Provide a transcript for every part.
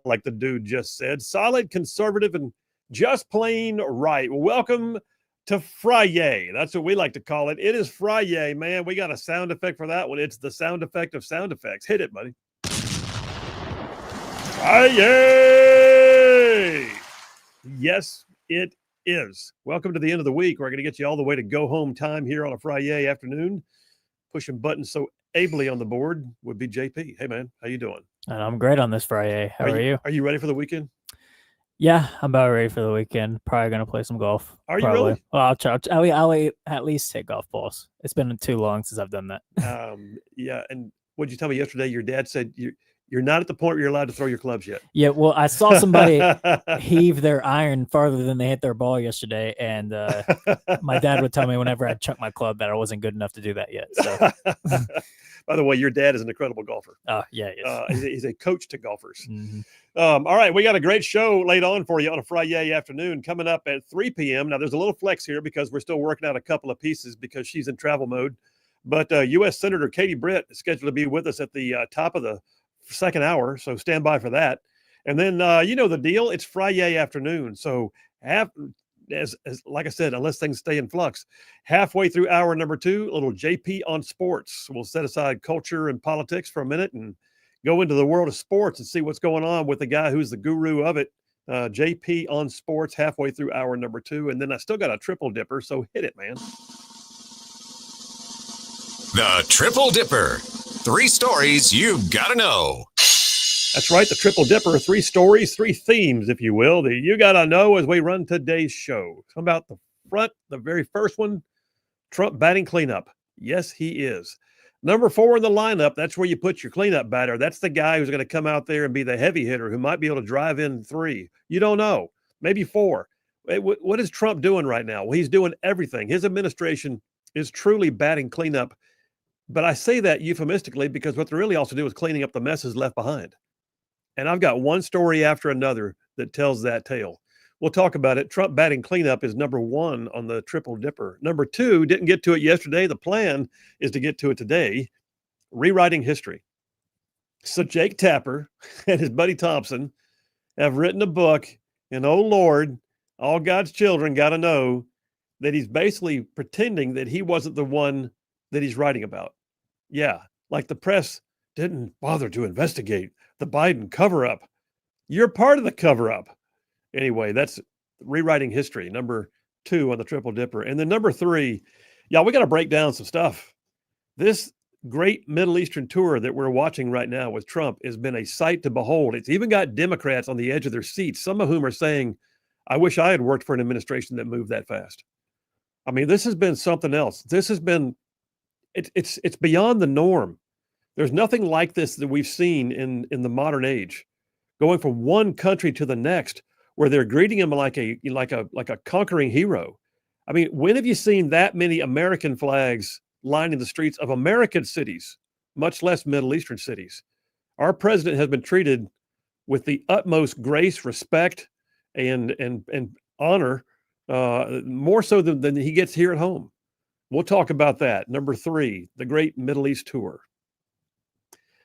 like the dude just said. Solid, conservative, and just plain right. Welcome to Friday. That's what we like to call it. It is Friday, man. We got a sound effect for that one. It's the sound effect of sound effects. Hit it, buddy. Friday. Yes, it is. Welcome to the end of the week. We're going to get you all the way to go home time here on a Friday afternoon. Pushing buttons so ably on the board would be JP. Hey, man, how you doing? And I'm great on this Friday. How are you? Are you ready for the weekend? Yeah, I'm about ready for the weekend. Probably gonna play some golf. Are you really? Well, I'll try. I'll at least hit golf balls. It's been too long since I've done that. Yeah. And what did you tell me yesterday? Your dad said you're not at the point where you're allowed to throw your clubs yet. Yeah, well, I saw somebody heave their iron farther than they hit their ball yesterday, and my dad would tell me whenever I'd chuck my club that I wasn't good enough to do that yet. So. By the way, your dad is an incredible golfer. Yeah, he is. He's a coach to golfers. Mm-hmm. All right, we got a great show laid on for you on a Friday afternoon coming up at 3 p.m. Now, there's a little flex here because we're still working out a couple of pieces because she's in travel mode. But U.S. Senator Katie Britt is scheduled to be with us at the top of the second hour, so stand by for that. And then you know the deal. It's Friday afternoon, so as like I said, unless things stay in flux, halfway through hour number 2, a little JP on sports. We'll set aside culture and politics for a minute and go into the world of sports and see what's going on with the guy who's the guru of it. JP on sports halfway through hour number 2. And then I still got a triple dipper, so hit it, man. The Triple Dipper. 3 stories you've got to know. That's right, the Triple Dipper. 3 stories, 3 themes, if you will, that you got to know as we run today's show. How about the front, the very first one, Trump batting cleanup. Yes, he is. Number 4 in the lineup, that's where you put your cleanup batter. That's the guy who's going to come out there and be the heavy hitter who might be able to drive in 3. You don't know. Maybe 4. What is Trump doing right now? Well, he's doing everything. His administration is truly batting cleanup. But I say that euphemistically because what they're really also doing is cleaning up the messes left behind. And I've got one story after another that tells that tale. We'll talk about it. Trump batting cleanup is number 1 on the Triple Dipper. Number 2, didn't get to it yesterday. The plan is to get to it today. Rewriting history. So Jake Tapper and his buddy Thompson have written a book, and oh Lord, all God's children got to know that he's basically pretending that he wasn't the one that he's writing about. Yeah, like the press didn't bother to investigate the Biden cover-up. You're part of the cover-up. Anyway, that's rewriting history, number 2 on the Triple Dipper. And then number 3, yeah, we got to break down some stuff. This great Middle Eastern tour that we're watching right now with Trump has been a sight to behold. It's even got Democrats on the edge of their seats, some of whom are saying, I wish I had worked for an administration that moved that fast. I mean, this has been something else. This has been, it's beyond the norm. There's nothing like this that we've seen in the modern age, going from one country to the next, where they're greeting him like a conquering hero. I mean, when have you seen that many American flags lining the streets of American cities, much less Middle Eastern cities? Our president has been treated with the utmost grace, respect, and honor, more so than he gets here at home. We'll talk about that. Number 3, the Great Middle East Tour.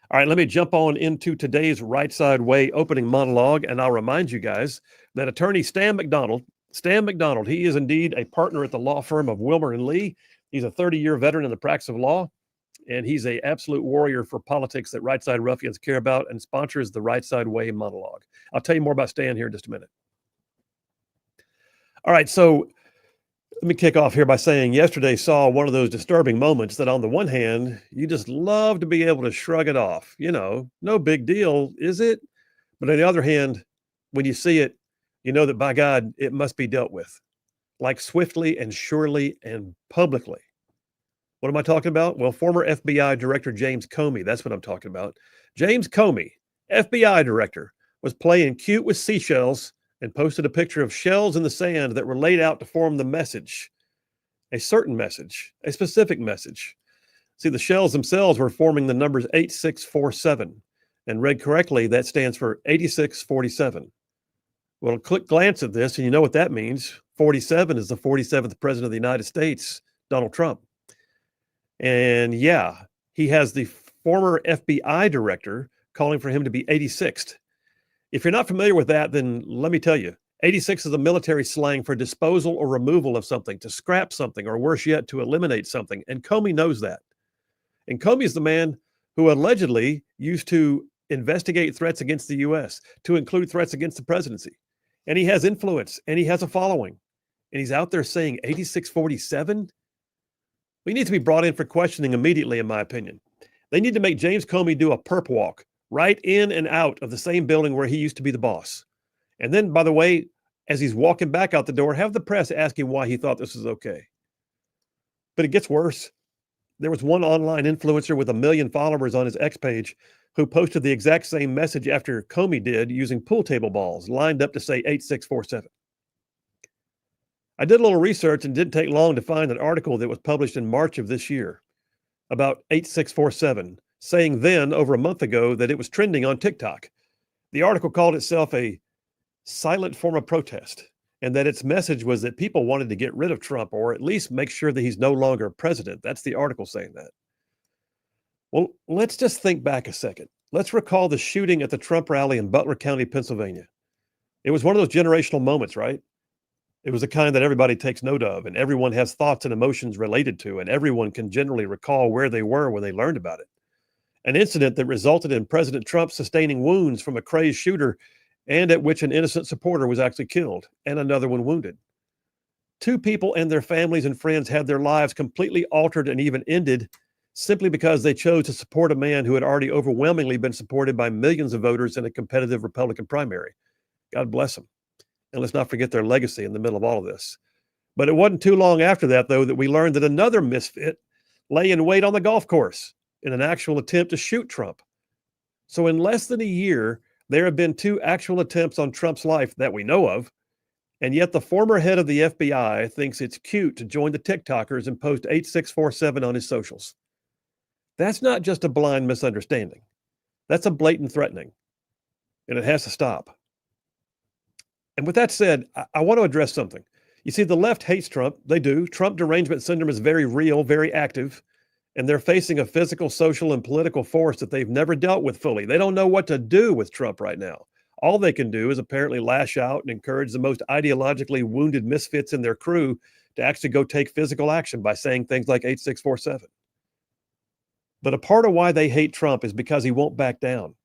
All right, let me jump on into today's Rightside Way opening monologue, and I'll remind you guys that attorney Stan McDonald, he is indeed a partner at the law firm of Wilmer and Lee. He's a 30-year veteran in the practice of law, and he's an absolute warrior for politics that Rightside Ruffians care about and sponsors the Rightside Way monologue. I'll tell you more about Stan here in just a minute. All right, so let me kick off here by saying yesterday saw one of those disturbing moments that on the one hand, you just love to be able to shrug it off. You know, no big deal, is it? But on the other hand, when you see it, you know that by God, it must be dealt with, like swiftly and surely and publicly. What am I talking about? Well, former FBI Director James Comey, that's what I'm talking about. James Comey, FBI Director, was playing cute with seashells and posted a picture of shells in the sand that were laid out to form the message, a certain message, a specific message. See, the shells themselves were forming the numbers 8647, and read correctly, that stands for 8647. Well, a quick glance at this, and you know what that means. 47 is the 47th president of the United States, Donald Trump. And yeah, he has the former FBI director calling for him to be 86th. If you're not familiar with that, then let me tell you, 86 is a military slang for disposal or removal of something, to scrap something, or worse yet, to eliminate something. And Comey knows that. And Comey is the man who allegedly used to investigate threats against the U.S., to include threats against the presidency. And he has influence, and he has a following. And he's out there saying 8647? We need to be brought in for questioning immediately, in my opinion. They need to make James Comey do a perp walk right in and out of the same building where he used to be the boss. And then, by the way, as he's walking back out the door, have the press ask him why he thought this was okay. But it gets worse. There was one online influencer with 1 million followers on his X page who posted the exact same message after Comey did, using pool table balls lined up to say 8647. I did a little research and didn't take long to find an article that was published in March of this year about 8647, saying then, over a month ago, that it was trending on TikTok. The article called itself a silent form of protest, and that its message was that people wanted to get rid of Trump, or at least make sure that he's no longer president. That's the article saying that. Well, let's just think back a second. Let's recall the shooting at the Trump rally in Butler County, Pennsylvania. It was one of those generational moments, right? It was the kind that everybody takes note of, and everyone has thoughts and emotions related to, and everyone can generally recall where they were when they learned about it. An incident that resulted in President Trump sustaining wounds from a crazed shooter, and at which an innocent supporter was actually killed and another one wounded. 2 people and their families and friends had their lives completely altered and even ended simply because they chose to support a man who had already overwhelmingly been supported by millions of voters in a competitive Republican primary. God bless them. And let's not forget their legacy in the middle of all of this. But it wasn't too long after that, though, that we learned that another misfit lay in wait on the golf course in an actual attempt to shoot Trump. So in less than a year, there have been 2 actual attempts on Trump's life that we know of, and yet the former head of the FBI thinks it's cute to join the TikTokers and post 8647 on his socials. That's not just a blind misunderstanding. That's a blatant threatening, and it has to stop. And with that said, I want to address something. You see, the left hates Trump. They do. Trump derangement syndrome is very real, very active, and they're facing a physical, social, and political force that they've never dealt with fully. They don't know what to do with Trump right now. All they can do is apparently lash out and encourage the most ideologically wounded misfits in their crew to actually go take physical action by saying things like 8647. But a part of why they hate Trump is because he won't back down.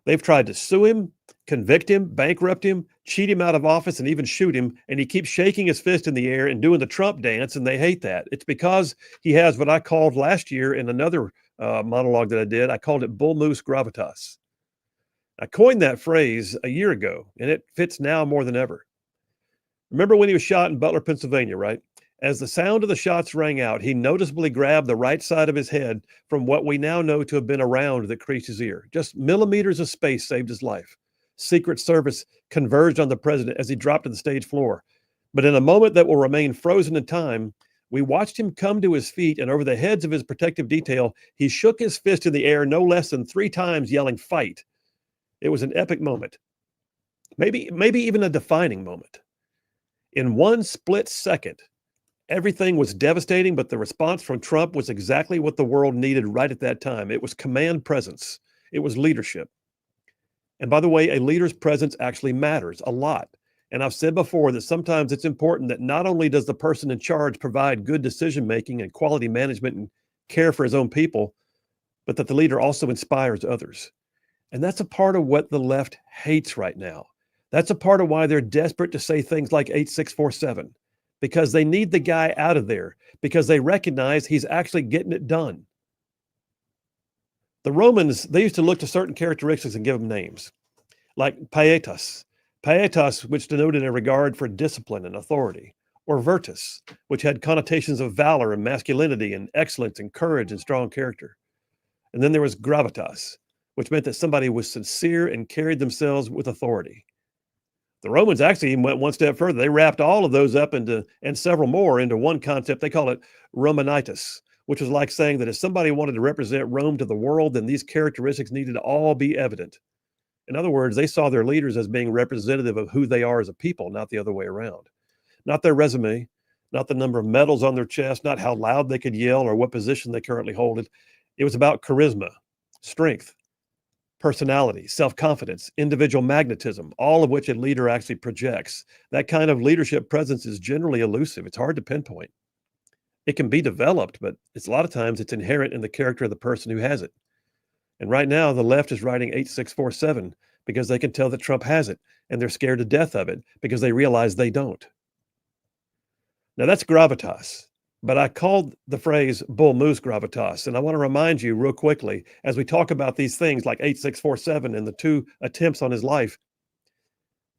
They've tried to sue him, convict him, bankrupt him, cheat him out of office, and even shoot him. And he keeps shaking his fist in the air and doing the Trump dance, and they hate that. It's because he has what I called last year in another monologue that I did. I called it bull moose gravitas. I coined that phrase a year ago, and it fits now more than ever. Remember when he was shot in Butler, Pennsylvania, right? As the sound of the shots rang out, he noticeably grabbed the right side of his head from what we now know to have been a round that creased his ear. Just millimeters of space saved his life. Secret Service converged on the president as he dropped to the stage floor. But in a moment that will remain frozen in time, we watched him come to his feet, and over the heads of his protective detail, he shook his fist in the air no less than 3 times, yelling, "Fight." It was an epic moment. Maybe even a defining moment. In one split second, everything was devastating, but the response from Trump was exactly what the world needed right at that time. It was command presence. It was leadership. And by the way, a leader's presence actually matters a lot. And I've said before that sometimes it's important that not only does the person in charge provide good decision-making and quality management and care for his own people, but that the leader also inspires others. And that's a part of what the left hates right now. That's a part of why they're desperate to say things like 8647. Because they need the guy out of there, because they recognize he's actually getting it done. The Romans, they used to look to certain characteristics and give them names, like pietas, which denoted a regard for discipline and authority, or virtus, which had connotations of valor and masculinity and excellence and courage and strong character. And then there was gravitas, which meant that somebody was sincere and carried themselves with authority. The Romans actually went one step further. They wrapped all of those up into, and several more, into one concept. They call it Romanitas, which was like saying that if somebody wanted to represent Rome to the world, then these characteristics needed to all be evident. In other words, they saw their leaders as being representative of who they are as a people, not the other way around. Not their resume, not the number of medals on their chest, not how loud they could yell or what position they currently hold. It was about charisma, strength, personality, self-confidence, individual magnetism, all of which a leader actually projects. That kind of leadership presence is generally elusive. It's hard to pinpoint. It can be developed, but a lot of times it's inherent in the character of the person who has it. And right now, the left is writing 8647 because they can tell that Trump has it, and they're scared to death of it because they realize they don't. Now, that's gravitas, but I called the phrase bull moose gravitas, and I want to remind you real quickly, as we talk about these things like 8647 and the 2 attempts on his life,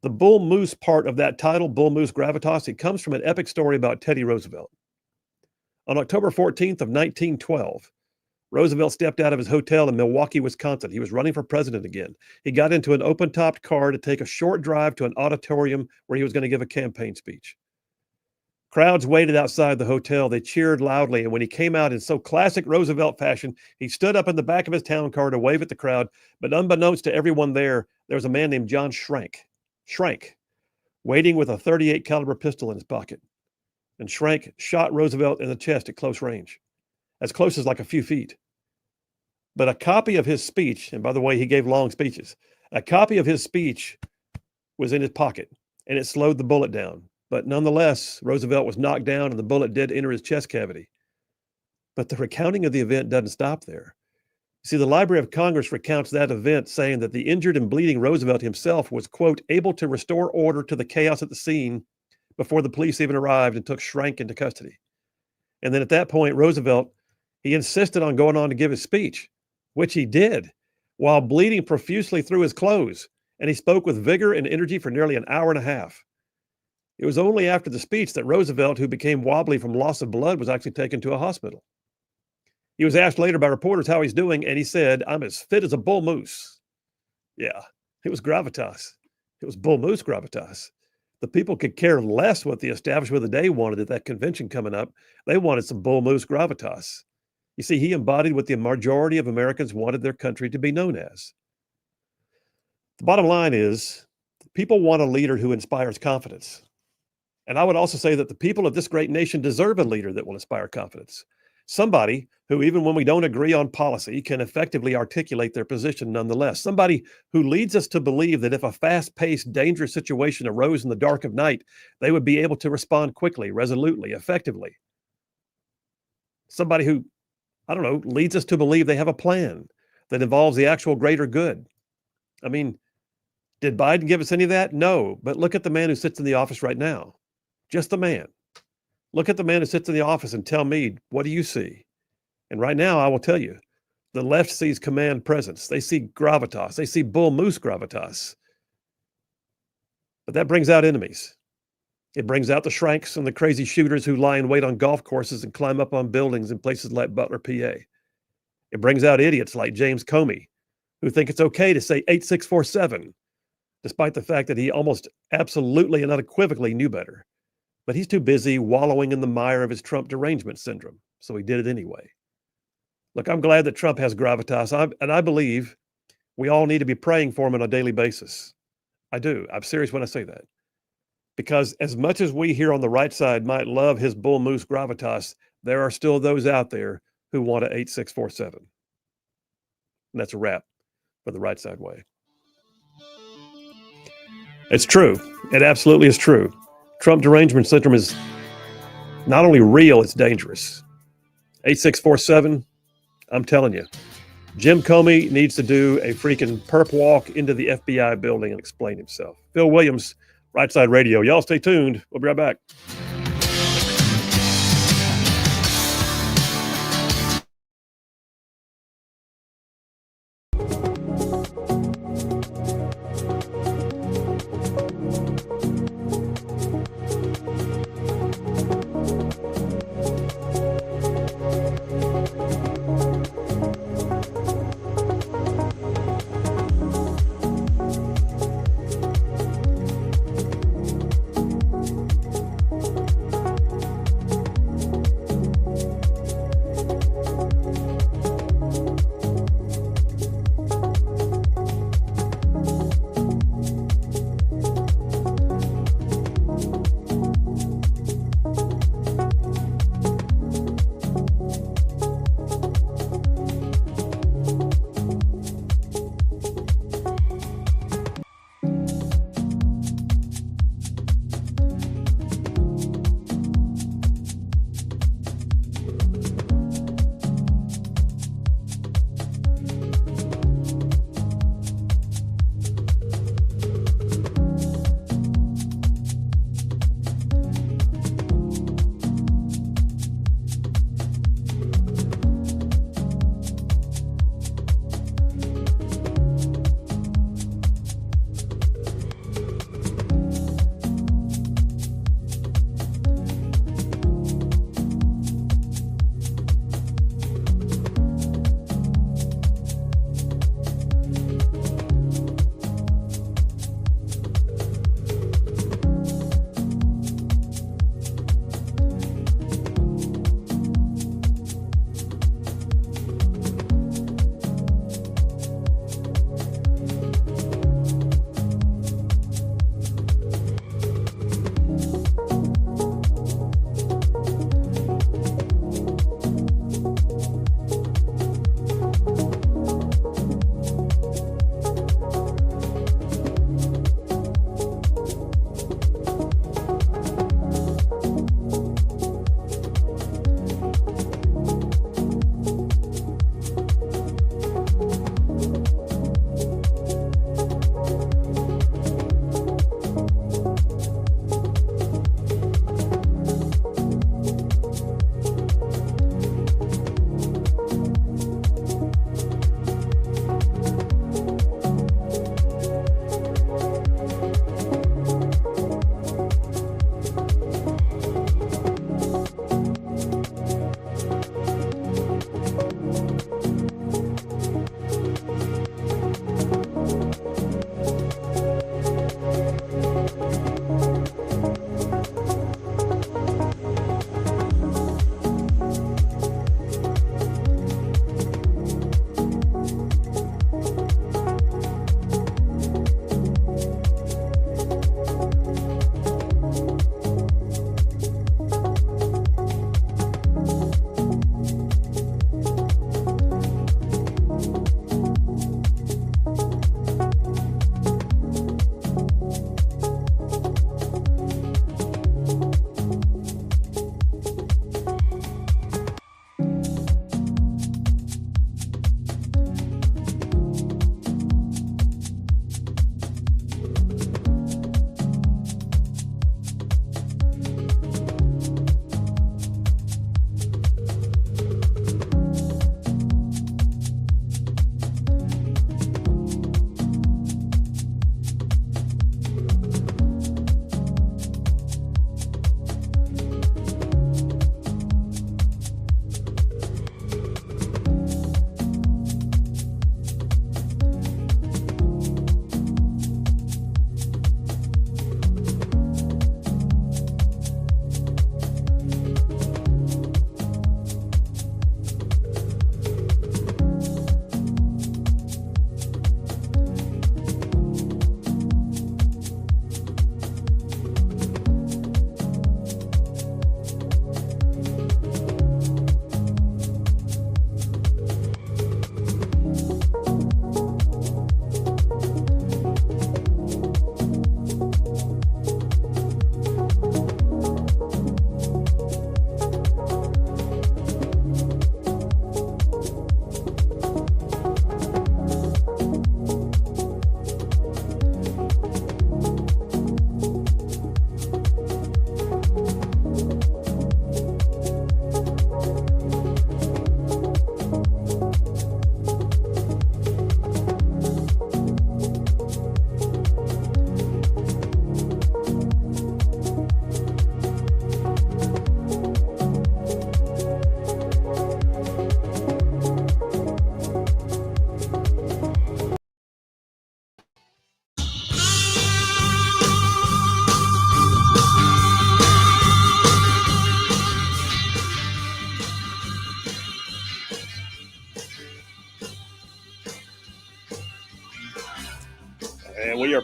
the bull moose part of that title, bull moose gravitas, it comes from an epic story about Teddy Roosevelt. On October 14th of 1912, Roosevelt stepped out of his hotel in Milwaukee, Wisconsin. He was running for president again. He got into an open-topped car to take a short drive to an auditorium where he was going to give a campaign speech. Crowds waited outside the hotel. They cheered loudly, and when he came out in so classic Roosevelt fashion, he stood up in the back of his town car to wave at the crowd, but unbeknownst to everyone there was a man named John Schrank, waiting with a .38 caliber pistol in his pocket. And Schrank shot Roosevelt in the chest at close range, as close as like a few feet. But a copy of his speech, and by the way, he gave long speeches, a copy of his speech was in his pocket, and it slowed the bullet down. But nonetheless, Roosevelt was knocked down and the bullet did enter his chest cavity. But the recounting of the event doesn't stop there. See, the Library of Congress recounts that event, saying that the injured and bleeding Roosevelt himself was, quote, able to restore order to the chaos at the scene before the police even arrived and took Schrank into custody. And then at that point, Roosevelt, he insisted on going on to give his speech, which he did, while bleeding profusely through his clothes. And he spoke with vigor and energy for nearly an hour and a half. It was only after the speech that Roosevelt, who became wobbly from loss of blood, was actually taken to a hospital. He was asked later by reporters how he's doing, and he said, "I'm as fit as a bull moose." Yeah, it was gravitas. It was bull moose gravitas. The people could care less what the establishment of the day wanted at that convention coming up. They wanted some bull moose gravitas. You see, he embodied what the majority of Americans wanted their country to be known as. The bottom line is, people want a leader who inspires confidence. And I would also say that the people of this great nation deserve a leader that will inspire confidence. Somebody who, even when we don't agree on policy, can effectively articulate their position nonetheless. Somebody who leads us to believe that if a fast-paced, dangerous situation arose in the dark of night, they would be able to respond quickly, resolutely, effectively. Somebody who, I don't know, leads us to believe they have a plan that involves the actual greater good. I mean, did Biden give us any of that? No, but look at the man who sits in the office right now. Just the man. Look at the man who sits in the office and tell me, what do you see? And right now, I will tell you, the left sees command presence. They see gravitas. They see bull moose gravitas. But that brings out enemies. It brings out the Schranks and the crazy shooters who lie in wait on golf courses and climb up on buildings in places like Butler, PA. It brings out idiots like James Comey, who think it's okay to say 8647, despite the fact that he almost absolutely and unequivocally knew better. But he's too busy wallowing in the mire of his Trump derangement syndrome, so he did it anyway. Look, I'm glad that Trump has gravitas, and I believe we all need to be praying for him on a daily basis. I do. I'm serious when I say that. Because as much as we here on the right side might love his bull moose gravitas, there are still those out there who want a 8647. And that's a wrap for the Right Side Way. It's true. It absolutely is true. Trump derangement syndrome is not only real, it's dangerous. 8647, I'm telling you, Jim Comey needs to do a freaking perp walk into the FBI building and explain himself. Phil Williams, Right Side Radio. Y'all stay tuned. We'll be right back.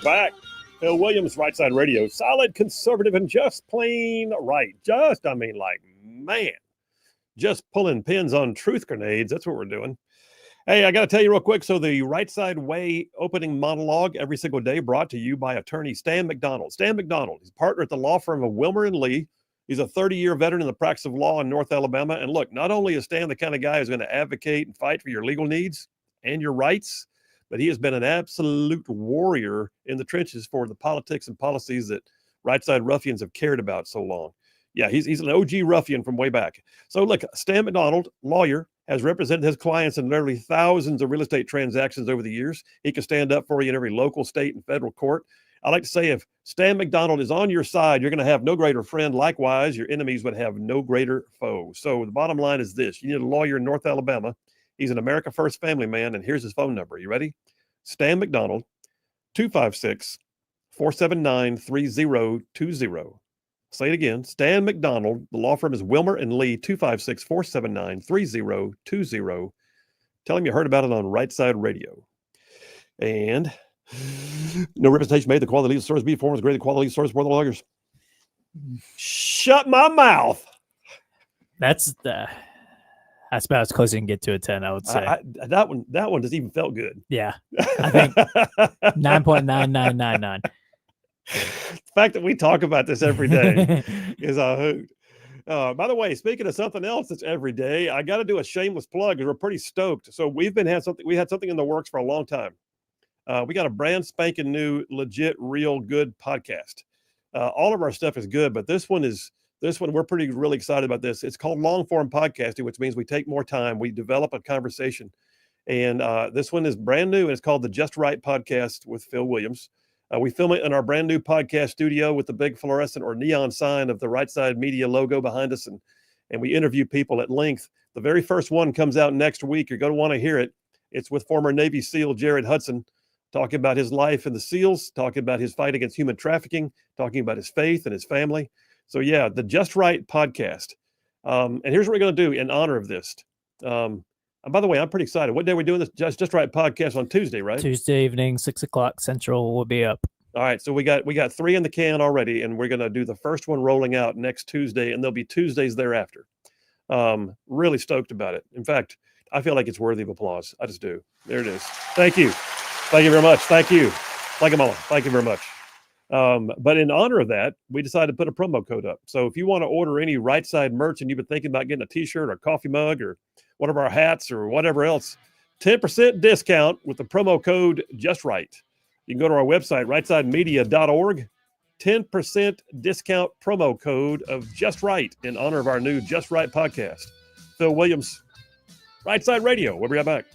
back. Phil Williams, Rightside Radio. Solid, conservative, and just plain right. Just pulling pins on truth grenades. That's what we're doing. Hey, I got to tell you real quick. So the Rightside Way opening monologue every single day brought to you by attorney Stan McDonald. Stan McDonald, he's partner at the law firm of Wilmer and Lee. He's a 30-year veteran in the practice of law in North Alabama. And look, not only is Stan the kind of guy who's going to advocate and fight for your legal needs and your rights, but he has been an absolute warrior in the trenches for the politics and policies that Rightside ruffians have cared about so long. Yeah, he's an OG ruffian from way back. So look, Stan McDonald, lawyer, has represented his clients in literally thousands of real estate transactions over the years. He can stand up for you in every local, state, and federal court. I like to say if Stan McDonald is on your side, you're going to have no greater friend. Likewise, your enemies would have no greater foe. So the bottom line is this. You need a lawyer in North Alabama. He's an America First family man, and here's his phone number. You ready? Stan McDonald, 256-479-3020. Say it again. Stan McDonald. The law firm is Wilmer and Lee, 256-479-3020. Tell him you heard about it on Rightside Radio. And no representation made. The quality legal source be form is great. The quality legal source for the lawyers. Shut my mouth. That's about as close as you can get to a 10, I would say. That one just even felt good. Yeah. I think 9.9999. The fact that we talk about this every day is a hoot. By the way, speaking of something else that's every day, I got to do a shameless plug because we're pretty stoked. So we had something in the works for a long time. We got a brand spanking new, legit, real good podcast. All of our stuff is good, but this one we're really excited about this. It's called long form podcasting, which means we take more time. We develop a conversation. And this one is brand new, and it's called the Just Right Podcast with Phil Williams. We film it in our brand new podcast studio with the big fluorescent or neon sign of the Rightside Media logo behind us. And we interview people at length. The very first one comes out next week. You're going to want to hear it. It's with former Navy SEAL Jared Hudson, talking about his life in the SEALs, talking about his fight against human trafficking, talking about his faith and his family. So yeah, the Just Right podcast. And here's what we're going to do in honor of this. And by the way, I'm pretty excited. What day are we doing this Just Right podcast on Tuesday, right? Tuesday evening, 6:00 Central will be up. All right. So we got 3 in the can already, and we're going to do the first one rolling out next Tuesday, and there'll be Tuesdays thereafter. Really stoked about it. In fact, I feel like it's worthy of applause. I just do. There it is. Thank you. Thank you very much. Thank you. Thank you very much. But in honor of that, we decided to put a promo code up. So if you want to order any Rightside merch and you've been thinking about getting a t-shirt or a coffee mug or one of our hats or whatever else, 10% discount with the promo code Just Right. You can go to our website, rightsidemedia.org. 10% discount promo code of Just Right in honor of our new Just Right podcast. Phil Williams, Rightside Radio. We'll be right back.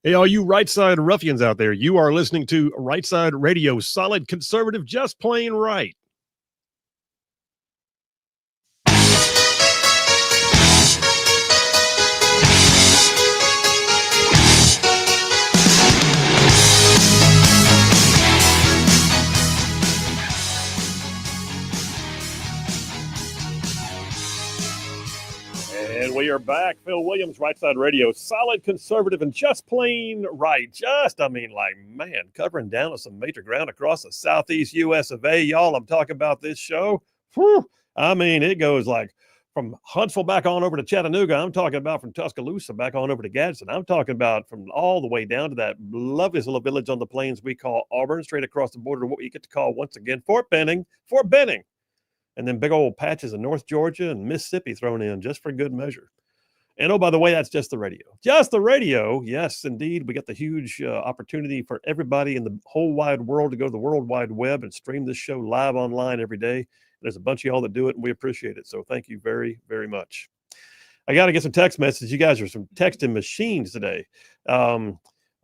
Hey, all you Rightside ruffians out there, you are listening to Rightside Radio, solid conservative, just plain right. And we are back. Phil Williams, Rightside Radio, solid conservative and just plain right. Man, covering down on some major ground across the southeast U.S. of A. Y'all, I'm talking about this show. Whew. It goes like from Huntsville back on over to Chattanooga. I'm talking about from Tuscaloosa back on over to Gadsden. I'm talking about from all the way down to that lovely little village on the plains we call Auburn, straight across the border to what you get to call, once again, Fort Benning. And then big old patches of North Georgia and Mississippi thrown in just for good measure. And oh, by the way, that's just the radio. Just the radio. Yes, indeed. We got the huge opportunity for everybody in the whole wide world to go to the World Wide Web and stream this show live online every day. There's a bunch of y'all that do it, and we appreciate it. So thank you very, very much. I got to get some text messages. You guys are some texting machines today. What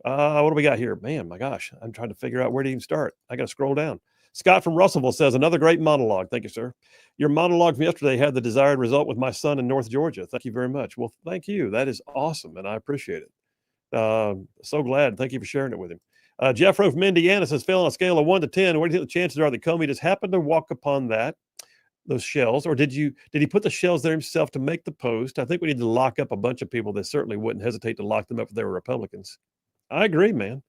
do we got here? Man, my gosh, I'm trying to figure out where to even start. I got to scroll down. Scott from Russellville says, another great monologue. Thank you, sir. Your monologue from yesterday had the desired result with my son in North Georgia. Thank you very much. Well, thank you. That is awesome, and I appreciate it. So glad. Thank you for sharing it with him. Jeff Rowe from Indiana says, Phil, on a scale of 1 to 10, what do you think the chances are that Comey just happened to walk upon those shells, or did he put the shells there himself to make the post? I think we need to lock up a bunch of people that certainly wouldn't hesitate to lock them up if they were Republicans. I agree, man.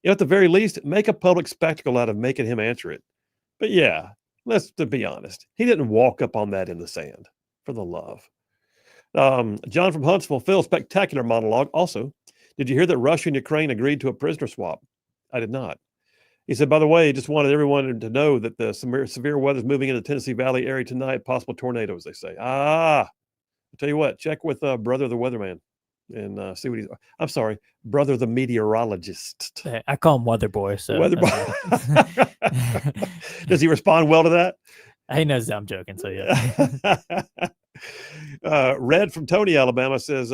At the very least, make a public spectacle out of making him answer it. But yeah, to be honest, he didn't walk up on that in the sand, for the love. John from Huntsville, Phil, spectacular monologue. Also, did you hear that Russia and Ukraine agreed to a prisoner swap? I did not. He said, by the way, just wanted everyone to know that the severe weather is moving into the Tennessee Valley area tonight, possible tornadoes, they say. I'll tell you what, check with Brother the Weatherman and see what I'm sorry, Brother the Meteorologist. Hey, I call him Weather Boy. So Weather Boy. Does he respond well to that? He knows that I'm joking, so yeah. Red from Tony, Alabama says,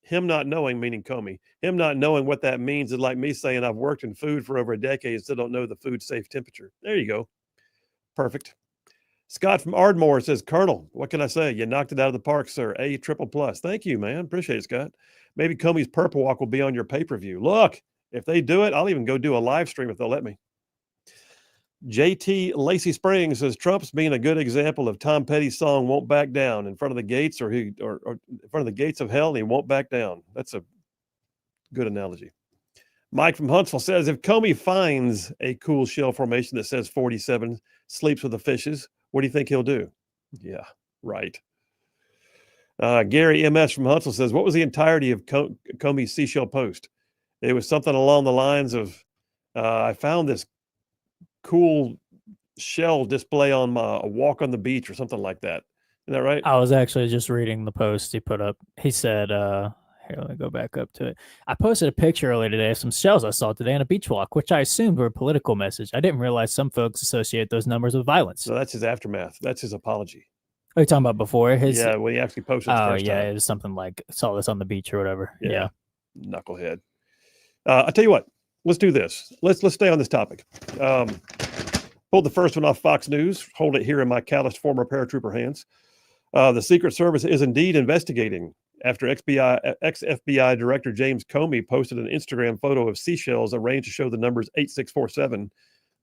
him not knowing, meaning Comey, him not knowing what that means is like me saying I've worked in food for over a decade and still don't know the food safe temperature. There you go. Perfect. Scott from Ardmore says, Colonel, what can I say? You knocked it out of the park, sir. A triple plus. Thank you, man. Appreciate it, Scott. Maybe Comey's Purple Walk will be on your pay-per-view. Look, if they do it, I'll even go do a live stream if they'll let me. JT Lacey Springs says, Trump's being a good example of Tom Petty's song Won't Back Down in front of the gates or in front of the gates of hell, and he won't back down. That's a good analogy. Mike from Huntsville says, if Comey finds a cool shell formation that says 47 sleeps with the fishes, what do you think he'll do? Yeah, right. Gary MS from Huntsville says, what was the entirety of Comey's seashell post? It was something along the lines of, I found this cool shell display on a walk on the beach or something like that. Isn't that right? I was actually just reading the post he put up. He said, here, let me go back up to it. I posted a picture earlier today of some shells I saw today on a beach walk, which I assumed were a political message. I didn't realize some folks associate those numbers with violence. So that's his aftermath. That's his apology. Are you talking about before? Yeah, when he actually posted the first time. It was something like, saw this on the beach or whatever. Yeah. Knucklehead. I'll tell you what. Let's do this. Let's stay on this topic. Pulled the first one off Fox News. Hold it here in my calloused former paratrooper hands. The Secret Service is indeed investigating after ex-FBI Director James Comey posted an Instagram photo of seashells arranged to show the numbers 8647,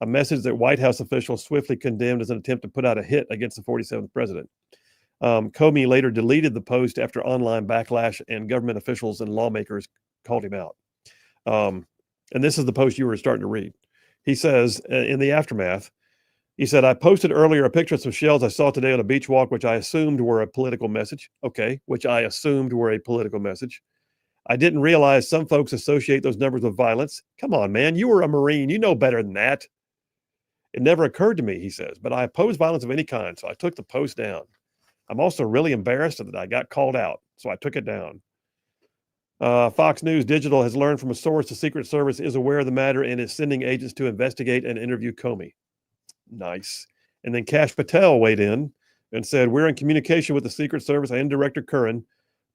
a message that White House officials swiftly condemned as an attempt to put out a hit against the 47th president. Comey later deleted the post after online backlash and government officials and lawmakers called him out. And this is the post you were starting to read. He says, in the aftermath, he said, I posted earlier a picture of some shells I saw today on a beach walk, which I assumed were a political message. Okay, which I assumed were a political message. I didn't realize some folks associate those numbers with violence. Come on, man, you were a Marine. You know better than that. It never occurred to me, he says, but I oppose violence of any kind, so I took the post down. I'm also really embarrassed that I got called out, so I took it down. Fox News Digital has learned from a source the Secret Service is aware of the matter and is sending agents to investigate and interview Comey. Nice. And then Kash Patel weighed in and said, we're in communication with the Secret Service and Director Curran.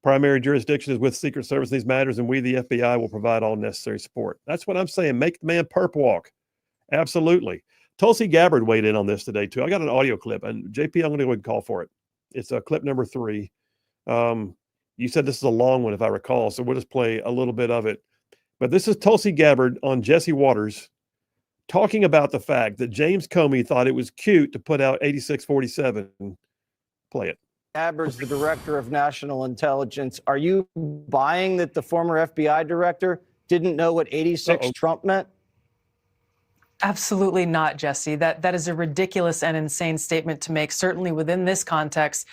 Primary jurisdiction is with Secret Service in these matters, and we, the FBI, will provide all necessary support. That's what I'm saying. Make the man perp walk. Absolutely. Tulsi Gabbard weighed in on this today, too. I got an audio clip, and JP, I'm going to go ahead and call for it. It's clip number 3. You said this is a long one, if I recall, so we'll just play a little bit of it. But this is Tulsi Gabbard on Jesse Waters talking about the fact that James Comey thought it was cute to put out 8647. Play it. Gabbard's the director of national intelligence. Are you buying that the former FBI director didn't know what 86 Trump meant? Absolutely not, Jesse. That is a ridiculous and insane statement to make, certainly within this context,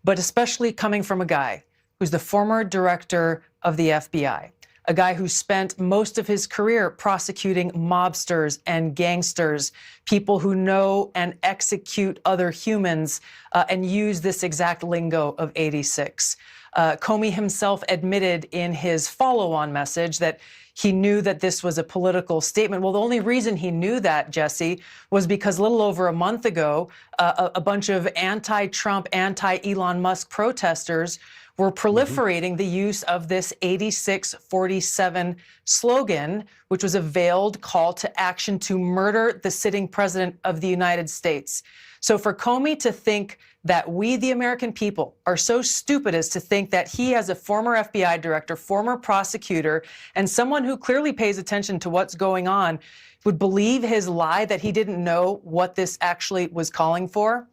but especially coming from a guy who's the former director of the FBI, a guy who spent most of his career prosecuting mobsters and gangsters, people who know and execute other humans and use this exact lingo of 86. Comey himself admitted in his follow-on message that he knew that this was a political statement. Well, the only reason he knew that, Jesse, was because a little over a month ago, a bunch of anti-Trump, anti-Elon Musk protesters were proliferating the use of this 8647 slogan, which was a veiled call to action to murder the sitting president of the United States. So for Comey to think that we, the American people, are so stupid as to think that he, as a former FBI director, former prosecutor, and someone who clearly pays attention to what's going on, would believe his lie that he didn't know what this actually was calling for,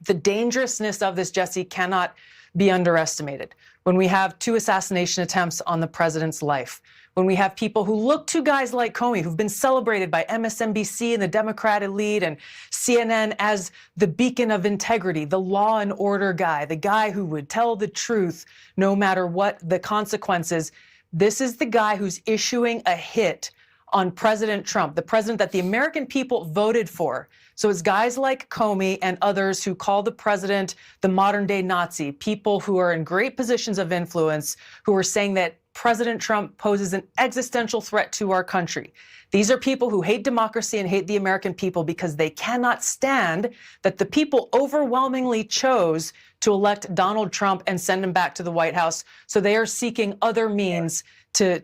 the dangerousness of this, Jesse, cannot be underestimated. When we have 2 assassination attempts on the president's life, when we have people who look to guys like Comey, who've been celebrated by MSNBC and the Democrat elite and CNN as the beacon of integrity, the law and order guy, the guy who would tell the truth no matter what the consequences. This is the guy who's issuing a hit on President Trump, the president that the American people voted for. So it's guys like Comey and others who call the president the modern day Nazi, people who are in great positions of influence, who are saying that President Trump poses an existential threat to our country. These are people who hate democracy and hate the American people because they cannot stand that the people overwhelmingly chose to elect Donald Trump and send him back to the White House. So they are seeking other means to.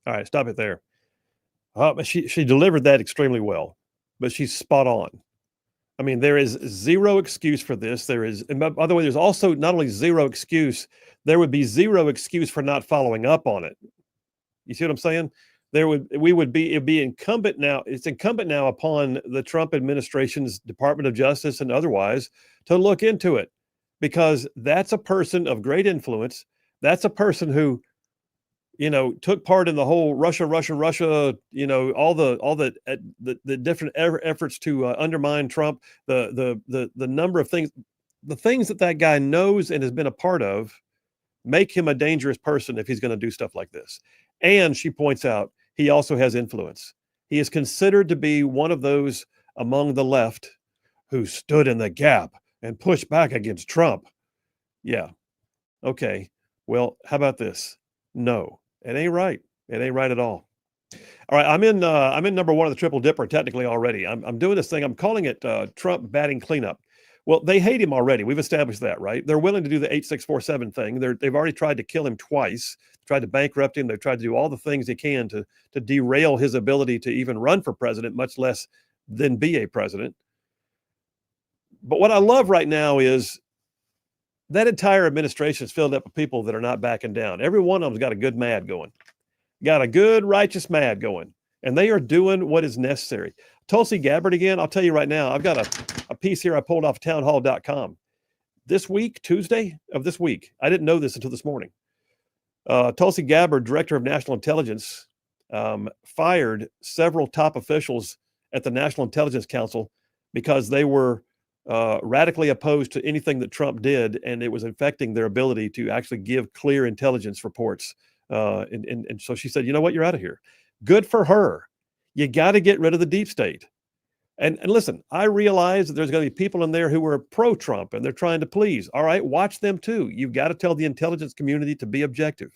All right, stop it there. She delivered that extremely well, but she's spot on. I mean, there is zero excuse for this. There is, and by the way, there's also not only zero excuse, there would be zero excuse for not following up on it. You see what I'm saying? It'd be incumbent now. It's incumbent now upon the Trump administration's Department of Justice and otherwise to look into it, because that's a person of great influence. That's a person who, took part in the whole Russia, all the different efforts to undermine Trump, the number of things, the things that guy knows and has been a part of make him a dangerous person if he's going to do stuff like this. And she points out, he also has influence. He is considered to be one of those among the left who stood in the gap and pushed back against Trump. Yeah. Okay. Well, how about this? No. It ain't right. It ain't right at all. All right, I'm in number 1 of the Triple Dipper technically already. I'm doing this thing. I'm calling it Trump batting cleanup. Well, they hate him already. We've established that, right? They're willing to do the 8647 thing. They've already tried to kill him twice, tried to bankrupt him. They've tried to do all the things they can to derail his ability to even run for president, much less than be a president. But what I love right now is that entire administration is filled up with people that are not backing down. Every one of them's got a good mad going, got a good righteous mad going, and they are doing what is necessary. Tulsi Gabbard again, I'll tell you right now, I've got a piece here I pulled off townhall.com. This week, Tuesday of this week, I didn't know this until this morning. Tulsi Gabbard, Director of National Intelligence, fired several top officials at the National Intelligence Council because they were radically opposed to anything that Trump did, and it was affecting their ability to actually give clear intelligence reports. And so she said, you know what, you're out of here. Good for her. You got to get rid of the deep state. And listen, I realize that there's going to be people in there who are pro-Trump and they're trying to please. All right, watch them too. You've got to tell the intelligence community to be objective.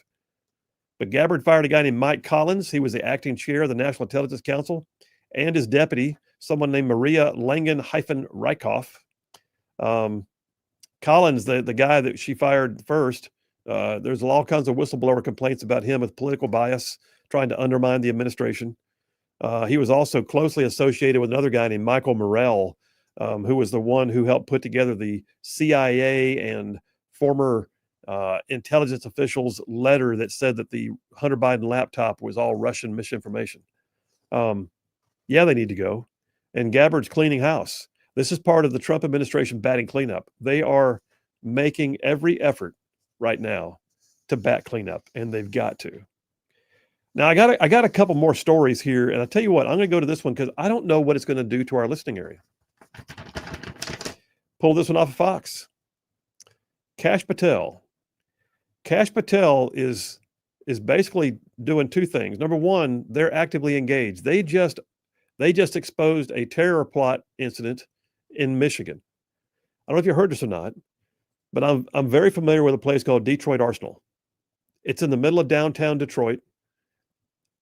But Gabbard fired a guy named Mike Collins. He was the acting chair of the National Intelligence Council, and his deputy, someone named Maria Langen-Rykoff. Collins, the guy that she fired first, There's all kinds of whistleblower complaints about him with political bias, trying to undermine the administration. He was also closely associated with another guy named Michael Morrell, who was the one who helped put together the CIA and former intelligence officials' letter that said that the Hunter Biden laptop was all Russian misinformation. Yeah, they need to go. And Gabbard's cleaning house. This is part of the Trump administration batting cleanup. They are making every effort right now to bat cleanup, and they've got to. Now, I got a couple more stories here, and I'll tell you what, I'm going to go to this one because I don't know what it's going to do to our listening area. Pull this one off of Fox. Kash Patel. Kash Patel is basically doing two things. Number one, they're actively engaged. They just exposed a terror plot incident in Michigan. I don't know if you heard this or not, but I'm very familiar with a place called Detroit Arsenal. It's in the middle of downtown Detroit.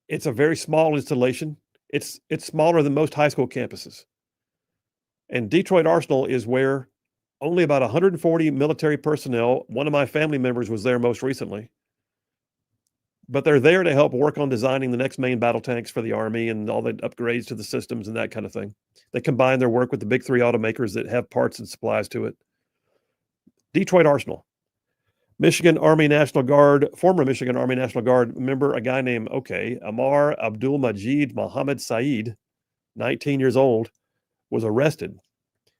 It's a very small installation. It's smaller than most high school campuses. And Detroit Arsenal is where only about 140 military personnel, one of my family members was there most recently, but they're there to help work on designing the next main battle tanks for the Army and all the upgrades to the systems and that kind of thing. They combine their work with the big three automakers that have parts and supplies to it. Detroit Arsenal. Michigan Army National Guard, former Michigan Army National Guard member, a guy named, Amar Abdul Majid Mohammed Saeed, 19 years old, was arrested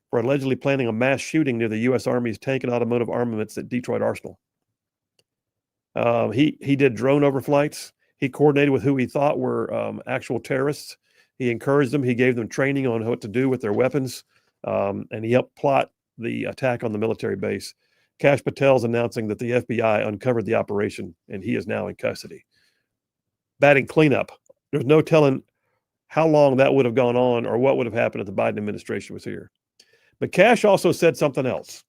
for allegedly planning a mass shooting near the U.S. Army's tank and automotive armaments at Detroit Arsenal. He did drone overflights. He coordinated with who he thought were actual terrorists. He encouraged them. He gave them training on what to do with their weapons, and he helped plot the attack on the military base. Kash Patel's announcing that the FBI uncovered the operation, and he is now in custody. Batting cleanup. There's no telling how long that would have gone on or what would have happened if the Biden administration was here. But Kash also said something else.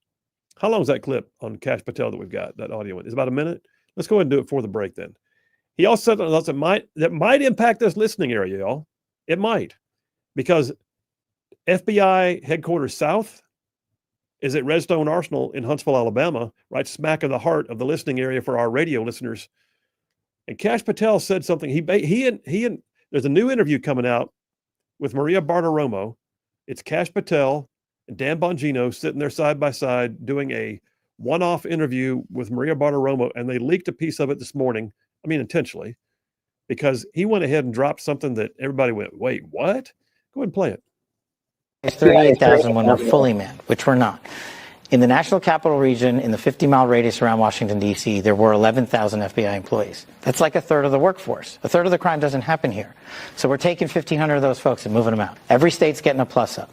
How long is that clip on Kash Patel that we've got, that audio one? It's about a minute. Let's go ahead and do it for the break then. He also said something else that might impact this listening area, y'all. It might. Because FBI headquarters south is at Redstone Arsenal in Huntsville, Alabama, right smack in the heart of the listening area for our radio listeners. And Kash Patel said something. There's a new interview coming out with Maria Bartiromo. It's Kash Patel and Dan Bongino sitting there side by side doing a one-off interview with Maria Bartiromo, and they leaked a piece of it this morning. I mean, intentionally, because he went ahead and dropped something that everybody went, wait, what? Go ahead and play it. 38,000 when we're fully manned, which we're not. In the National Capital Region, in the 50-mile radius around Washington, D.C., there were 11,000 FBI employees. That's like a third of the workforce. A third of the crime doesn't happen here. So we're taking 1,500 of those folks and moving them out. Every state's getting a plus up.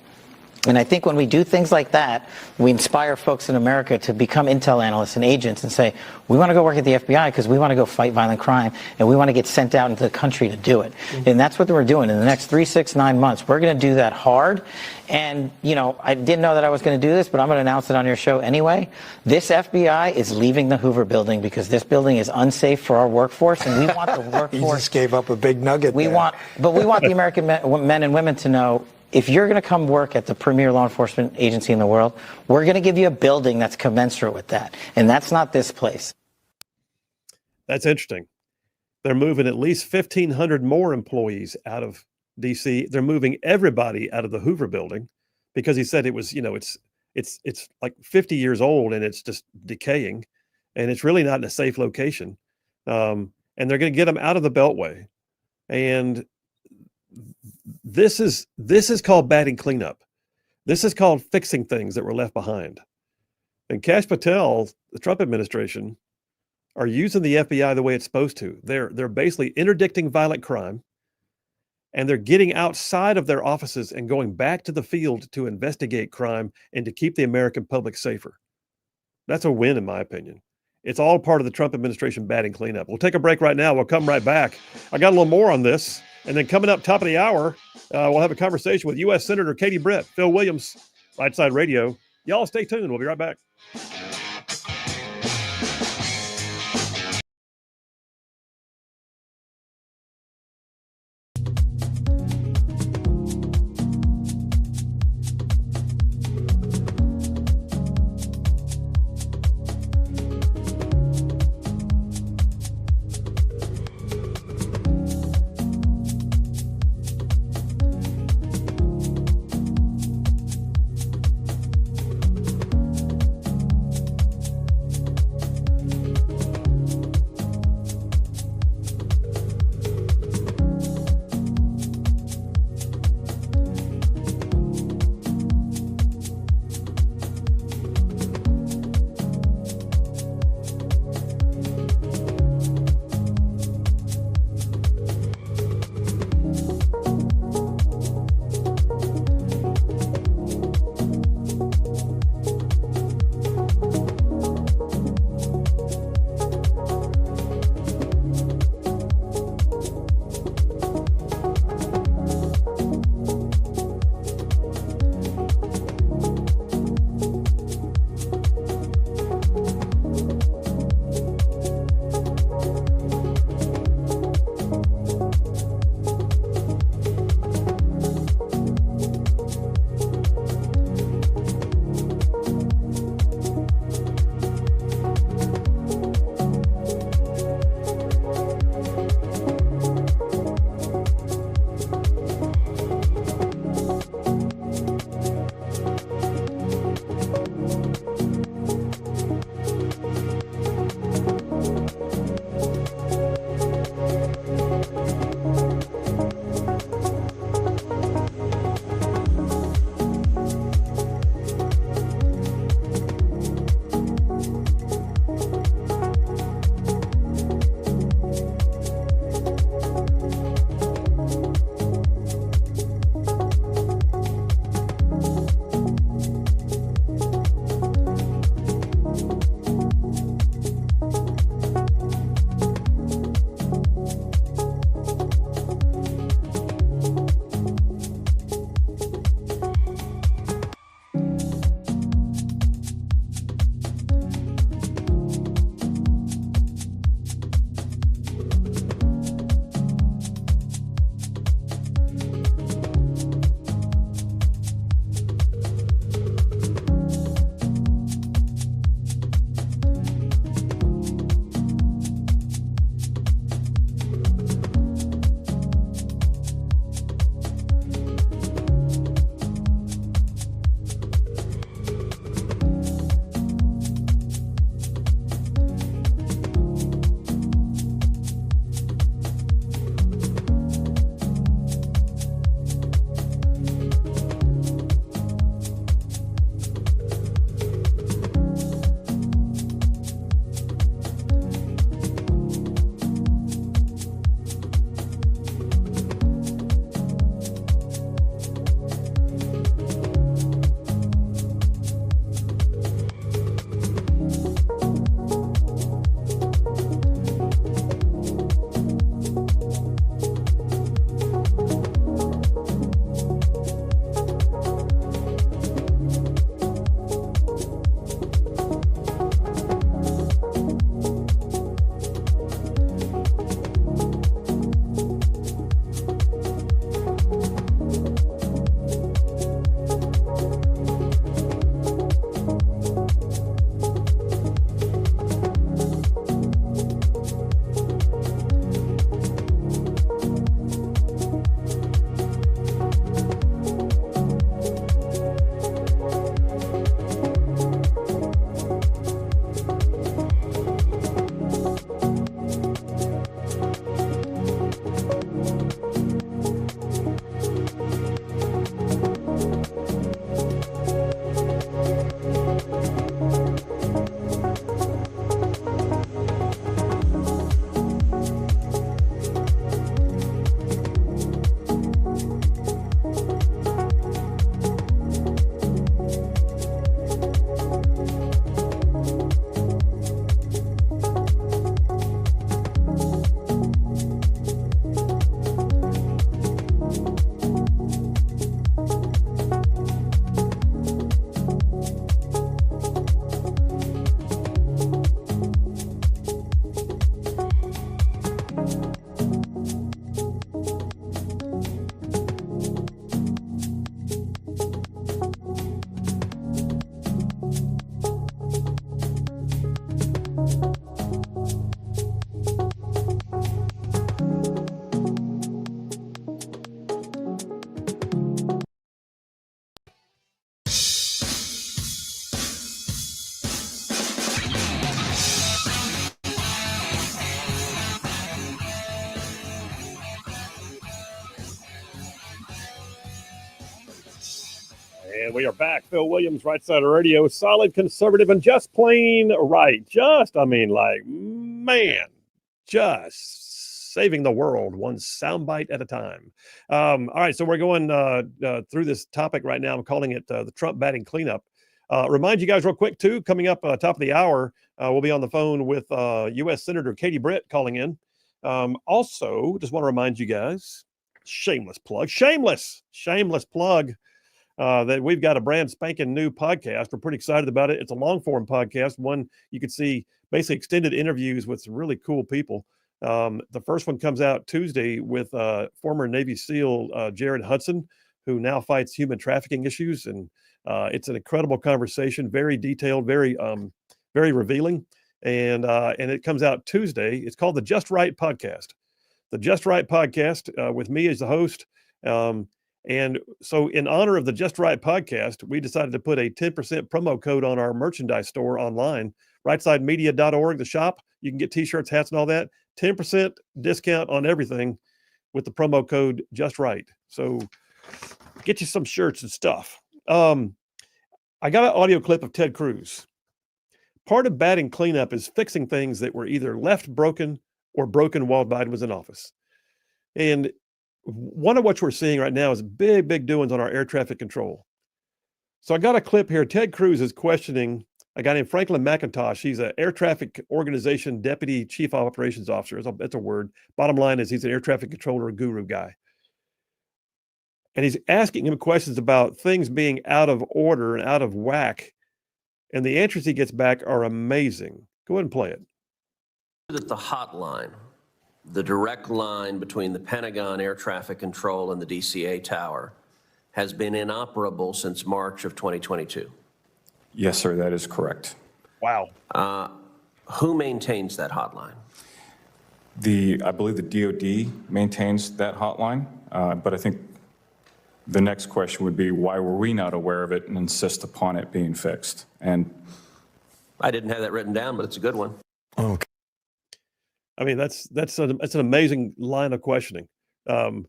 And I think when we do things like that, we inspire folks in America to become intel analysts and agents and say, we want to go work at the FBI because we want to go fight violent crime and we want to get sent out into the country to do it. Mm-hmm. And that's what we're doing in the next 3, 6, 9 months. We're going to do that hard. And, I didn't know that I was going to do this, but I'm going to announce it on your show anyway. This FBI is leaving the Hoover building because this building is unsafe for our workforce, and we want the workforce. You just gave up a big nugget there. But we want the American men and women to know, if you're going to come work at the premier law enforcement agency in the world, we're going to give you a building that's commensurate with that. And that's not this place. That's interesting. They're moving at least 1,500 more employees out of D.C. They're moving everybody out of the Hoover building because he said it was, it's like 50 years old and it's just decaying and it's really not in a safe location. And they're going to get them out of the Beltway. And this is called batting cleanup. This is called fixing things that were left behind. And Kash Patel, the Trump administration, are using the FBI the way it's supposed to. They're basically interdicting violent crime, and they're getting outside of their offices and going back to the field to investigate crime and to keep the American public safer. That's a win, in my opinion. It's all part of the Trump administration batting cleanup. We'll take a break right now. We'll come right back. I got a little more on this. And then coming up top of the hour, we'll have a conversation with U.S. Senator Katie Britt, Phil Williams, Rightside Radio. Y'all stay tuned. We'll be right back. And we are back. Phil Williams, Rightside Radio, solid conservative and just plain right. Just saving the world one soundbite at a time. All right, so we're going through this topic right now. I'm calling it the Trump batting cleanup. Remind you guys real quick, too, coming up top of the hour, we'll be on the phone with U.S. Senator Katie Britt calling in. Also, just want to remind you guys, shameless plug, that we've got a brand spanking new podcast. We're pretty excited about it. It's a long form podcast. One you can see basically extended interviews with some really cool people. The first one comes out Tuesday with former Navy SEAL Jared Hudson, who now fights human trafficking issues. And it's an incredible conversation, very detailed, very revealing. And it comes out Tuesday. It's called the Just Right Podcast. The Just Right Podcast with me as the host. And so in honor of the Just Right Podcast, we decided to put a 10% promo code on our merchandise store online, rightsidemedia.org, the shop. You can get t-shirts, hats, and all that. 10% discount on everything with the promo code Just Right. So get you some shirts and stuff. I got an audio clip of Ted Cruz. Part of batting cleanup is fixing things that were either left broken or broken while Biden was in office. And one of what we're seeing right now is big doings on our air traffic control. So I got a clip here. Ted Cruz is questioning a guy named Franklin McIntosh. He's an air traffic organization deputy chief operations officer. That's a word. Bottom line is he's an air traffic controller guru guy. And he's asking him questions about things being out of order and out of whack. And the answers he gets back are amazing. Go ahead and play it. That the hotline, the direct line between the Pentagon Air Traffic Control and the DCA tower, has been inoperable since March of 2022. Yes, sir, that is correct. Wow. Who maintains that hotline? I believe the DOD maintains that hotline, but I think the next question would be, why were we not aware of it and insist upon it being fixed? And I didn't have that written down, but it's a good one. Okay. I mean, that's an amazing line of questioning. And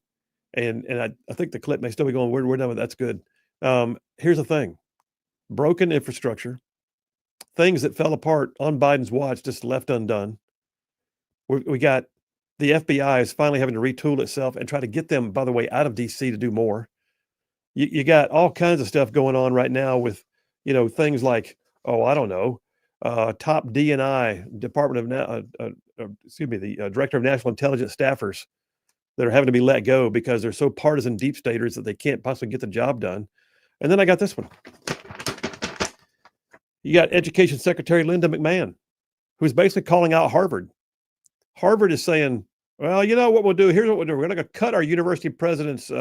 I think the clip may still be going, we're done with that's good. Here's the thing. Broken infrastructure, things that fell apart on Biden's watch, just left undone. We got the FBI is finally having to retool itself and try to get them, by the way, out of DC to do more. You got all kinds of stuff going on right now with, things like, top D&I, the Director of National Intelligence staffers that are having to be let go because they're so partisan deep staters that they can't possibly get the job done. And then I got this one. You got Education Secretary Linda McMahon, who's basically calling out Harvard. Harvard is saying, well, you know what we'll do? Here's what we'll do. We're going to cut our university president's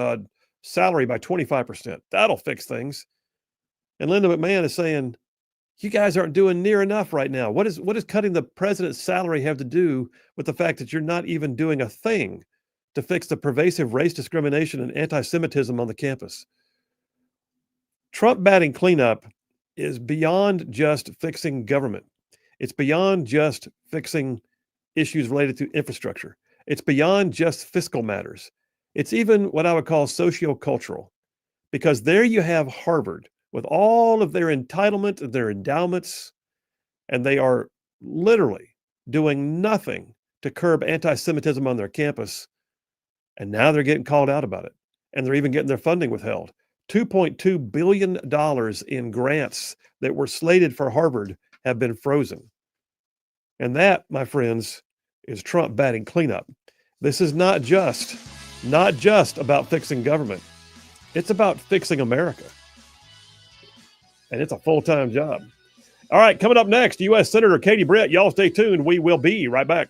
salary by 25%. That'll fix things. And Linda McMahon is saying, you guys aren't doing near enough right now. What is cutting the president's salary have to do with the fact that you're not even doing a thing to fix the pervasive race discrimination and anti-Semitism on the campus? Trump batting cleanup is beyond just fixing government. It's beyond just fixing issues related to infrastructure. It's beyond just fiscal matters. It's even what I would call sociocultural, because there you have Harvard with all of their entitlement and their endowments, and they are literally doing nothing to curb anti-Semitism on their campus. And now they're getting called out about it. And they're even getting their funding withheld. $2.2 billion in grants that were slated for Harvard have been frozen. And that, my friends, is Trump batting cleanup. This is not just about fixing government. It's about fixing America. And it's a full-time job. All right, coming up next, U.S. Senator Katie Britt. Y'all stay tuned. We will be right back.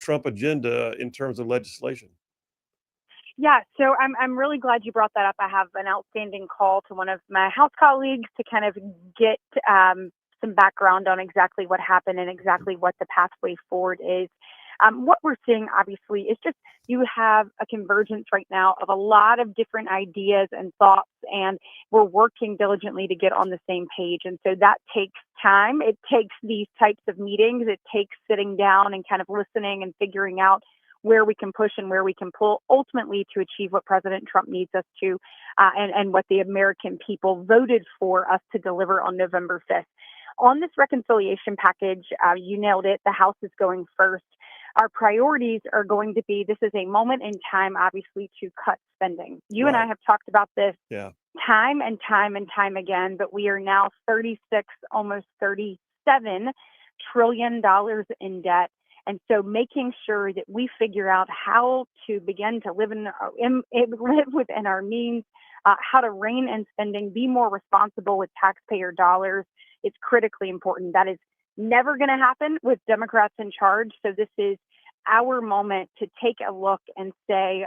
Trump agenda in terms of legislation? Yeah, so I'm really glad you brought that up. I have an outstanding call to one of my House colleagues to kind of get some background on exactly what happened and exactly what the pathway forward is. What we're seeing, obviously, is just you have a convergence right now of a lot of different ideas and thoughts, and we're working diligently to get on the same page. And so that takes time. It takes these types of meetings. It takes sitting down and kind of listening and figuring out where we can push and where we can pull, ultimately to achieve what President Trump needs us to, and what the American people voted for us to deliver on November 5th. On this reconciliation package, you nailed it. The House is going first. Our priorities are going to be, this is a moment in time, obviously, to cut spending. You and I have talked about this time and time and time again, but we are now 36, almost $37 trillion in debt. And so making sure that we figure out how to begin to live live within our means, how to rein in spending, be more responsible with taxpayer dollars, is critically important. That is never going to happen with Democrats in charge. So this is our moment to take a look and say,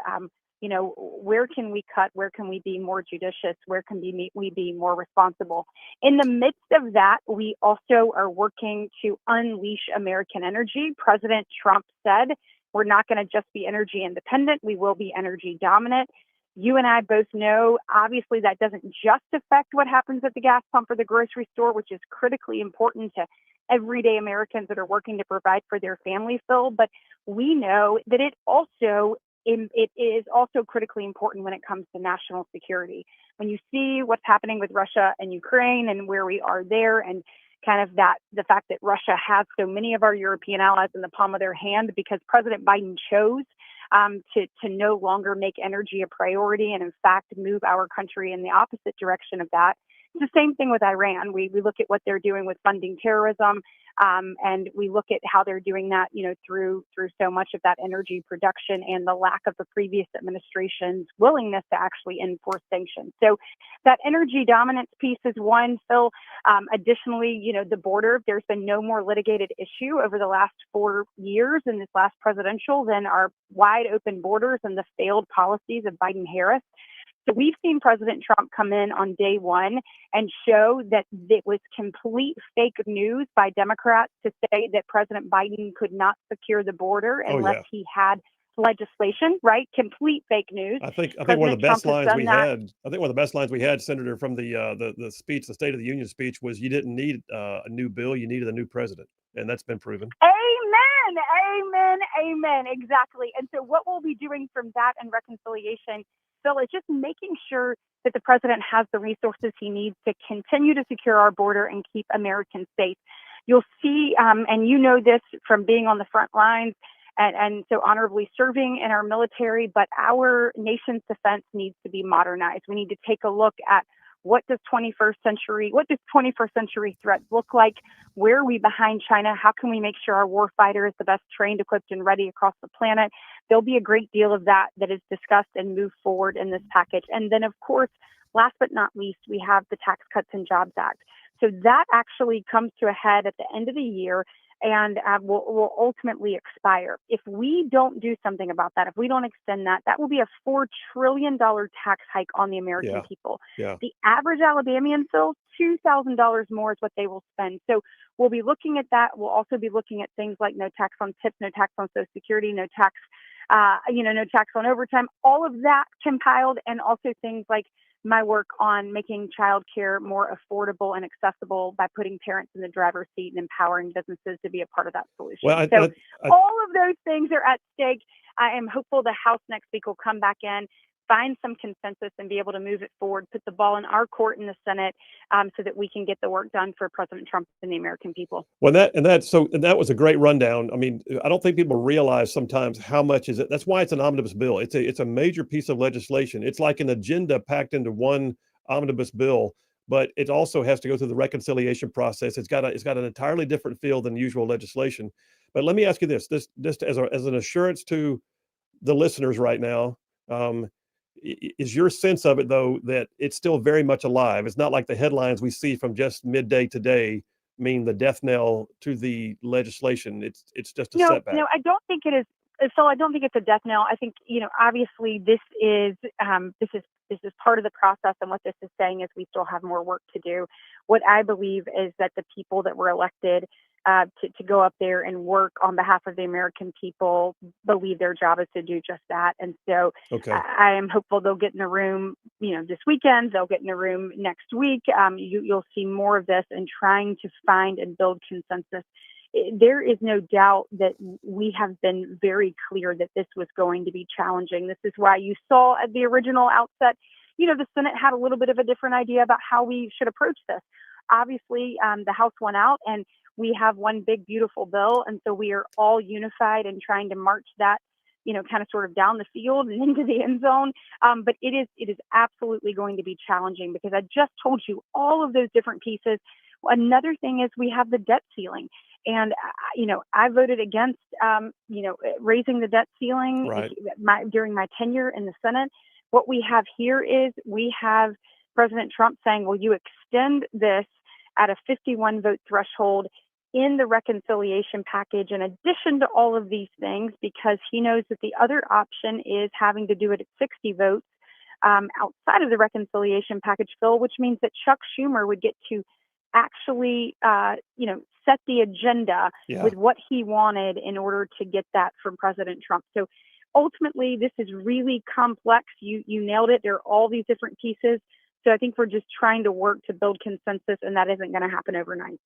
where can we cut? Where can we be more judicious? Where can we be more responsible? In the midst of that, we also are working to unleash American energy. President Trump said, we're not going to just be energy independent. We will be energy dominant. You and I both know, obviously, that doesn't just affect what happens at the gas pump or the grocery store, which is critically important to everyday Americans that are working to provide for their family, Phil. But we know that it is also critically important when it comes to national security. When you see what's happening with Russia and Ukraine and where we are there, and kind of the fact that Russia has so many of our European allies in the palm of their hand because President Biden chose to no longer make energy a priority and, in fact, move our country in the opposite direction of that. It's the same thing with Iran. We look at what they're doing with funding terrorism, and we look at how they're doing that, through so much of that energy production and the lack of the previous administration's willingness to actually enforce sanctions. So that energy dominance piece is one, Phil. Additionally, the border, there's been no more litigated issue over the last 4 years in this last presidential than our wide open borders and the failed policies of Biden-Harris. So we've seen President Trump come in on day one and show that it was complete fake news by Democrats to say that President Biden could not secure the border unless he had legislation, right? Complete fake news. I think one of the best lines we had. I think one of the best lines we had, Senator, from the speech, the State of the Union speech, was you didn't need a new bill, you needed a new president, and that's been proven. Amen. Exactly. And so what we'll be doing from that and reconciliation, Phil, is just making sure that the president has the resources he needs to continue to secure our border and keep Americans safe. You'll see, and you know this from being on the front lines and so honorably serving in our military, but our nation's defense needs to be modernized. We need to take a look at what does 21st century threats look like? Where are we behind China? How can we make sure our warfighter is the best trained, equipped, and ready across the planet? There'll be a great deal of that is discussed and moved forward in this package. And then, of course, last but not least, we have the Tax Cuts and Jobs Act. So that actually comes to a head at the end of the year and will ultimately expire. If we don't do something about that, if we don't extend that, that will be a $4 trillion tax hike on the American people. Yeah. The average Alabamian, Phil, $2,000 more is what they will spend. So we'll be looking at that. We'll also be looking at things like no tax on tips, no tax on Social Security, no tax, no tax on overtime, all of that compiled, and also things like my work on making childcare more affordable and accessible by putting parents in the driver's seat and empowering businesses to be a part of that solution. Well, all of those things are at stake. I am hopeful the House next week will come back in, find some consensus, and be able to move it forward, put the ball in our court in the Senate, so that we can get the work done for President Trump and the American people. Well, that was a great rundown. I mean, I don't think people realize sometimes how much is it. That's why it's an omnibus bill. It's a major piece of legislation. It's like an agenda packed into one omnibus bill, but it also has to go through the reconciliation process. It's got an entirely different feel than usual legislation. But let me ask you this as an assurance to the listeners right now. Is your sense of it, though, that it's still very much alive? It's not like the headlines we see from just midday today mean the death knell to the legislation. It's just a No, setback. no, I don't think it is. So I don't think it's a death knell. I think, obviously this is part of the process, and what this is saying is we still have more work to do. What I believe is that the people that were elected to go up there and work on behalf of the American people believe their job is to do just that. And so I am hopeful they'll get in the room, this weekend. They'll get in the room next week. You'll see more of this and trying to find and build consensus. There is no doubt that we have been very clear that this was going to be challenging. This is why you saw at the original outset, the Senate had a little bit of a different idea about how we should approach this. Obviously, the House won out and we have one big, beautiful bill. And so we are all unified in trying to march that, kind of sort of down the field and into the end zone. But it is absolutely going to be challenging because I just told you all of those different pieces. Another thing is we have the debt ceiling. And, I voted against, raising the debt ceiling during my tenure in the Senate. What we have here is we have President Trump saying, will you extend this at a 51 vote threshold in the reconciliation package in addition to all of these things, because he knows that the other option is having to do it at 60 votes outside of the reconciliation package, Phil, which means that Chuck Schumer would get to actually, set the agenda with what he wanted in order to get that from President Trump. So ultimately, this is really complex. You nailed it. There are all these different pieces. So I think we're just trying to work to build consensus, and that isn't going to happen overnight.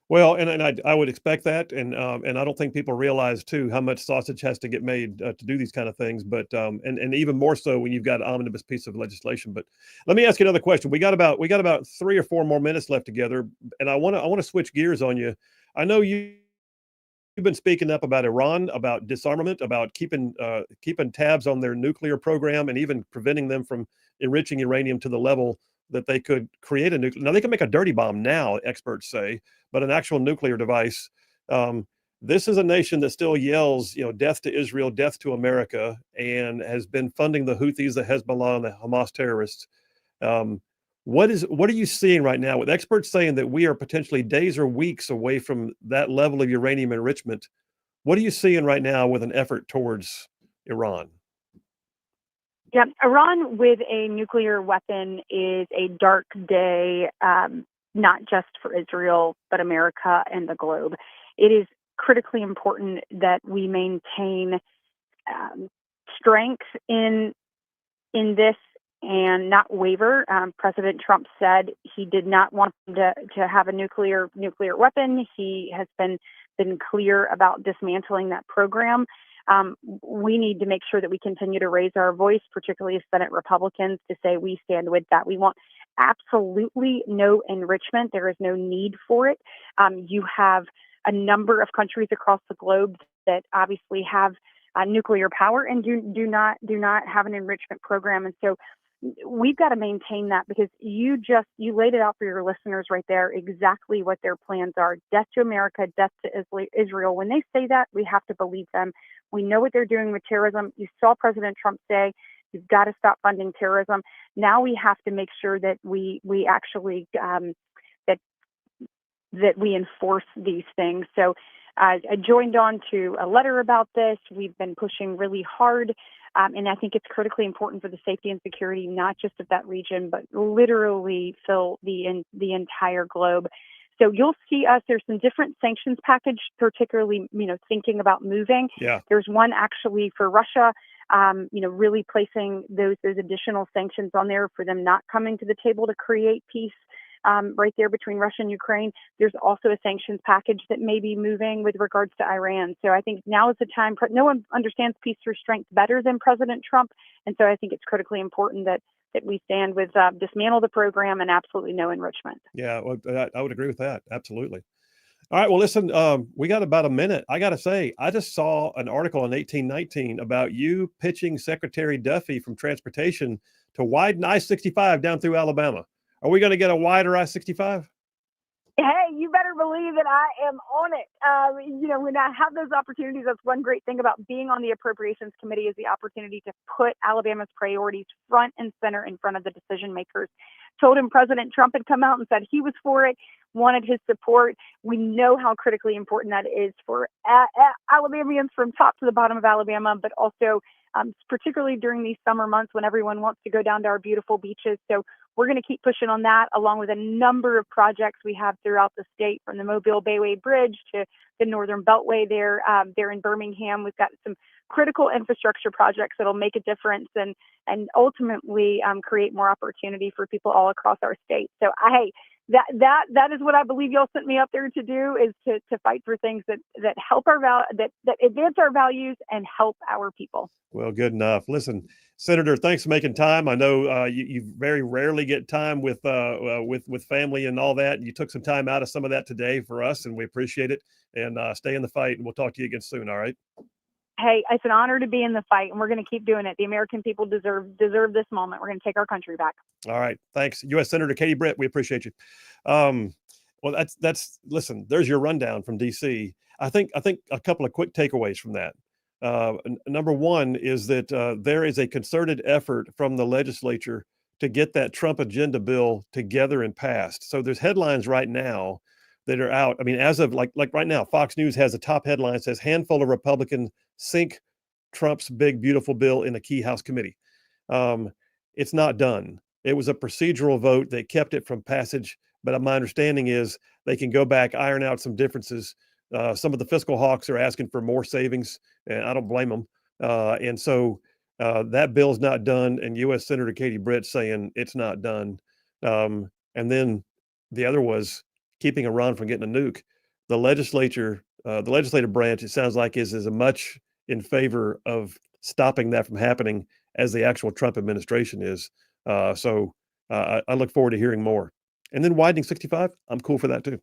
Well, and I would expect that, and I don't think people realize too how much sausage has to get made to do these kind of things. But and even more so when you've got an omnibus piece of legislation. But let me ask you another question. We got about 3 or 4 more minutes left together, and I want to switch gears on you. I know you've been speaking up about Iran, about disarmament, about keeping tabs on their nuclear program, and even preventing them from enriching uranium to the level that they could create a nuclear. Now they can make a dirty bomb now, experts say, but an actual nuclear device. This is a nation that still yells, death to Israel, death to America, and has been funding the Houthis, the Hezbollah, and the Hamas terrorists. What are you seeing right now with experts saying that we are potentially days or weeks away from that level of uranium enrichment? What are you seeing right now with an effort towards Iran? Yeah, Iran with a nuclear weapon is a dark day, not just for Israel, but America and the globe. It is critically important that we maintain strength in this and not waver. President Trump said he did not want to have a nuclear weapon. He has been clear about dismantling that program. We need to make sure that we continue to raise our voice, particularly as Senate Republicans, to say we stand with that. We want absolutely no enrichment. There is no need for it. You have a number of countries across the globe that obviously have nuclear power and do not have an enrichment program. And so we've got to maintain that, because you laid it out for your listeners right there, exactly what their plans are. Death to America, death to Israel. When they say that, we have to believe them. We know what they're doing with terrorism. You saw President Trump say, you've got to stop funding terrorism. Now we have to make sure that we actually, that we enforce these things. So I joined on to a letter about this. We've been pushing really hard. And I think it's critically important for the safety and security, not just of that region, but literally, Phil, the entire globe. So you'll see us, there's some different sanctions package, particularly, thinking about moving. Yeah. There's one actually for Russia, really placing those additional sanctions on there for them not coming to the table to create peace. Right there between Russia and Ukraine. There's also a sanctions package that may be moving with regards to Iran. So I think now is the time. No one understands peace through strength better than President Trump. And so I think it's critically important that we stand with dismantle the program and absolutely no enrichment. Yeah, well, I would agree with that. Absolutely. All right. Well, listen, we got about a minute. I got to say, I just saw an article in 1819 about you pitching Secretary Duffy from Transportation to widen I-65 down through Alabama. Are we going to get a wider I-65? Hey, you better believe that I am on it. When I have those opportunities, that's one great thing about being on the Appropriations Committee is the opportunity to put Alabama's priorities front and center in front of the decision makers. Told him President Trump had come out and said he was for it, wanted his support. We know how critically important that is for Alabamians from top to the bottom of Alabama, but also particularly during these summer months when everyone wants to go down to our beautiful beaches. So we're going to keep pushing on that, along with a number of projects we have throughout the state, from the Mobile Bayway Bridge to the Northern Beltway there in Birmingham. We've got some critical infrastructure projects that'll make a difference and ultimately create more opportunity for people all across our state. So that is what I believe y'all sent me up there to do, is to fight for things that help that advance our values and help our people. Well, good enough. Listen, Senator, thanks for making time. I know you very rarely get time with family and all that. You took some time out of some of that today for us, and we appreciate it. And stay in the fight, and we'll talk to you again soon. All right. Hey, it's an honor to be in the fight, and we're going to keep doing it. The American people deserve this moment. We're going to take our country back. All right. Thanks, U.S. Senator Katie Britt. We appreciate you. Well, listen, there's your rundown from D.C. I think a couple of quick takeaways from that. Number one is that there is a concerted effort from the legislature to get that Trump agenda bill together and passed. So there's headlines right now that are out. I mean, as of like right now, Fox News has a top headline that says handful of Republicans sink Trump's big, beautiful bill in a key House committee. It's not done. It was a procedural vote that kept it from passage. But my understanding is they can go back, iron out some differences. Some of the fiscal hawks are asking for more savings, and I don't blame them. And so that bill's not done, and U.S. Senator Katie Britt saying it's not done. And then the other was keeping Iran from getting a nuke. The legislature, the legislative branch, it sounds like is as much in favor of stopping that from happening as the actual Trump administration is. So I look forward to hearing more. And then widening 65, I'm cool for that too.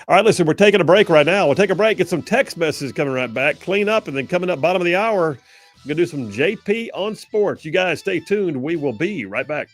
All right, listen, we're taking a break right now. We'll take a break, get some text messages coming right back, clean up, and then coming up bottom of the hour, we're going to do some JP on sports. You guys stay tuned. We will be right back.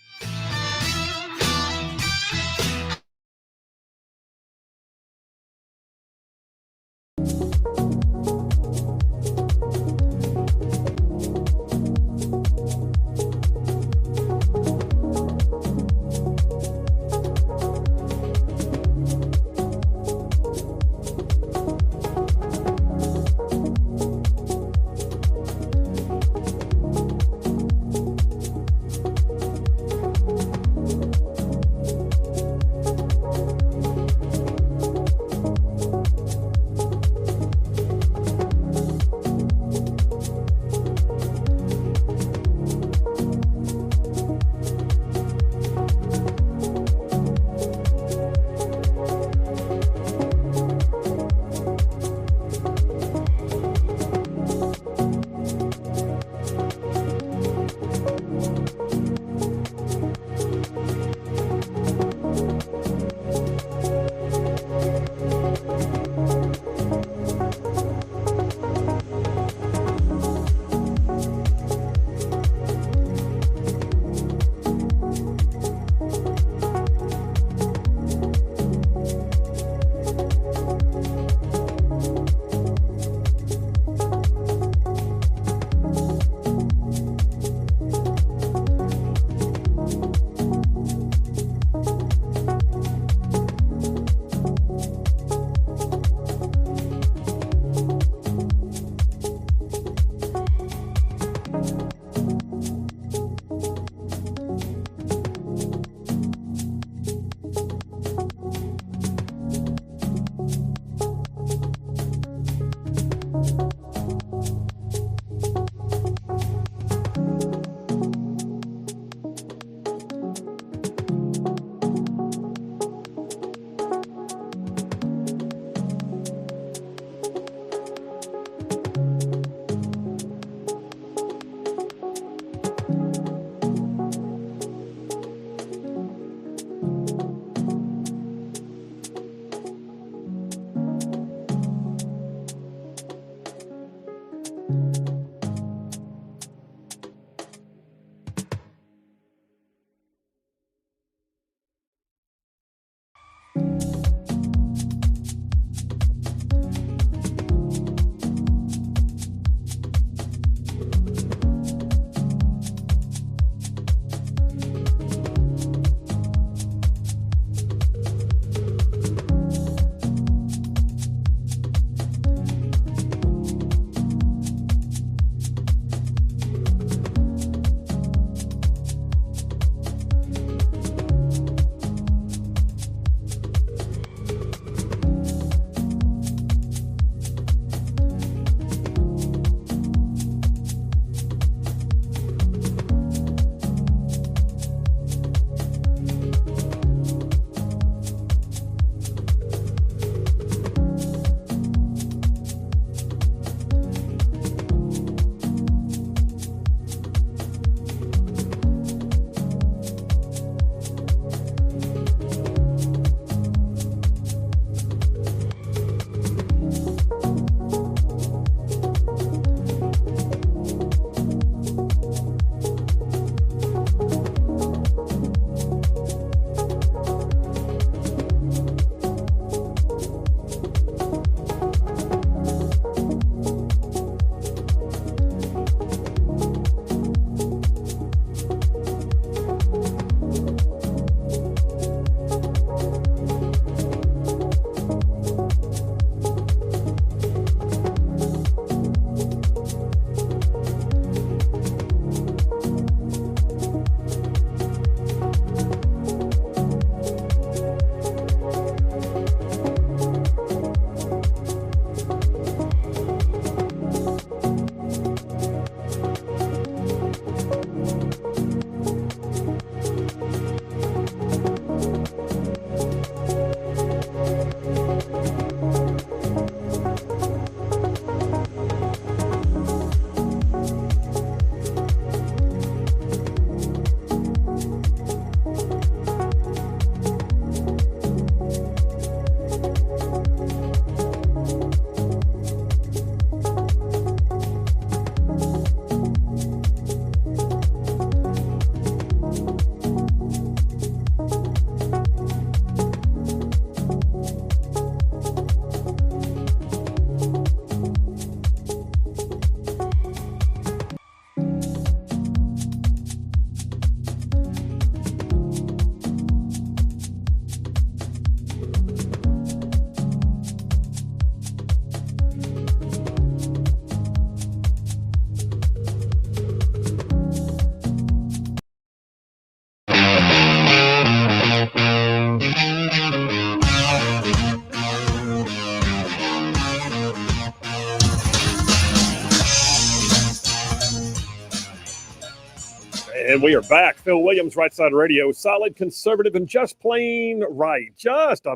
And we are back. Phil Williams, Rightside Radio. Solid, conservative, and just plain right. Just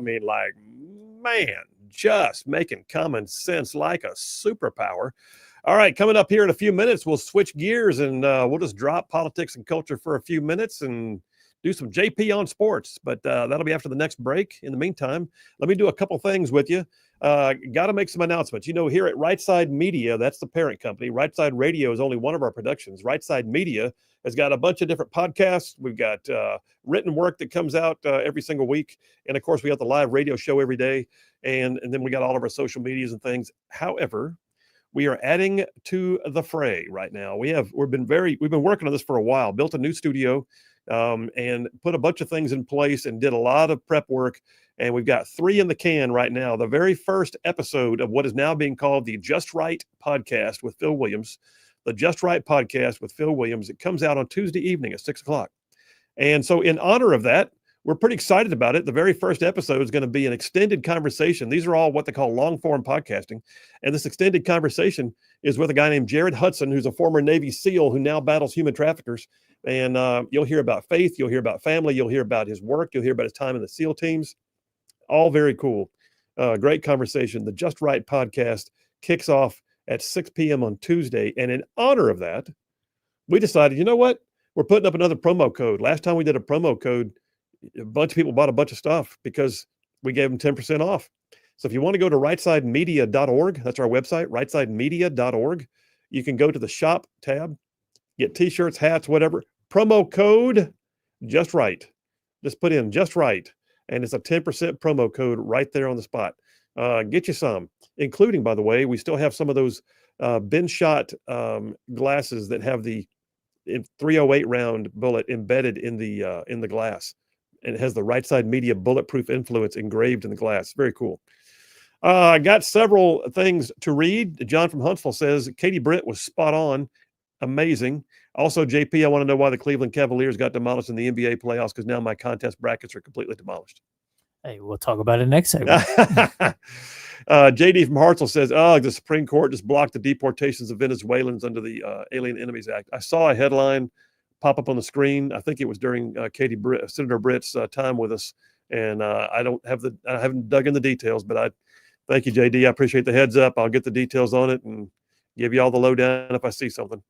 making common sense like a superpower. All right, coming up here in a few minutes, we'll switch gears and we'll just drop politics and culture for a few minutes and do some JP on sports. But that'll be after the next break. In the meantime, let me do a couple things with you. Got to make some announcements. You know, here at Rightside Media, that's the parent company. Rightside Radio is only one of our productions. Rightside Media has got a bunch of different podcasts. We've got written work that comes out every single week. And of course, we got the live radio show every day. And then we got all of our social medias and things. However, we are adding to the fray right now. We've been working on this for a while, built a new studio and put a bunch of things in place and did a lot of prep work. And we've got 3 in the can right now. The very first episode of what is now being called the Just Right podcast with Phil Williams. The Just Right podcast with Phil Williams. It comes out on Tuesday evening at 6:00. And so in honor of that, we're pretty excited about it. The very first episode is going to be an extended conversation. These are all what they call long form podcasting. And this extended conversation is with a guy named Jared Hudson, who's a former Navy SEAL who now battles human traffickers. And you'll hear about faith. You'll hear about family. You'll hear about his work. You'll hear about his time in the SEAL teams. All very cool. Great conversation. The Just Right podcast kicks off at 6 p.m. on Tuesday. And in honor of that, we decided, you know what? We're putting up another promo code. Last time we did a promo code, a bunch of people bought a bunch of stuff because we gave them 10% off. So if you want to go to rightsidemedia.org, that's our website, rightsidemedia.org. You can go to the shop tab, get t-shirts, hats, whatever. Promo code Just Right. Just put in Just Right. And it's a 10% promo code right there on the spot. Get you some, including, by the way, we still have some of those bin shot glasses that have the 308 round bullet embedded in the glass. And it has the Rightside Media bulletproof influence engraved in the glass. Very cool. I got several things to read. John from Huntsville says Katie Britt was spot on. Amazing. Also, JP, I want to know why the Cleveland Cavaliers got demolished in the NBA playoffs, because now my contest brackets are completely demolished. Hey, we'll talk about it next segment. JD from Hartselle says, the Supreme Court just blocked the deportations of Venezuelans under the Alien Enemies Act. I saw a headline pop up on the screen. I think it was during Senator Britt's time with us. And I haven't dug in the details, but I thank you, JD. I appreciate the heads up. I'll get the details on it and give you all the lowdown if I see something.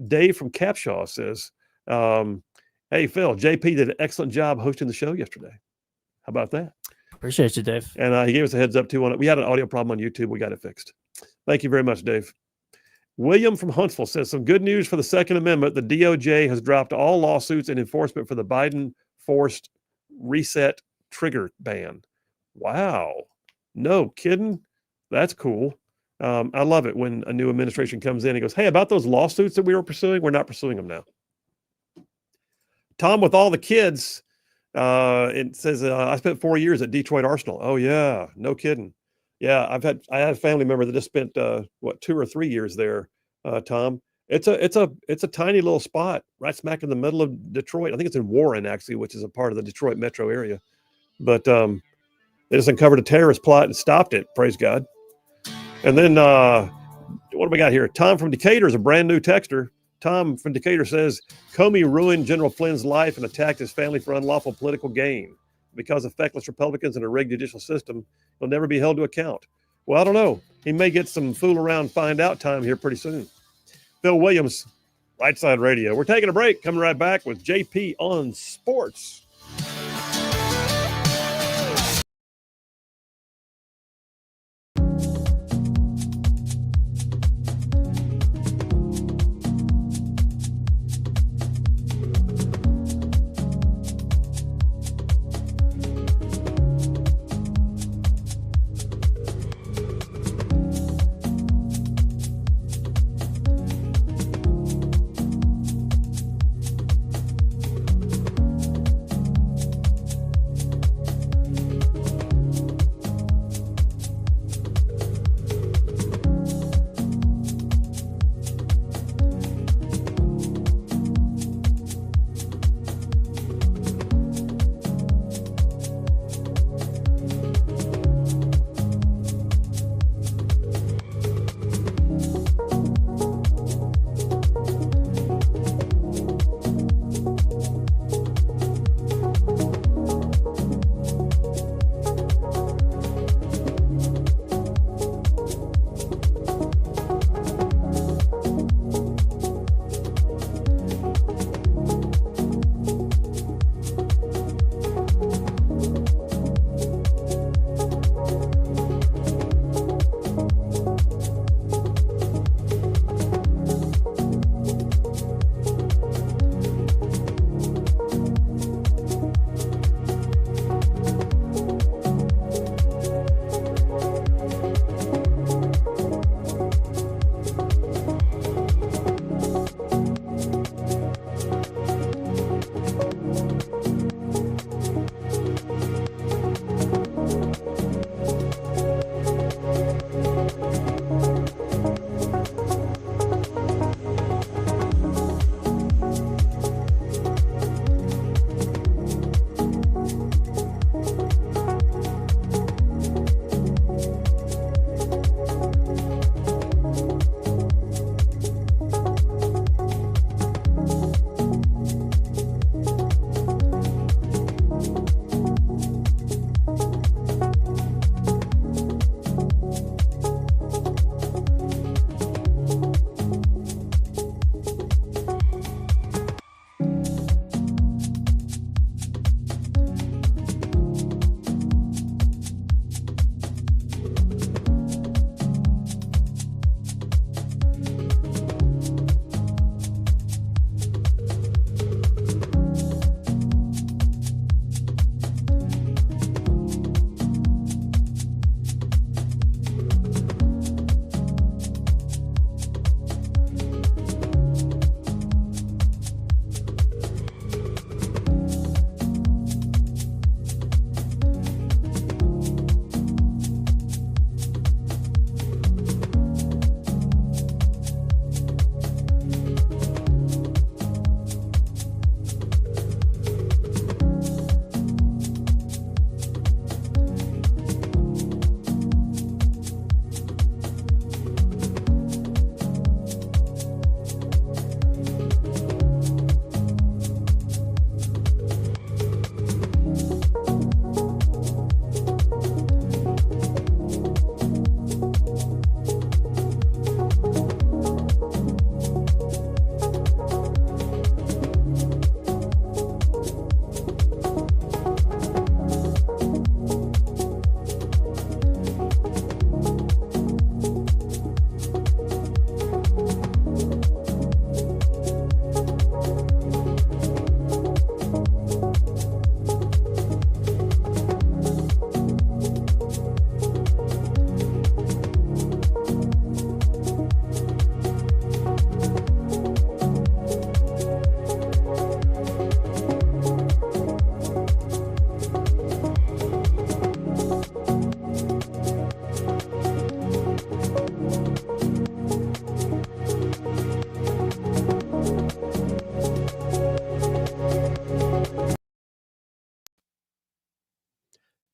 Dave from Capshaw says, hey, Phil, JP did an excellent job hosting the show yesterday. How about that? Appreciate you, Dave. And he gave us a heads up too on it. We had an audio problem on YouTube. We got it fixed. Thank you very much, Dave. William from Huntsville says, some good news for the Second Amendment. The DOJ has dropped all lawsuits and enforcement for the Biden forced reset trigger ban. Wow. No kidding. That's cool. I love it when a new administration comes in and goes, hey, about those lawsuits that we were pursuing, we're not pursuing them now. Tom with all the kids, it says, I spent 4 years at Detroit Arsenal. Oh, yeah. No kidding. Yeah, I had a family member that just spent 2 or 3 years there, Tom. It's a tiny little spot right smack in the middle of Detroit. I think it's in Warren, actually, which is a part of the Detroit metro area. But they just uncovered a terrorist plot and stopped it. Praise God. And then what do we got here? Tom from Decatur is a brand new texter. Tom from Decatur says, Comey ruined General Flynn's life and attacked his family for unlawful political gain. Because of feckless Republicans and a rigged judicial system, he'll never be held to account. Well, I don't know. He may get some fool around, find out time here pretty soon. Phil Williams, Rightside Radio. We're taking a break. Coming right back with JP on sports.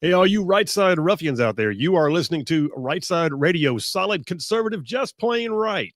Hey, all you right side ruffians out there, you are listening to Right Side Radio, solid conservative, just plain right.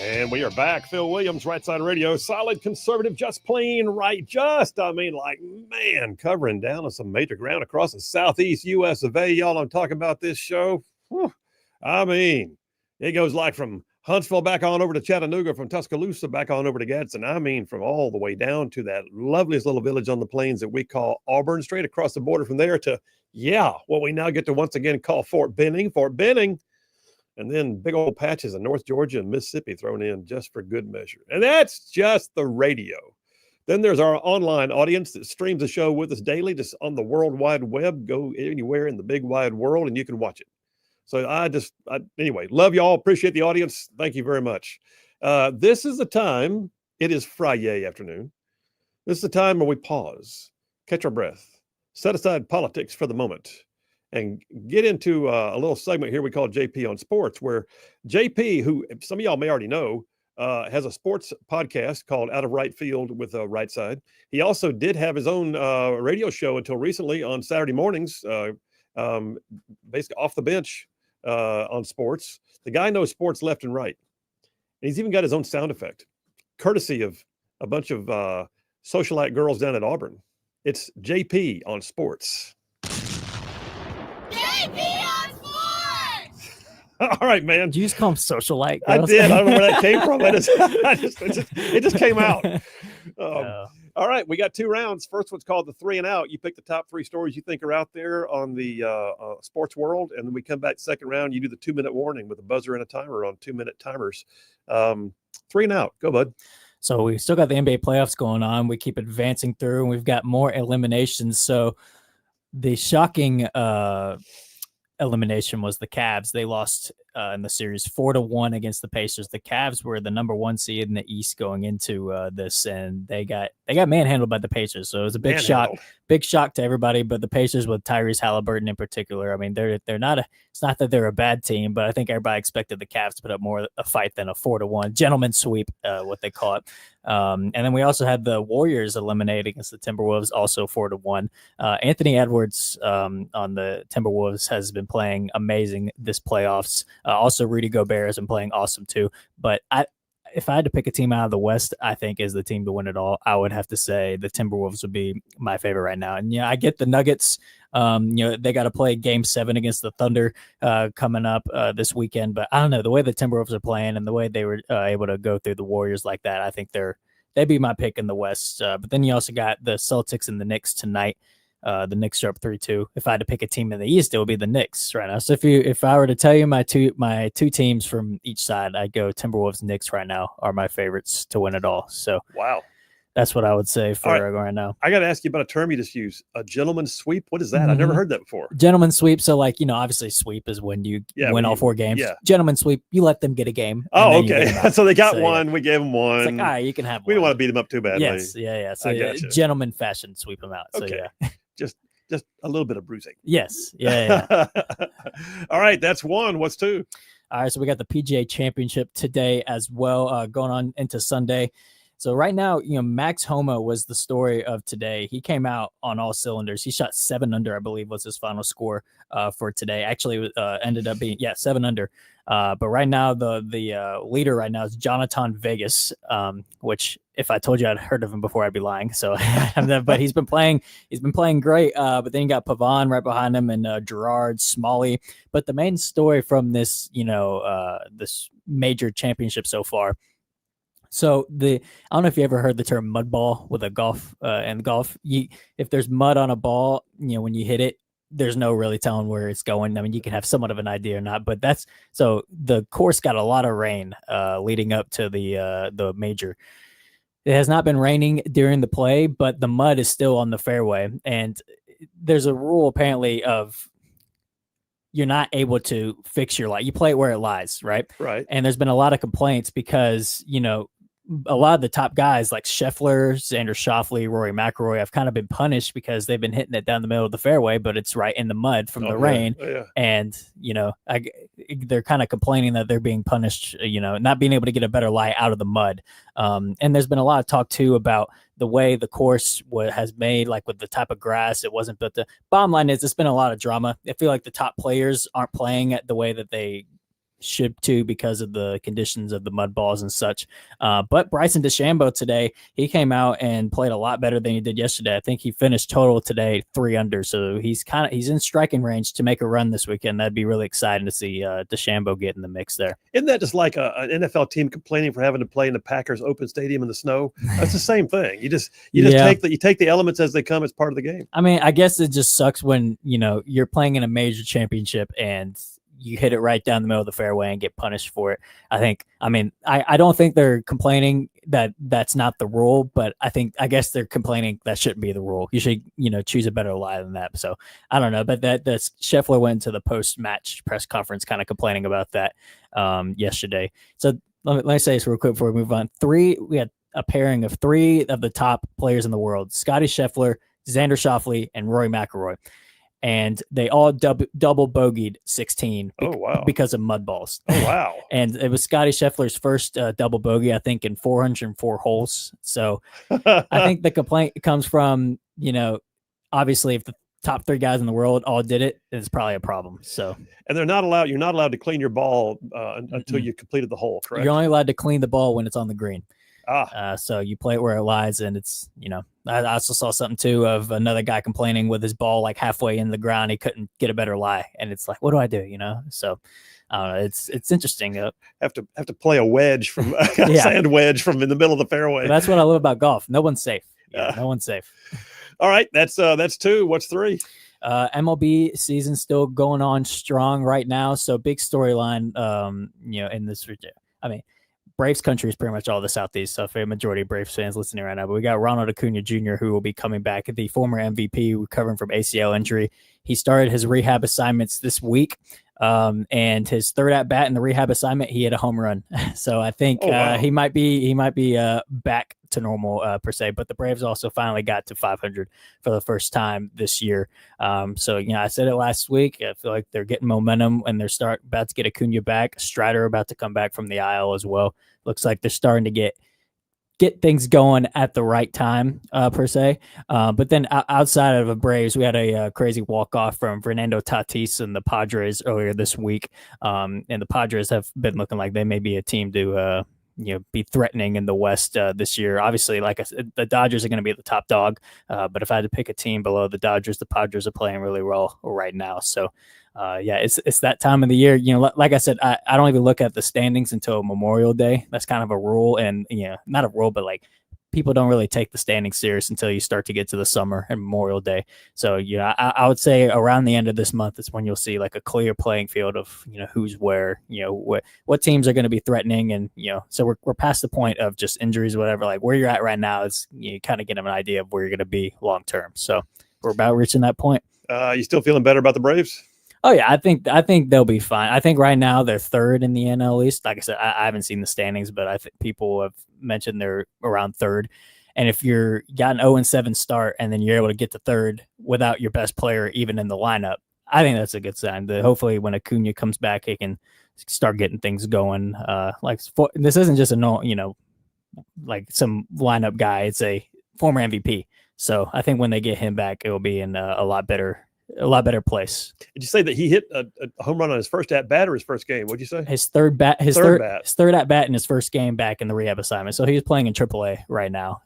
And we are back. Phil Williams, Right Side Radio, solid conservative, just plain right. Man, covering down on some major ground across the southeast U.S. of A. Y'all, I'm talking about this show. Whew. It goes like from Huntsville back on over to Chattanooga, from Tuscaloosa back on over to Gadsden. From all the way down to that loveliest little village on the plains that we call Auburn, straight across the border from there to, what we now get to once again call Fort Benning. And then big old patches of North Georgia and Mississippi thrown in just for good measure. And that's just the radio. Then there's our online audience that streams the show with us daily, just on the World Wide Web. Go anywhere in the big wide world and you can watch it. So anyway, love y'all. Appreciate the audience. Thank you very much. This is the time. It is Friday afternoon. This is the time where we pause, catch our breath, set aside politics for the moment, and get into a little segment here we call JP on Sports, where JP, who some of y'all may already know, has a sports podcast called Out of Right Field with Right Side. He also did have his own radio show until recently on Saturday mornings, basically off the bench on sports. The guy knows sports left and right. And he's even got his own sound effect, courtesy of a bunch of socialite girls down at Auburn. It's JP on Sports. All right, man. Did you just call them socialite girls? I did. I don't know where that came from. It just came out. All right, we got 2 rounds. First one's called the 3 and Out. You pick the top 3 stories you think are out there on the sports world, and then we come back second round. You do the 2-minute warning with a buzzer and a timer on 2-minute timers. 3 and Out. Go, bud. So we still got the NBA playoffs going on. We keep advancing through, and we've got more eliminations. So the shocking elimination was the Cavs. They lost in the series 4-1 against the Pacers. The Cavs were the number 1 seed in the East going into this, and they got manhandled by the Pacers. So it was a big shock to everybody. But the Pacers, with Tyrese Halliburton in particular, I mean, they're not it's not that they're a bad team, but I think everybody expected the Cavs to put up more a fight than a 4-1 gentleman's sweep, what they call it. And then we also had the Warriors eliminated against the Timberwolves, also 4-1. Anthony Edwards on the Timberwolves has been playing amazing this playoffs. Also, Rudy Gobert has been playing awesome too. But if I had to pick a team out of the West, I think is the team to win it all. I would have to say the Timberwolves would be my favorite right now. And I get the Nuggets. They got to play Game 7 against the Thunder coming up this weekend. But I don't know, the way the Timberwolves are playing and the way they were able to go through the Warriors like that, I think they'd be my pick in the West. But then you also got the Celtics and the Knicks tonight. The Knicks are up 3-2. If I had to pick a team in the East, it would be the Knicks right now. So if I were to tell you my two teams from each side, I'd go Timberwolves. Knicks right now are my favorites to win it all. So wow, that's what I would say for right now. I got to ask you about a term you just used, a gentleman's sweep. What is that? Mm-hmm. I've never heard that before. Gentleman's sweep. So obviously sweep is when you win all 4 games. Yeah. Gentleman's sweep, you let them get a game. Oh, okay. So they got one. We gave them one. It's like, all right, you can have one. We don't want to beat them up too badly. Yes. Yeah. So gentleman fashion, sweep them out. Okay. So yeah. Just a little bit of bruising. Yes. Yeah. All right. That's 1. What's 2? All right. So we got the PGA Championship today as well, going on into Sunday. So right now, Max Homa was the story of today. He came out on all cylinders. He shot 7 under, I believe, was his final score for today. Actually, ended up being 7 under. But right now, the leader right now is Jonathan Vegas, which if I told you I'd heard of him before, I'd be lying. So, but he's been playing great. But then you got Pavon right behind him and Gerard, Smalley. But the main story from this, this major championship so far. So I don't know if you ever heard the term mud ball with a golf and golf. If there's mud on a ball, when you hit it, there's no really telling where it's going. I mean, you can have somewhat of an idea or not, but so the course got a lot of rain leading up to the major. It has not been raining during the play, but the mud is still on the fairway. And there's a rule apparently of you're not able to fix your lie. You play it where it lies, right? Right. And there's been a lot of complaints because, a lot of the top guys like Scheffler, Xander Schauffele, Rory McIlroy have kind of been punished because they've been hitting it down the middle of the fairway, but it's right in the mud from the rain. And, they're kind of complaining that they're being punished, not being able to get a better lie out of the mud. And there's been a lot of talk too about the way the course has made, like with the type of grass it wasn't. But the bottom line is, it's been a lot of drama. I feel like the top players aren't playing at the way that they should to because of the conditions of the mud balls and such. But Bryson DeChambeau today, he came out and played a lot better than he did yesterday. I think he finished total today 3 under. So he's in striking range to make a run this weekend. That'd be really exciting to see DeChambeau get in the mix there. Isn't that just like an NFL team complaining for having to play in the Packers open stadium in the snow? That's the same thing. You just take the elements as they come as part of the game. I mean, I guess it just sucks when, you're playing in a major championship and you hit it right down the middle of the fairway and get punished for it. I don't think they're complaining that that's not the rule, but I guess they're complaining that shouldn't be the rule. You should, choose a better lie than that. So I don't know, but that's Scheffler went to the post-match press conference kind of complaining about that yesterday. So let me say this real quick before we move on. We had a pairing of 3 of the top players in the world: Scotty Scheffler, Xander Schauffele, and Rory McIlroy. And they all double bogeyed 16 because of mud balls. Oh, wow. And it was Scotty Scheffler's first double bogey, I think, in 404 holes. So I think the complaint comes from, obviously if the top 3 guys in the world all did it, it's probably a problem. So, and you're not allowed to clean your ball until you completed the hole, correct? You're only allowed to clean the ball when it's on the green. Ah. So you play it where it lies, and it's, I also saw something too of another guy complaining with his ball like halfway in the ground. He couldn't get a better lie. And it's like, what do I do? So I don't know. It's interesting. Have to play a wedge from sand wedge from in the middle of the fairway. That's what I love about golf. No one's safe. No one's safe. All right. That's 2. What's 3? MLB season still going on strong right now. So big storyline, in this region. Braves country is pretty much all the Southeast, so a majority of Braves fans listening right now. But we got Ronald Acuna Jr., who will be coming back, the former MVP recovering from ACL injury. He started his rehab assignments this week, and his third at bat in the rehab assignment, he hit a home run. So I think he might be back to normal per se. But the Braves also finally got to 500 for the first time this year. So I said it last week. I feel like they're getting momentum, and they're about to get Acuna back. Strider about to come back from the IL as well. Looks like they're starting to get things going at the right time, per se. But then outside of the Braves, we had a crazy walk-off from Fernando Tatis and the Padres earlier this week. And the Padres have been looking like they may be a team to be threatening in the West this year. Obviously, like I said, the Dodgers are going to be the top dog. But if I had to pick a team below the Dodgers, the Padres are playing really well right now. So, it's that time of the year. Like I said, I don't even look at the standings until Memorial Day. That's kind of a rule, and not a rule, but like people don't really take the standings serious until you start to get to the summer and Memorial Day. So I would say around the end of this month is when you'll see like a clear playing field of who's where, what teams are going to be threatening, and so we're past the point of just injuries or whatever. Like where you're at right now is you kind of get an idea of where you're going to be long term. So we're about reaching that point. You still feeling better about the Braves? Oh yeah, I think they'll be fine. I think right now they're 3rd in the NL East. Like I said, I haven't seen the standings, but I think people have mentioned they're around 3rd. And if you're got an 0-7 start and then you're able to get to 3rd without your best player even in the lineup, I think that's a good sign. Hopefully, when Acuna comes back, he can start getting things going. This isn't just like some lineup guy. It's a former MVP. So I think when they get him back, it will be in a lot better place. Did you say that he hit a home run on his first at bat or his first game? What'd you say? His third at bat in his first game back in the rehab assignment. So he's playing in AAA right now,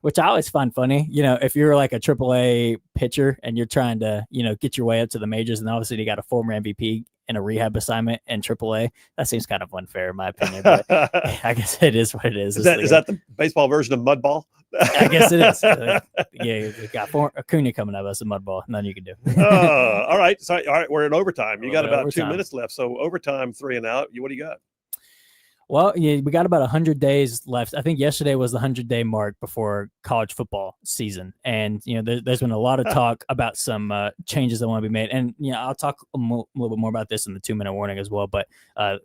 which I always find funny. If you're like a AAA pitcher and you're trying to, get your way up to the majors, and obviously you got a former MVP in a rehab assignment in AAA, that seems kind of unfair in my opinion. But I guess it is what it is. Is that the baseball version of mud ball? I guess it is. You got Acuna coming up as a mud ball. Nothing you can do. All right. So, all right, we're in overtime. You got about 2 overtime. minutes left. So overtime, 3 and out. What do you got? Well, yeah, we got about 100 days left. I think yesterday was the 100-day mark before college football season. And, there's been a lot of talk about some changes that want to be made. And, I'll talk a little bit more about this in the 2-minute warning as well. But I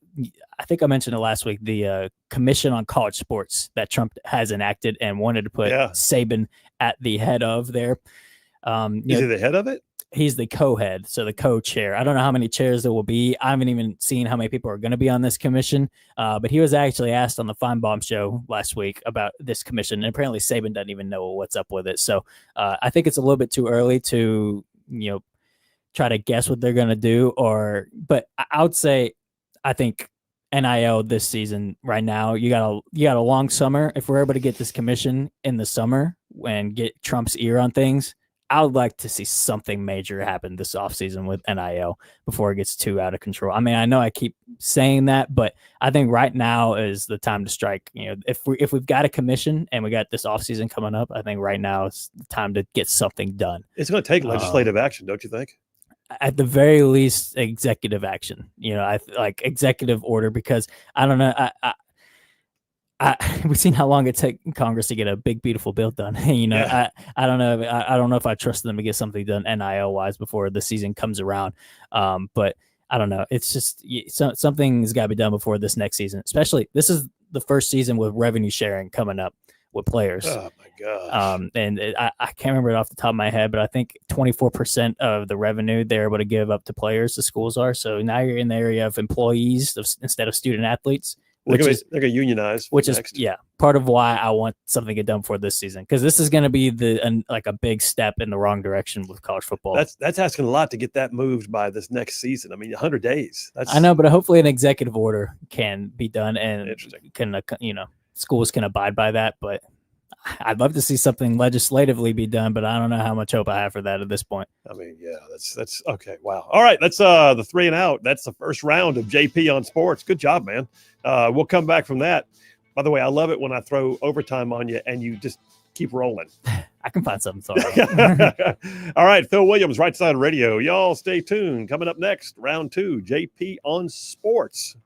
think I mentioned it last week, the Commission on College Sports that Trump has enacted and wanted to put Saban at the head of there. Is he the head of it? He's the co-head, so the co-chair. I don't know how many chairs there will be. I haven't even seen how many people are going to be on this commission. But he was actually asked on the Feinbaum show last week about this commission, and apparently Saban doesn't even know what's up with it. So I think it's a little bit too early to, try to guess what they're going to do. But I would say, I think NIL this season right now, you got a long summer. If we're able to get this commission in the summer and get Trump's ear on things, I would like to see something major happen this offseason with NIL before it gets too out of control. I mean, I know I keep saying that, but I think right now is the time to strike. If we've got a commission and we got this offseason coming up, I think right now is the time to get something done. It's going to take legislative action, don't you think? At the very least, executive action. I like executive order, because I don't know. We've seen how long it took Congress to get a big, beautiful bill done. I don't know. I don't know if I trust them to get something done NIL wise before the season comes around. But I don't know. It's just something's got to be done before this next season. Especially, this is the first season with revenue sharing coming up with players. Oh my gosh! I can't remember it off the top of my head, but I think 24% of the revenue they're able to give up to players. The schools are. So now you're in the area of employees instead of student athletes. They're going to unionize. Which is part of why I want something to get done for this season, because this is going to be like a big step in the wrong direction with college football. That's asking a lot to get that moved by this next season. I mean, 100 days. I know, but hopefully an executive order can be done and can schools can abide by that. But I'd love to see something legislatively be done, but I don't know how much hope I have for that at this point. I mean, that's okay. Wow. All right. That's the 3 and Out. That's the first round of JP on Sports. Good job, man. We'll come back from that. By the way, I love it when I throw overtime on you and you just keep rolling. I can find something. Sorry. All right. Phil Williams, Rightside Radio. Y'all stay tuned. Coming up next, round 2, JP on Sports.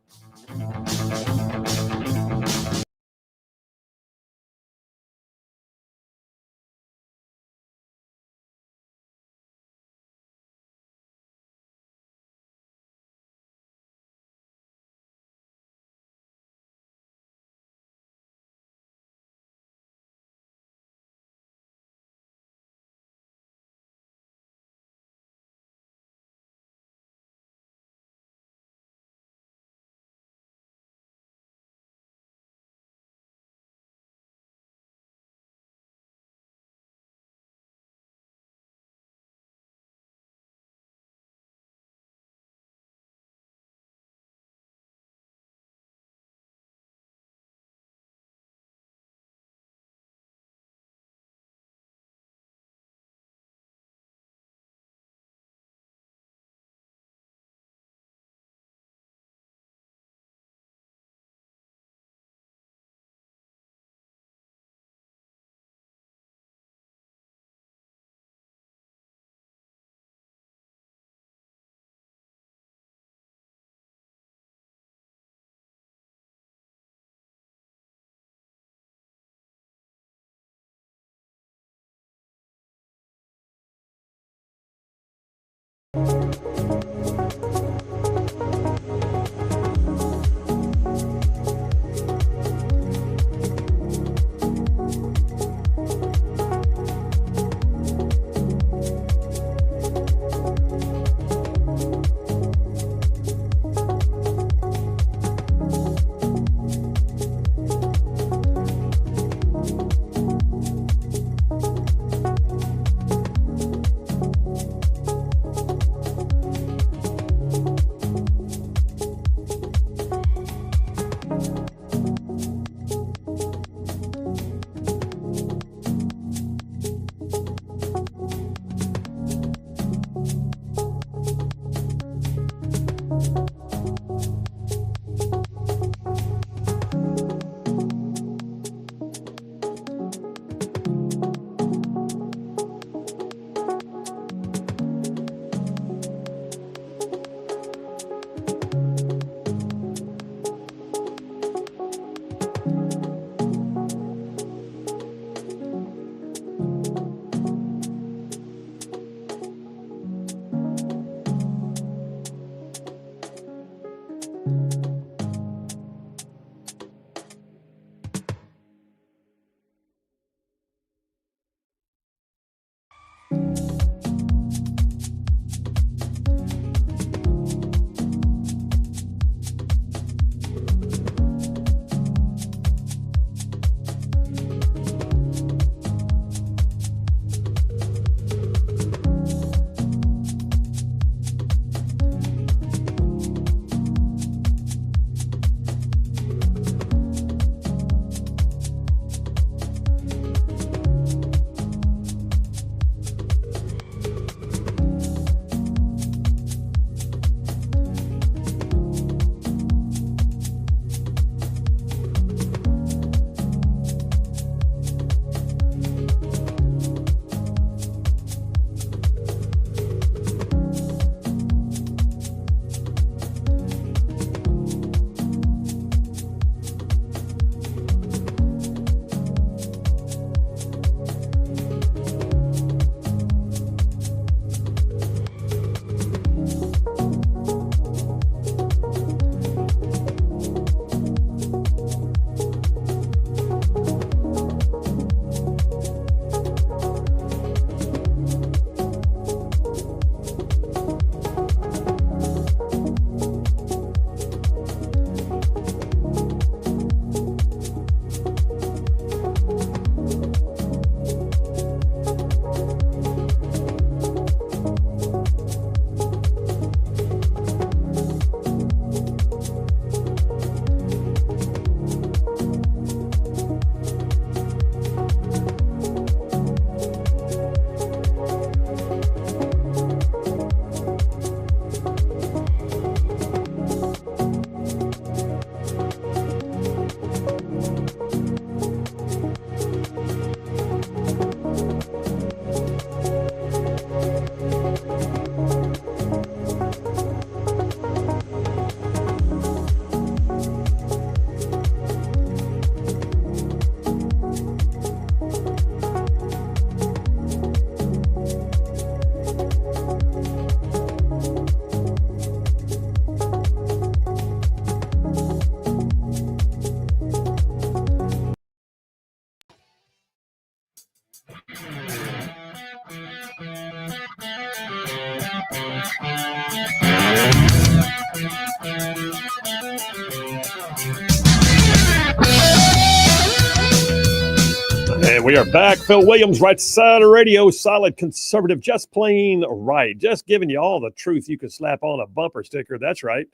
And we are back. Phil Williams, Rightside Radio, solid conservative, just plain right. Just giving you all the truth you could slap on a bumper sticker. That's right.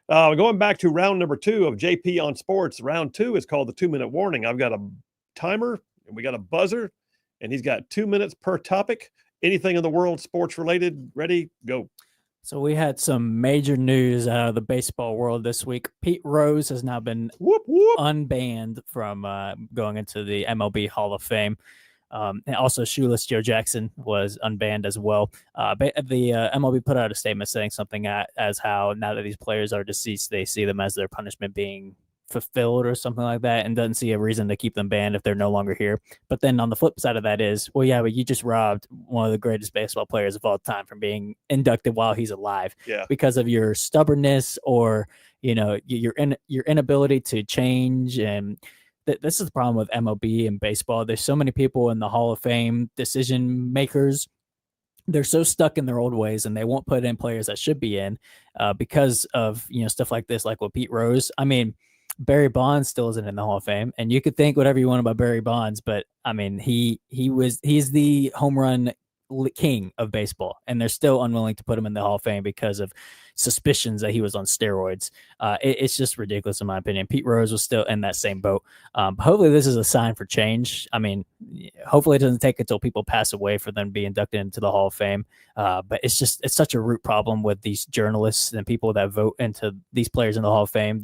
Going back to round number 2 of JP on Sports. Round 2 is called the 2-minute warning. I've got a timer and we got a buzzer, and he's got 2 minutes per topic. Anything in the world sports related? Ready? Go. So we had some major news out of the baseball world this week. Pete Rose has now been unbanned from going into the MLB Hall of Fame. And also Shoeless Joe Jackson was unbanned as well. The MLB put out a statement saying something as how now that these players are deceased, they see them as their punishment being fulfilled or something like that, and doesn't see a reason to keep them banned if they're no longer here. But then on the flip side of that is, well, yeah, but you just robbed one of the greatest baseball players of all time from being inducted while he's alive because of your stubbornness or, you know, your inability to change. And this is the problem with MLB and baseball. There's so many people in the Hall of Fame, decision makers. They're so stuck in their old ways, and they won't put in players that should be in because of, you know, stuff like this, like with Pete Rose. I mean, Barry Bonds still isn't in the Hall of Fame, and you could think whatever you want about Barry Bonds, but I mean, he's the home run king of baseball, and they're still unwilling to put him in the Hall of Fame because of suspicions that he was on steroids. It's just ridiculous in my opinion. Pete Rose was still in that same boat. Hopefully this is a sign for change. I mean, hopefully it doesn't take until people pass away for them to be inducted into the Hall of Fame. But it's such a root problem with these journalists and people that vote into these players in the Hall of Fame.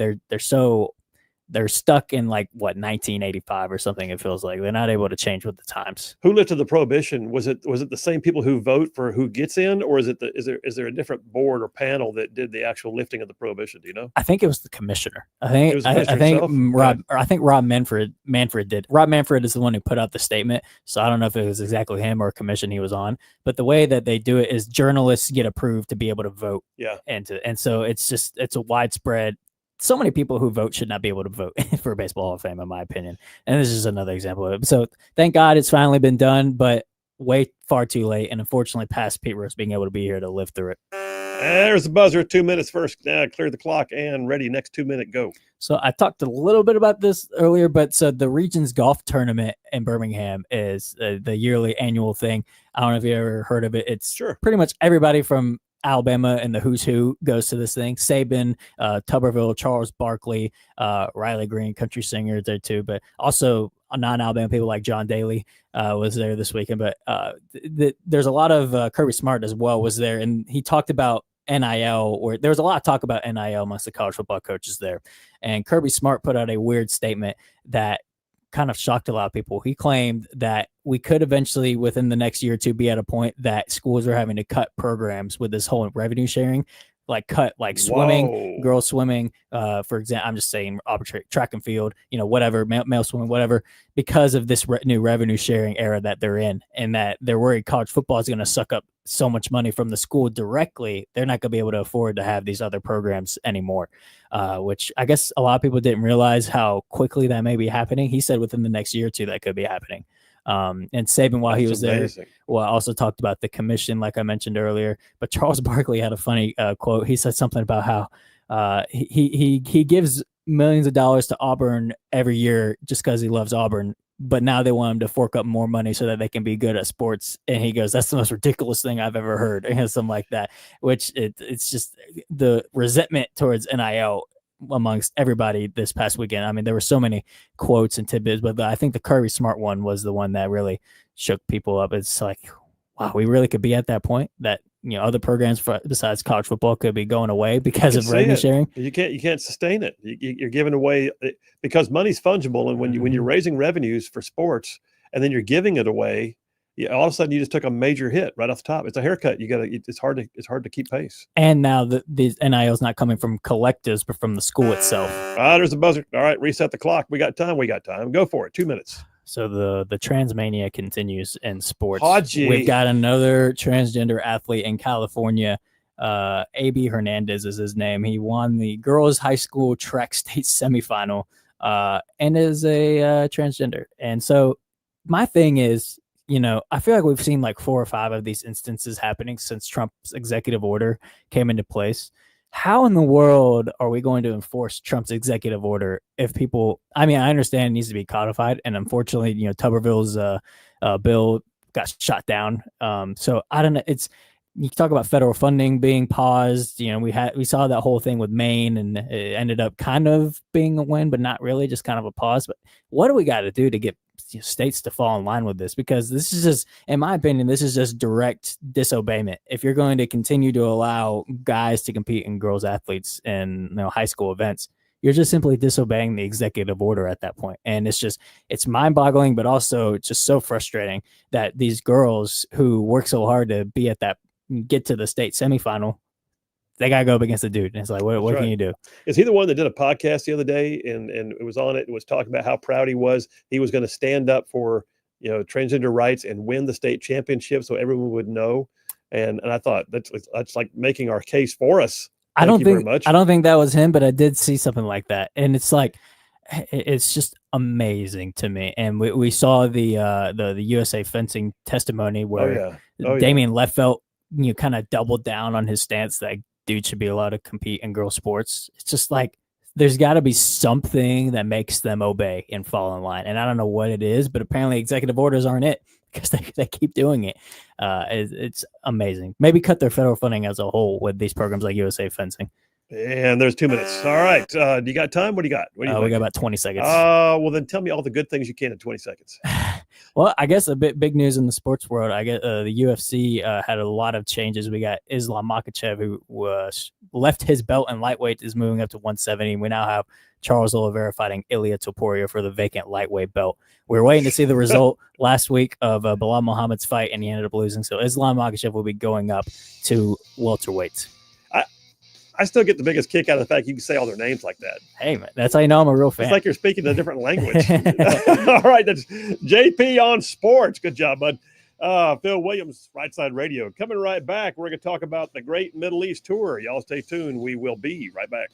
They're stuck in like 1985 or something. It feels like they're not able to change with the times. Who lifted the prohibition? Was it the same people who vote for who gets in, or is there a different board or panel that did the actual lifting of the prohibition? Do you know? I think it was the commissioner. I think Rob Manfred did. Rob Manfred is the one who put out the statement. So I don't know if it was exactly him or a commission he was on. But the way that they do it is journalists get approved to be able to vote. Yeah. And so it's a widespread. So many people who vote should not be able to vote for a baseball Hall of Fame, in my opinion. And this is another example of it. So thank God it's finally been done. But way far too late, and unfortunately past Pete Rose being able to be here to live through it. There's the buzzer. 2 minutes first. Clear the clock and ready. Next 2 minute go. So I talked a little bit about this earlier, but so the Regions Golf Tournament in Birmingham is the yearly annual thing. I don't know if you ever heard of it. It's pretty much everybody from Alabama and the who's who goes to this thing. Saban, Tuberville, Charles Barkley, Riley Green, country singer there too, but also non-Alabama people like John Daly was there this weekend. But there's a lot of Kirby Smart as well was there, and he talked about NIL, or there was a lot of talk about NIL amongst the college football coaches there. And Kirby Smart put out a weird statement that kind of shocked a lot of people. He claimed that we could eventually, within the next year or two, be at a point that schools are having to cut programs with this whole revenue sharing, like cut like swimming, girls swimming, for example, I'm just saying arbitrary track and field, whatever, male swimming, whatever, because of this new revenue sharing era that they're in, and that they're worried college football is going to suck up so much money from the school directly. They're not going to be able to afford to have these other programs anymore, which I guess a lot of people didn't realize how quickly that may be happening. He said within the next year or two that could be happening. And Saban, while he was there, also talked about the commission, like I mentioned earlier. But Charles Barkley had a funny quote. He said something about how he gives millions of dollars to Auburn every year just because he loves Auburn, but now they want him to fork up more money so that they can be good at sports. And he goes, "That's the most ridiculous thing I've ever heard," and something like that. Which it's just the resentment towards NIL amongst everybody this past weekend. I mean, there were so many quotes and tidbits, but I think the Kirby Smart one was the one that really shook people up. It's like, wow, we really could be at that point that, other programs besides college football could be going away because of revenue sharing. You can't sustain it. You're giving away because money's fungible. And when you're raising revenues for sports and then you're giving it away, all of a sudden you just took a major hit right off the top. It's a haircut. It's hard to keep pace. And now the NIL is not coming from collectives, but from the school itself. There's a buzzer. All right, reset the clock. We got time. Go for it. 2 minutes. So the transmania continues in sports. We've got another transgender athlete in California. A.B. Hernandez is his name. He won the girls' high school track state semifinal and is a transgender. And so my thing is, I feel like we've seen like 4 or 5 of these instances happening since Trump's executive order came into place. How in the world are we going to enforce Trump's executive order if people, I understand it needs to be codified, and unfortunately, Tuberville's bill got shot down. So I don't know. You talk about federal funding being paused. We saw that whole thing with Maine, and it ended up kind of being a win, but not really, just kind of a pause. But what do we got to do to get states to fall in line with this? Because this is just, in my opinion, this is just direct disobeyment. If you're going to continue to allow guys to compete in girls athletes in high school events, you're just simply disobeying the executive order at that point. And it's mind-boggling, but also just so frustrating that these girls who work so hard to be at that, get to the state semifinal, they gotta go up against a dude. And it's like, what can you do? Is he the one that did a podcast the other day and it was on it? It was talking about how proud he was going to stand up for, transgender rights and win the state championship so everyone would know. And I thought that's like making our case for us. I don't think that was him, but I did see something like that. And it's like, it's just amazing to me. And we saw the USA fencing testimony where Damian Leffelt, kind of doubled down on his stance that dude should be allowed to compete in girl sports. It's just like, there's got to be something that makes them obey and fall in line. And I don't know what it is, but apparently executive orders aren't it, because they keep doing it. It's amazing. Maybe cut their federal funding as a whole with these programs like USA Fencing. And there's 2 minutes. All right. Do you got time? What do you got? We got about 20 seconds. Well, then tell me all the good things you can in 20 seconds. Well, I guess a big news in the sports world. I guess the UFC had a lot of changes. We got Islam Makhachev, who left his belt in lightweight, is moving up to 170. We now have Charles Oliveira fighting Ilia Topuria for the vacant lightweight belt. We were waiting to see the result last week of Bilal Muhammad's fight, and he ended up losing. So Islam Makhachev will be going up to welterweight. I still get the biggest kick out of the fact you can say all their names like that. Hey, man, that's how you know I'm a real fan. It's like you're speaking a different language. All right, that's JP on sports. Good job, bud. Phil Williams, Rightside Radio. Coming right back, we're going to talk about the Great Middle East Tour. Y'all stay tuned. We will be right back.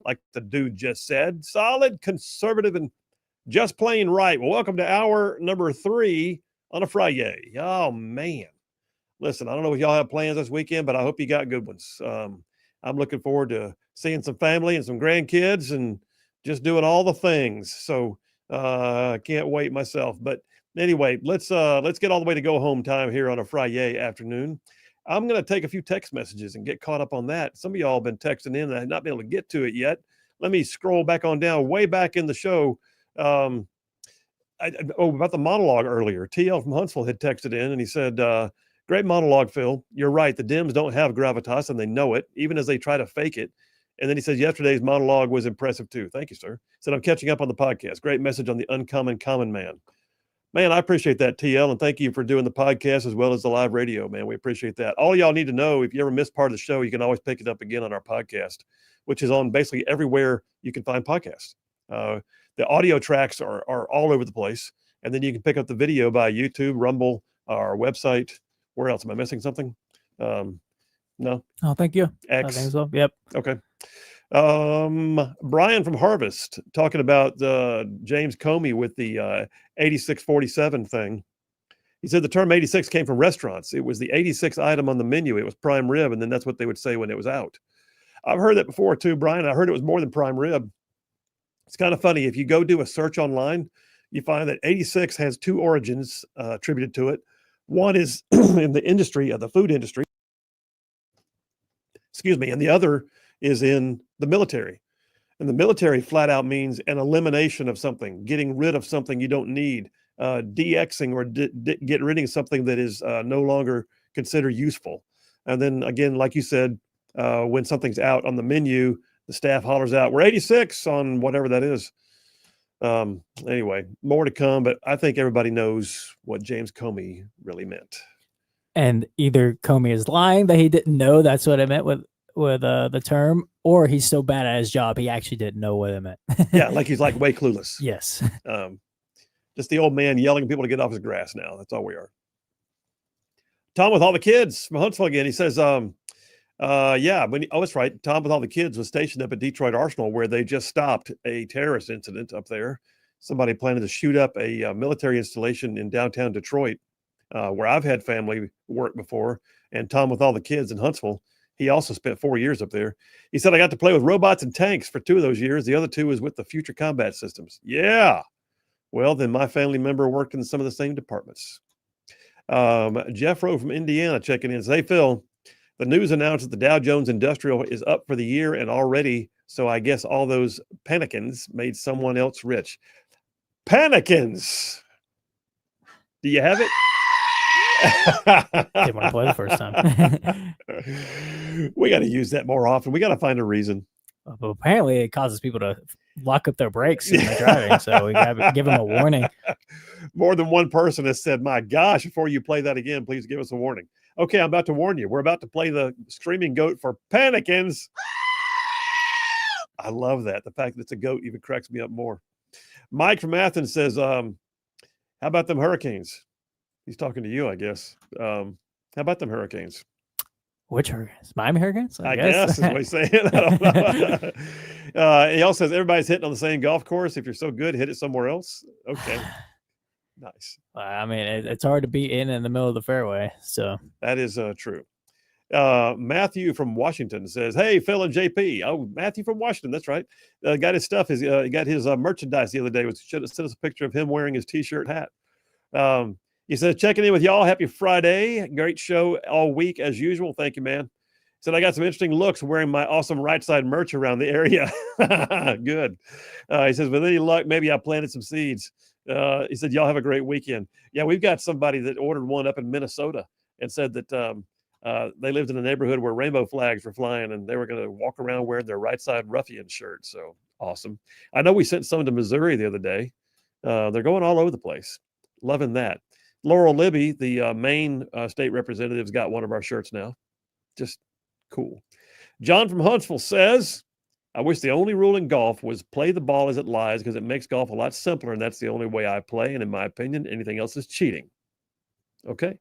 Like the dude just said, solid, conservative, and just plain right. Well, welcome to hour number 3 on a Friday. Oh, man. Listen, I don't know if y'all have plans this weekend, but I hope you got good ones. I'm looking forward to seeing some family and some grandkids and just doing all the things. So I can't wait myself. But anyway, let's get all the way to go home time here on a Friday afternoon. I'm going to take a few text messages and get caught up on that. Some of y'all have been texting in and I've not been able to get to it yet. Let me scroll back on down, way back in the show. About the monologue earlier. TL from Huntsville had texted in and he said, great monologue, Phil. You're right. The Dems don't have gravitas and they know it, even as they try to fake it. And then he says, yesterday's monologue was impressive too. Thank you, sir. He said, I'm catching up on the podcast. Great message on the uncommon common man. Man, I appreciate that, TL, and thank you for doing the podcast as well as the live radio, man. We appreciate that. All y'all need to know, if you ever miss part of the show, you can always pick it up again on our podcast, which is on basically everywhere you can find podcasts. The audio tracks are all over the place, and then you can pick up the video by YouTube, Rumble, our website. Where else? Am I missing something? No? Oh, thank you. X. I think so. Yep. Okay. Brian from Harvest talking about James Comey with the 8647 thing. He said the term 86 came from restaurants. It was the 86th item on the menu. It was prime rib, and then that's what they would say when it was out. I've heard that before too, Brian. I heard it was more than prime rib. It's kind of funny. If you go do a search online, you find that 86 has 2 origins attributed to it. One is in the industry of the food industry. Excuse me. And the other is in the military. And the military flat out means an elimination of something, getting rid of something you don't need, DXing or get rid of something that is no longer considered useful. And then again, like you said, when something's out on the menu, the staff hollers out, we're 86 on whatever that is. Anyway, more to come, but I think everybody knows what James Comey really meant. And either Comey is lying that he didn't know that's what it meant with the term, or he's so bad at his job he actually didn't know what it meant. Yeah, like he's like way clueless. Yes. Just the old man yelling at people to get off his grass now. That's all we are. Tom with all the kids from Huntsville again. He says, that's right. Tom with all the kids was stationed up at Detroit Arsenal, where they just stopped a terrorist incident up there. Somebody planning to shoot up a military installation in downtown Detroit, where I've had family work before. And Tom with all the kids in Huntsville, he also spent 4 years up there. He said, I got to play with robots and tanks for 2 of those years. The other 2 was with the Future Combat Systems. Yeah. Well, then my family member worked in some of the same departments. Jeff Rowe from Indiana checking in. Say, Phil, the news announced that the Dow Jones Industrial is up for the year and already, so I guess all those panicans made someone else rich. Panicans. Do you have it? Didn't want to play the first time. We got to use that more often. We got to find a reason. But apparently it causes people to lock up their brakes when they're driving, so we got to give them a warning. More than one person has said, my gosh, before you play that again, please give us a warning. Okay, I'm about to warn you. We're about to play the screaming goat for panicans. I love that. The fact that it's a goat even cracks me up more. Mike from Athens says, how about them hurricanes? He's talking to you, I guess. How about them hurricanes? Which hurricanes? Miami hurricanes? I guess is what he's saying. I don't know. He also says everybody's hitting on the same golf course. If you're so good, hit it somewhere else. Okay. Nice. I mean, it's hard to beat in the middle of the fairway. So That is true. Matthew from Washington says, "Hey, Phil and JP." Oh, Matthew from Washington. That's right. Got his stuff. He got his merchandise the other day. Should have sent us a picture of him wearing his T-shirt hat. He says, "Checking in with y'all. Happy Friday. Great show all week as usual. Thank you, man." Said, "I got some interesting looks wearing my awesome Rightside merch around the area." Good. He says, "With any luck, maybe I planted some seeds." He said, "Y'all have a great weekend." Yeah, we've got somebody that ordered one up in Minnesota and said that they lived in a neighborhood where rainbow flags were flying and they were going to walk around wearing their Rightside ruffian shirt. So awesome. I know we sent some to Missouri the other day. They're going all over the place. Loving that. Laurel Libby, the Maine state representative's got one of our shirts now. Just cool. John from Huntsville says, "I wish the only rule in golf was play the ball as it lies because it makes golf a lot simpler, and that's the only way I play. And in my opinion, anything else is cheating." Okay.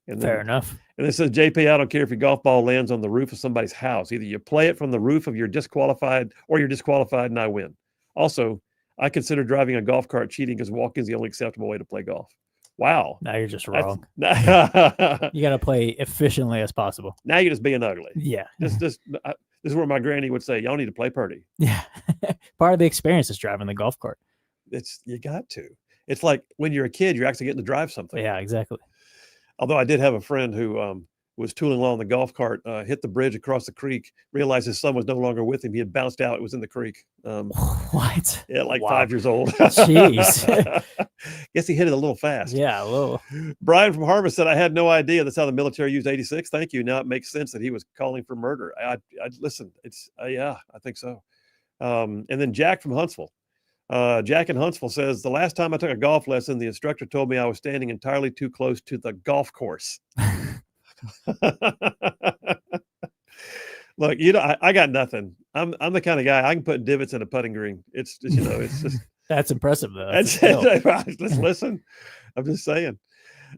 And then, fair enough. And it says, "JP, I don't care if your golf ball lands on the roof of somebody's house. Either you play it from the roof of your disqualified or you're disqualified and I win. Also, I consider driving a golf cart cheating because walking is the only acceptable way to play golf." Wow. Now you're just wrong. You Now got to play efficiently as possible. you're just being ugly. Yeah. This is where my granny would say, "Y'all need to play purdy." Yeah. Part of the experience is driving the golf cart. You got to. It's like when you're a kid, you're actually getting to drive something. Yeah, exactly. Although I did have a friend who was tooling along the golf cart, hit the bridge across the creek, realized his son was no longer with him. He had bounced out. It was in the creek. What? Yeah, like Wow. 5 years old. Jeez. Guess he hit it a little fast. Yeah, a little. Brian from Harvest said, "I had no idea that's how the military used 86. Thank you. Now it makes sense that he was calling for murder." I listen. It's yeah, I think so. And then Jack from Huntsville. Jack in Huntsville says, "The last time I took a golf lesson, the instructor told me I was standing entirely too close to the golf course." Look, I got nothing. I'm the kind of guy I can put divots in a putting green. It's just, it's just That's impressive though. Let's listen. I'm just saying.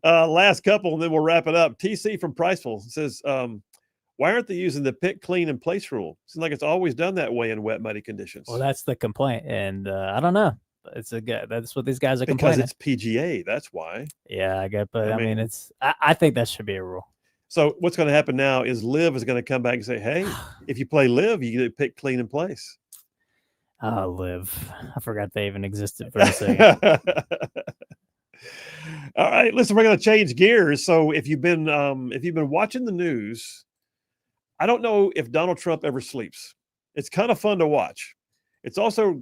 Last couple, and then we'll wrap it up. TC from Priceville says, "Why aren't they using the pick, clean, and place rule? Seems like it's always done that way in wet, muddy conditions." Well, that's the complaint, and I don't know. That's what these guys are because complaining. it's PGA. That's why. Yeah, I get, but I mean, I think that should be a rule. So what's going to happen now is Liv is going to come back and say, "Hey, if you play Liv, you get to pick, clean, and place." Oh, Liv. I forgot they even existed for a second. All right, listen, we're going to change gears. So if you've been watching the news, I don't know if Donald Trump ever sleeps. It's kind of fun to watch. It's also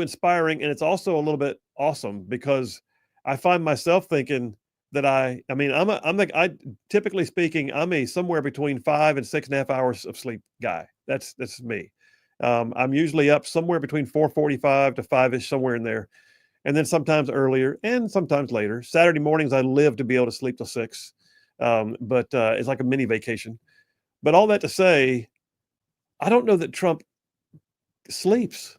inspiring, and it's also a little bit awesome because I find myself thinking that I typically speaking, I'm a somewhere between 5 and 6.5 hours of sleep guy. That's me. I'm usually up somewhere between 4:45 to 5-ish, somewhere in there. And then sometimes earlier and sometimes later. Saturday mornings, I live to be able to sleep till 6. But it's like a mini vacation. But all that to say, I don't know that Trump sleeps.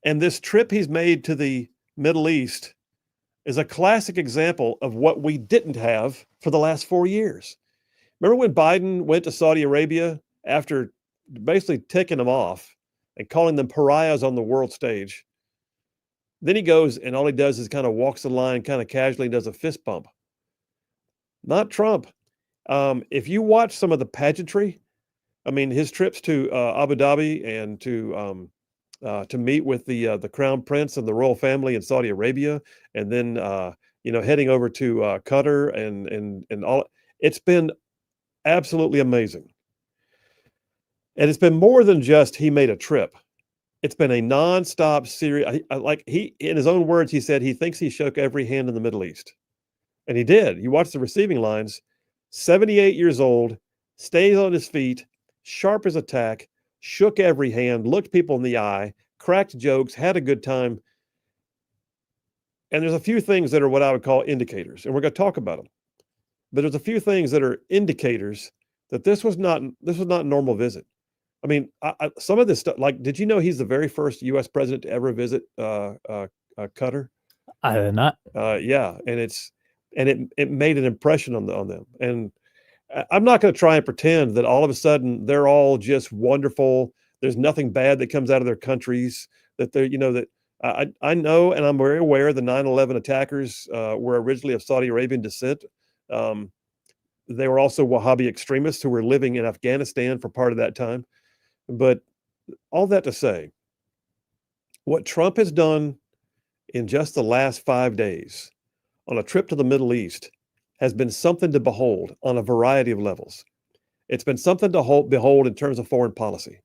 And this trip he's made to the Middle East is a classic example of what we didn't have for the last 4 years. Remember when Biden went to Saudi Arabia after basically ticking them off and calling them pariahs on the world stage? Then he goes and all he does is kind of walks the line kind of casually and does a fist bump. Not Trump. If you watch some of the pageantry, I mean, his trips to Abu Dhabi and to meet with the crown prince and the royal family in Saudi Arabia, and then heading over to Qatar and all, it's been absolutely amazing. And it's been more than just he made a trip. It's been a nonstop series. In his own words, he said he thinks he shook every hand in the Middle East, and he did. You watch the receiving lines. 78 years old, stays on his feet, sharp as a tack, shook every hand, looked people in the eye, cracked jokes, had a good time. And there's a few things that are what I would call indicators, and we're going to talk about them. But there's a few things that are indicators that this was not a normal visit. I mean, some of this stuff, like, did you know he's the very first U.S. president to ever visit Qatar? I did not. Yeah, and it made an impression on them. And I'm not going to try and pretend that all of a sudden they're all just wonderful. There's nothing bad that comes out of their countries. That they're that I know, and I'm very aware the 9/11 attackers were originally of Saudi Arabian descent. They were also Wahhabi extremists who were living in Afghanistan for part of that time. But all that to say, what Trump has done in just the last 5 days on a trip to the Middle East has been something to behold on a variety of levels. It's been something to behold in terms of foreign policy.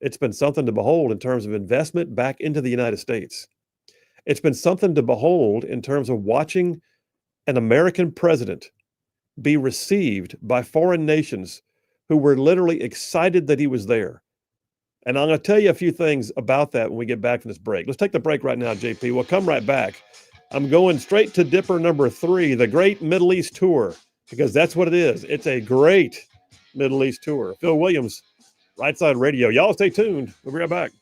It's been something to behold in terms of investment back into the United States. It's been something to behold in terms of watching an American president be received by foreign nations who were literally excited that he was there. And I'm going to tell you a few things about that when we get back from this break. Let's take the break right now, JP. We'll come right back. I'm going straight to Dipper number 3, the Great Middle East Tour, because that's what it is. It's a great Middle East tour. Phil Williams, Rightside Radio. Y'all stay tuned. We'll be right back.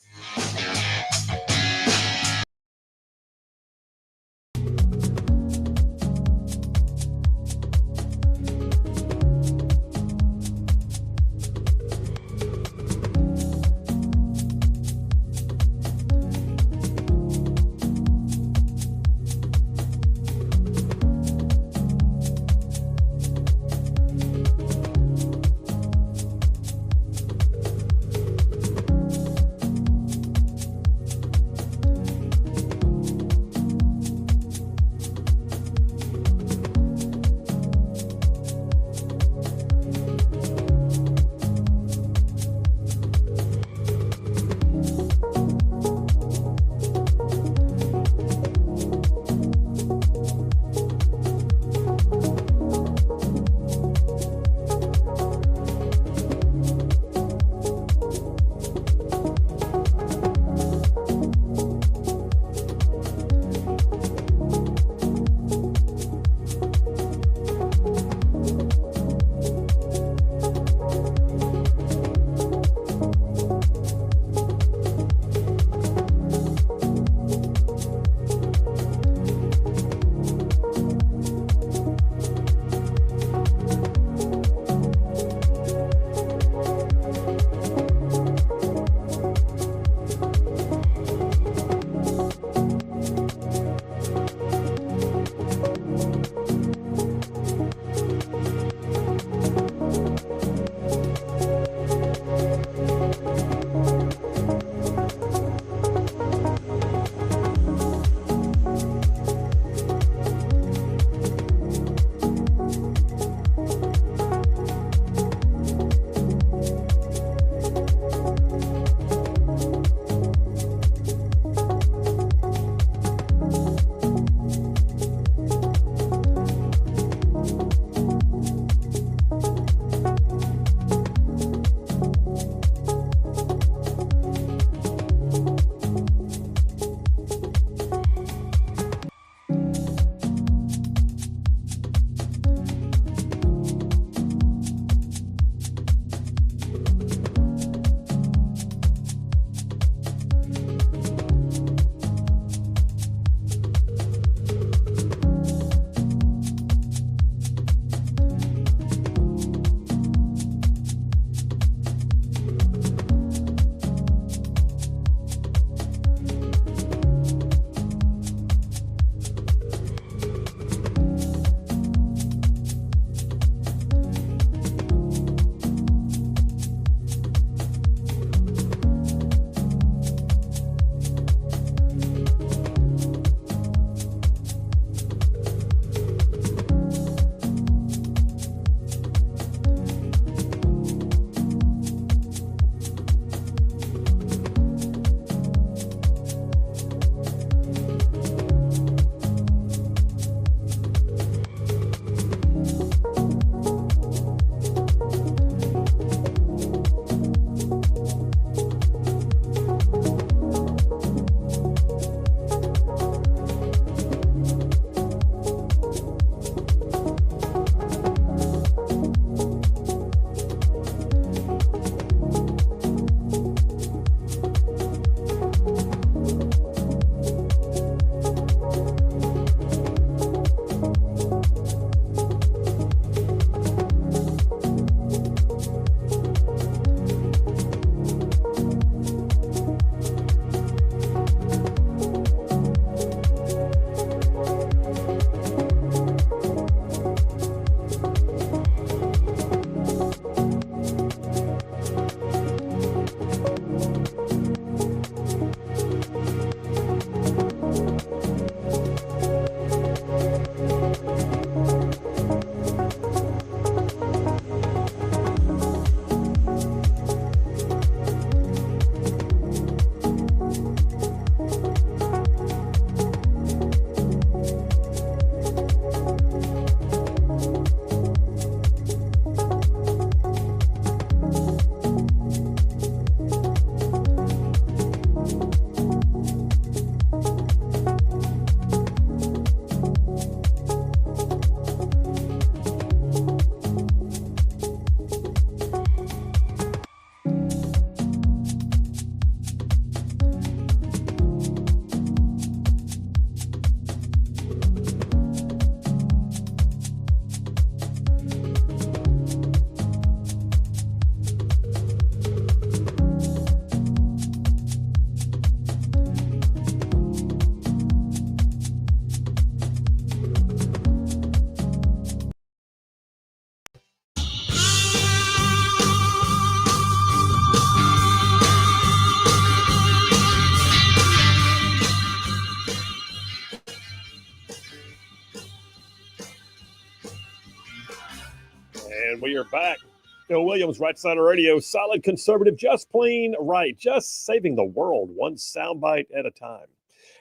we are back. Phil Williams, Rightside Radio, solid conservative, just plain right, just saving the world one soundbite at a time.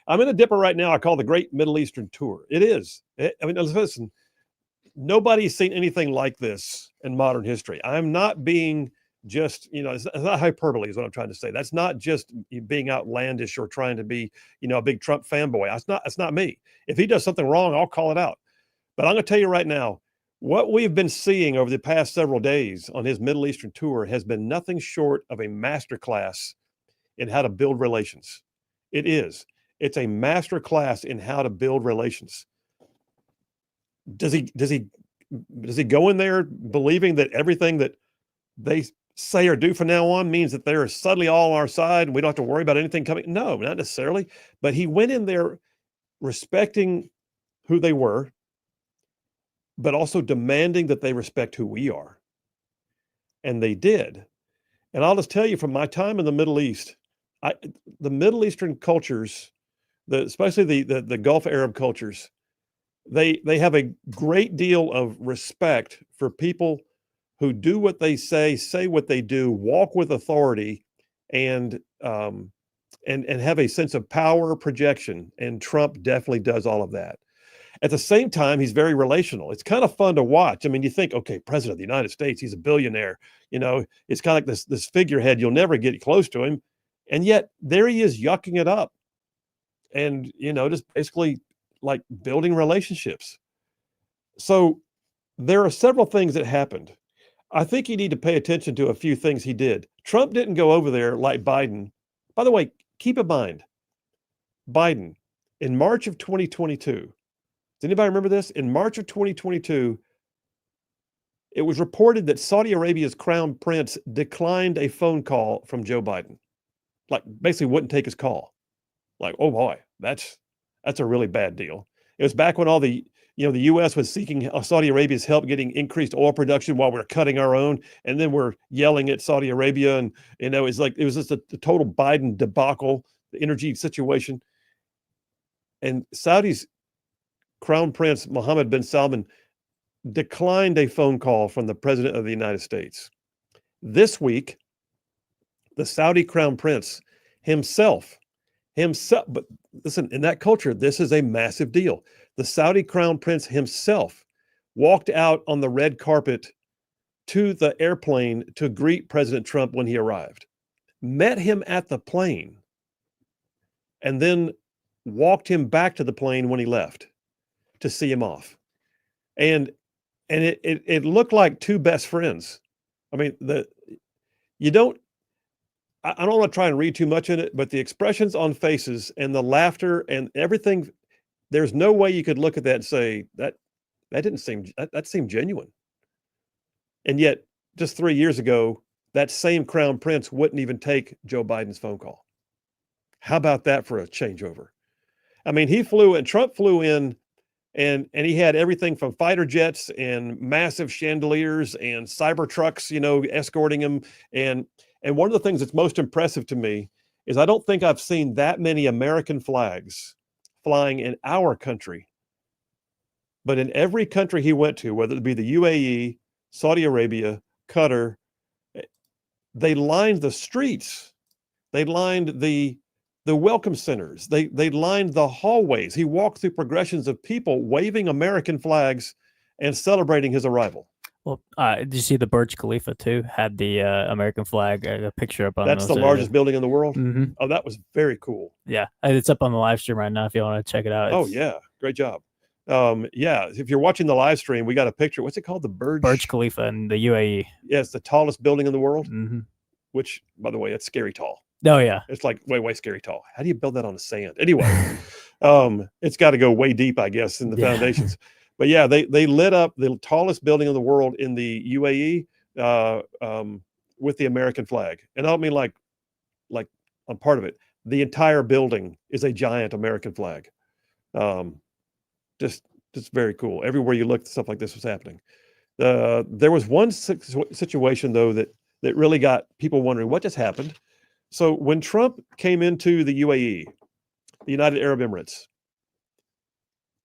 I'm in a dipper right now I call the Great Middle Eastern Tour. It is. I mean, listen, nobody's seen anything like this in modern history. I'm not being just, it's not hyperbole is what I'm trying to say. That's not just being outlandish or trying to be, a big Trump fanboy. That's not me. If he does something wrong, I'll call it out. But I'm going to tell you right now, what we've been seeing over the past several days on his Middle Eastern tour has been nothing short of a masterclass in how to build relations. It is. It's a masterclass in how to build relations. Does he go in there believing that everything that they say or do from now on means that they're suddenly all on our side and we don't have to worry about anything coming? No, not necessarily. But he went in there respecting who they were, but also demanding that they respect who we are. And they did. And I'll just tell you from my time in the Middle East, the Middle Eastern cultures, especially the Gulf Arab cultures, they have a great deal of respect for people who do what they say what they do, walk with authority, and have a sense of power projection. And Trump definitely does all of that. At the same time, he's very relational. It's kind of fun to watch. I mean, you think, okay, President of the United States, he's a billionaire. It's kind of like this figurehead. You'll never get close to him. And yet there he is yucking it up and, just basically like building relationships. So there are several things that happened. I think you need to pay attention to a few things he did. Trump didn't go over there like Biden. By the way, keep in mind, Biden in March of 2022, does anybody remember this? In March of 2022, it was reported that Saudi Arabia's crown prince declined a phone call from Joe Biden. Like basically wouldn't take his call. Like, oh boy, that's a really bad deal. It was back when all the U.S. was seeking Saudi Arabia's help getting increased oil production while we're cutting our own. And then we're yelling at Saudi Arabia. And, it was just a total Biden debacle, the energy situation. And Saudi's Crown Prince Mohammed bin Salman declined a phone call from the President of the United States. This week, the Saudi Crown Prince himself, but listen, in that culture, this is a massive deal. The Saudi Crown Prince himself walked out on the red carpet to the airplane to greet President Trump when he arrived, met him at the plane, and then walked him back to the plane when he left to see him off. And it looked like two best friends. I mean, I don't want to try and read too much in it, but the expressions on faces and the laughter and everything, there's no way you could look at that and say that seemed genuine. And yet just 3 years ago, that same crown prince wouldn't even take Joe Biden's phone call. How about that for a changeover? I mean, Trump flew in and he had everything from fighter jets and massive chandeliers and cyber trucks, escorting him. And one of the things that's most impressive to me is I don't think I've seen that many American flags flying in our country. But in every country he went to, whether it be the UAE, Saudi Arabia, Qatar, they lined the streets. They lined the welcome centers. They lined the hallways. He walked through progressions of people waving American flags and celebrating his arrival. Well, did you see the Burj Khalifa too? Had the American flag, a picture up on. That's the largest building in the world. Mm-hmm. Oh, that was very cool. Yeah, it's up on the live stream right now. If you want to check it out. Oh yeah, great job. Yeah, if you're watching the live stream, we got a picture. What's it called? The Burj Khalifa in the UAE. Yeah, it's the tallest building in the world. Mm-hmm. Which, by the way, it's scary tall. Oh yeah, it's like way scary tall. How do you build that on the sand? Anyway, it's got to go way deep, I guess, in the foundations. But yeah, they lit up the tallest building in the world in the UAE with the American flag, and I don't mean like on part of it. The entire building is a giant American flag. Just very cool. Everywhere you look, stuff like this was happening. There was one situation though that really got people wondering what just happened. So when Trump came into the UAE, the United Arab Emirates,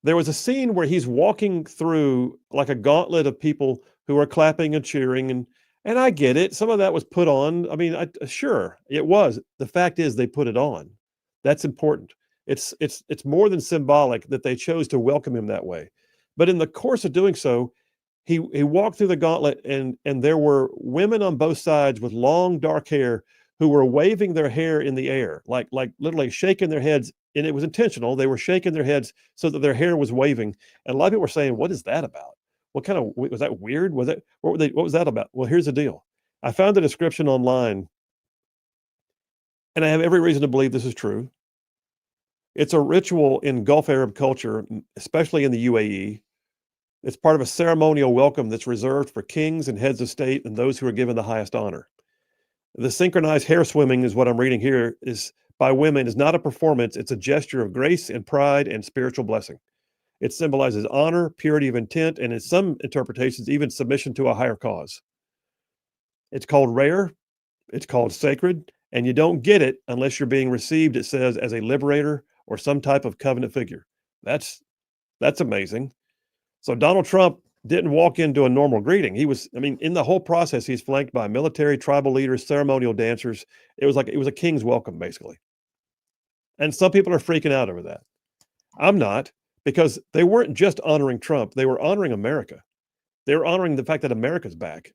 there was a scene where he's walking through like a gauntlet of people who are clapping and cheering, and I get it. Some of that was put on. I mean, sure, it was. The fact is, they put it on. That's important. It's more than symbolic that they chose to welcome him that way. But in the course of doing so, he walked through the gauntlet, and there were women on both sides with long dark hair who were waving their hair in the air, like literally shaking their heads, and it was intentional. They were shaking their heads so that their hair was waving. And a lot of people were saying, "What is that about? What kind of, was that weird? Was that, what was that about?" Well, here's the deal. I found a description online, and I have every reason to believe this is true. It's a ritual in Gulf Arab culture, especially in the UAE. It's part of a ceremonial welcome that's reserved for kings and heads of state and those who are given the highest honor. The synchronized hair swimming is what I'm reading here, is by women, is not a performance. It's a gesture of grace and pride and spiritual blessing. It symbolizes honor, purity of intent, and in some interpretations, even submission to a higher cause. It's called rare, it's called sacred, and you don't get it unless you're being received, it says, as a liberator or some type of covenant figure. That's amazing. So Donald Trump didn't walk into a normal greeting. He was, I mean, in the whole process, he's flanked by military, tribal leaders, ceremonial dancers. It was a king's welcome, basically. And some people are freaking out over that. I'm not, because they weren't just honoring Trump. They were honoring America. They were honoring the fact that America's back.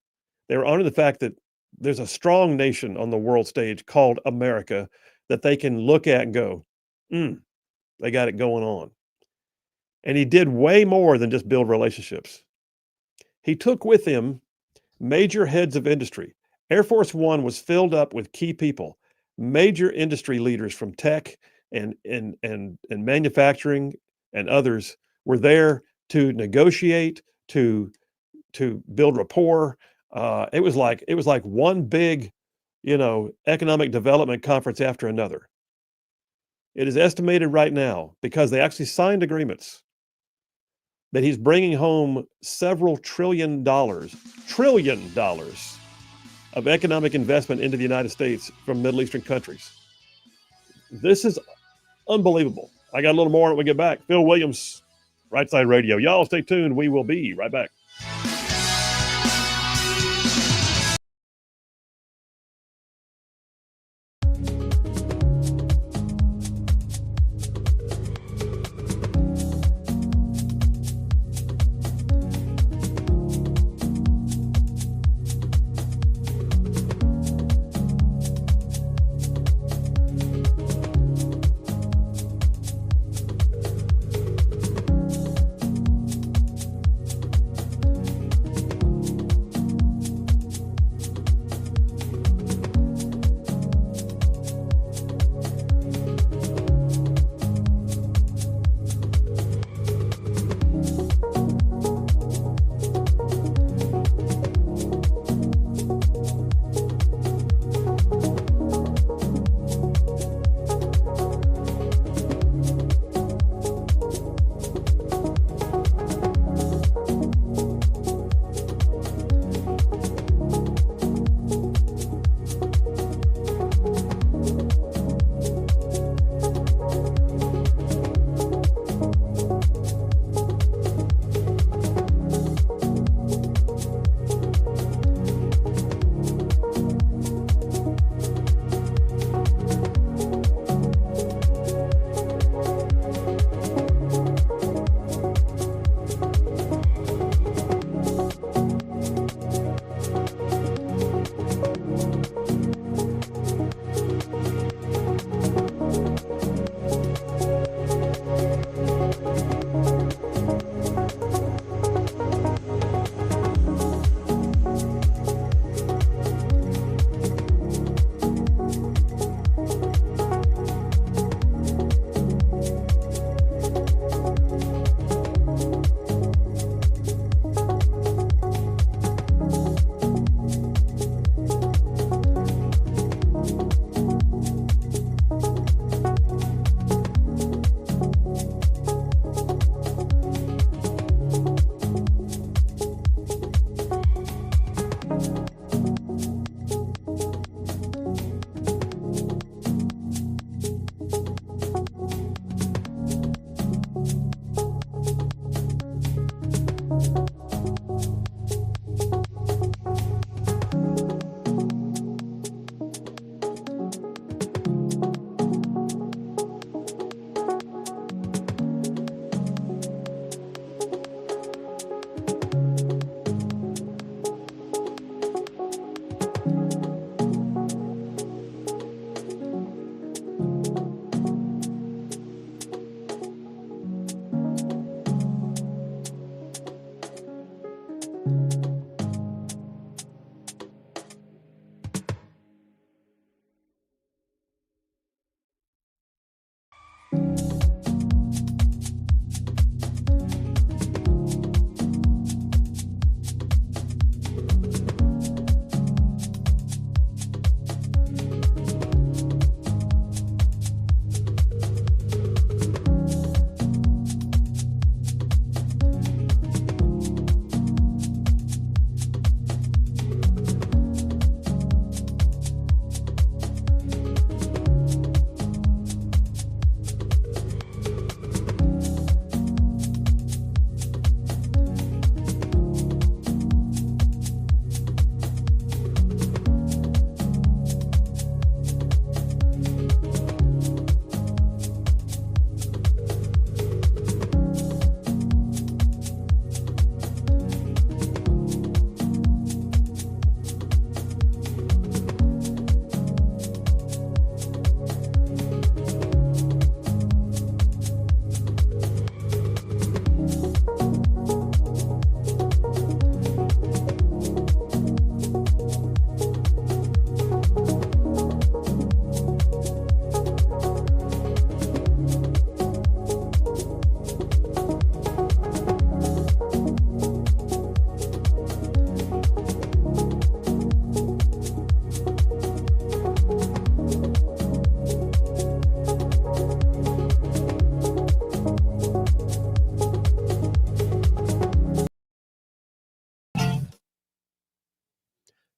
They were honoring the fact that there's a strong nation on the world stage called America that they can look at and go, they got it going on. And he did way more than just build relationships. He took with him major heads of industry. Air Force One was filled up with key people, major industry leaders from tech and manufacturing, and others were there to negotiate, to build rapport. It was like one big, economic development conference after another. It is estimated right now, because they actually signed agreements, that he's bringing home several $trillion of economic investment into the United States from Middle Eastern countries. This is unbelievable. I got a little more when we get back. Phil Williams, Rightside Radio. Y'all stay tuned. We will be right back.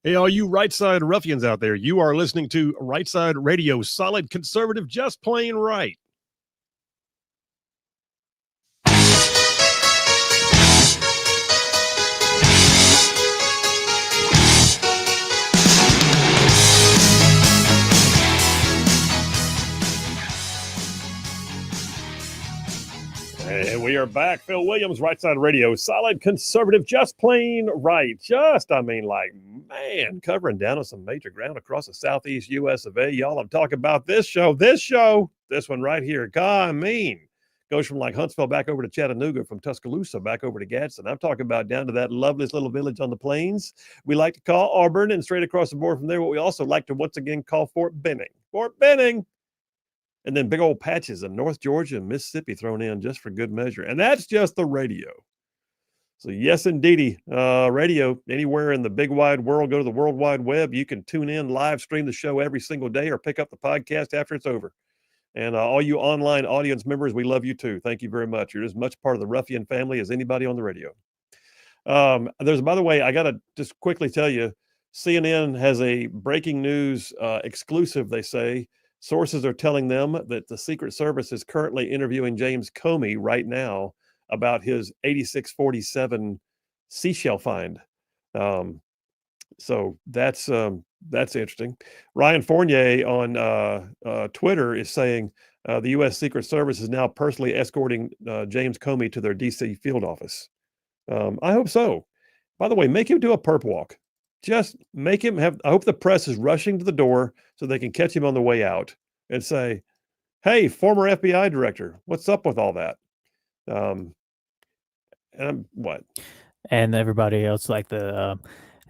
Hey, all you Rightside ruffians out there, you are listening to Rightside Radio, solid conservative, just plain right. And we are back. Phil Williams, Rightside Radio, solid conservative, just plain right. Man, covering down on some major ground across the southeast U.S. of A. Y'all, I'm talking about this one right here. Goes from like Huntsville back over to Chattanooga, from Tuscaloosa back over to Gadsden. I'm talking about down to that loveliest little village on the plains we like to call Auburn, and straight across the board from there, what we also like to once again call Fort Benning. Fort Benning! And then big old patches of North Georgia and Mississippi thrown in just for good measure. And that's just the radio. So yes, indeedy, radio anywhere in the big wide world. Go to the World Wide Web. You can tune in, live stream the show every single day, or pick up the podcast after it's over. And all you online audience members, we love you too. Thank you very much. You're as much part of the ruffian family as anybody on the radio. By the way, I got to just quickly tell you, CNN has a breaking news exclusive, they say. Sources are telling them that the Secret Service is currently interviewing James Comey right now about his 8647 seashell find. So that's interesting. Ryan Fournier on Twitter is saying the U.S. Secret Service is now personally escorting James Comey to their D.C. field office. I hope so. By the way, make him do a perp walk. Just make him have. I hope the press is rushing to the door so they can catch him on the way out and say, "Hey, former FBI director, what's up with all that?" What? And everybody else, like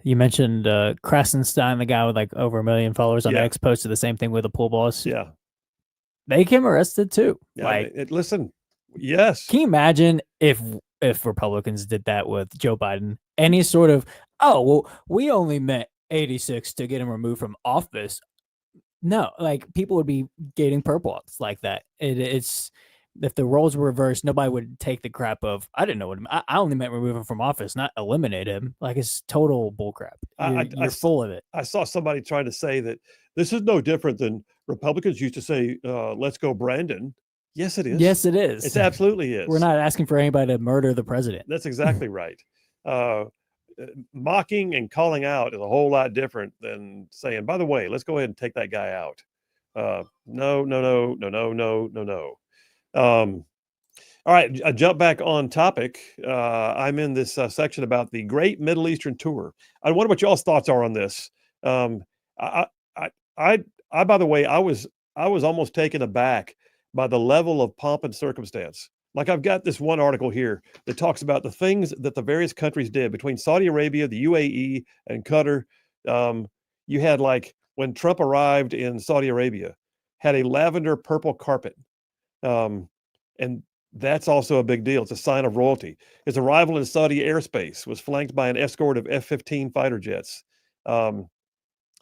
you mentioned Krasenstein, the guy with like over 1 million followers on X, posted the same thing with the pool boss. Yeah, they came arrested too. Yeah, listen, yes. Can you imagine if Republicans did that with Joe Biden? Any sort of, oh, well, we only meant 86 to get him removed from office. No, like people would be getting perp walks like that. It's if the roles were reversed, nobody would take the crap of, I didn't know what I only meant remove him from office, not eliminate him. Like it's total bullcrap. You're full of it. I saw somebody trying to say that this is no different than Republicans used to say, let's go Brandon. Yes, it is. Yes, it is. It absolutely is. We're not asking for anybody to murder the president. That's exactly right. Mocking and calling out is a whole lot different than saying, by the way, let's go ahead and take that guy out. No. All right, I jump back on topic. I'm in this section about the Great Middle Eastern Tour. I wonder what y'all's thoughts are on this. By the way, I was almost taken aback by the level of pomp and circumstance. Like I've got this one article here that talks about the things that the various countries did between Saudi Arabia, the UAE, and Qatar. You had like when Trump arrived in Saudi Arabia, had a lavender purple carpet. And that's also a big deal. It's a sign of royalty. His arrival in Saudi airspace was flanked by an escort of F-15 fighter jets.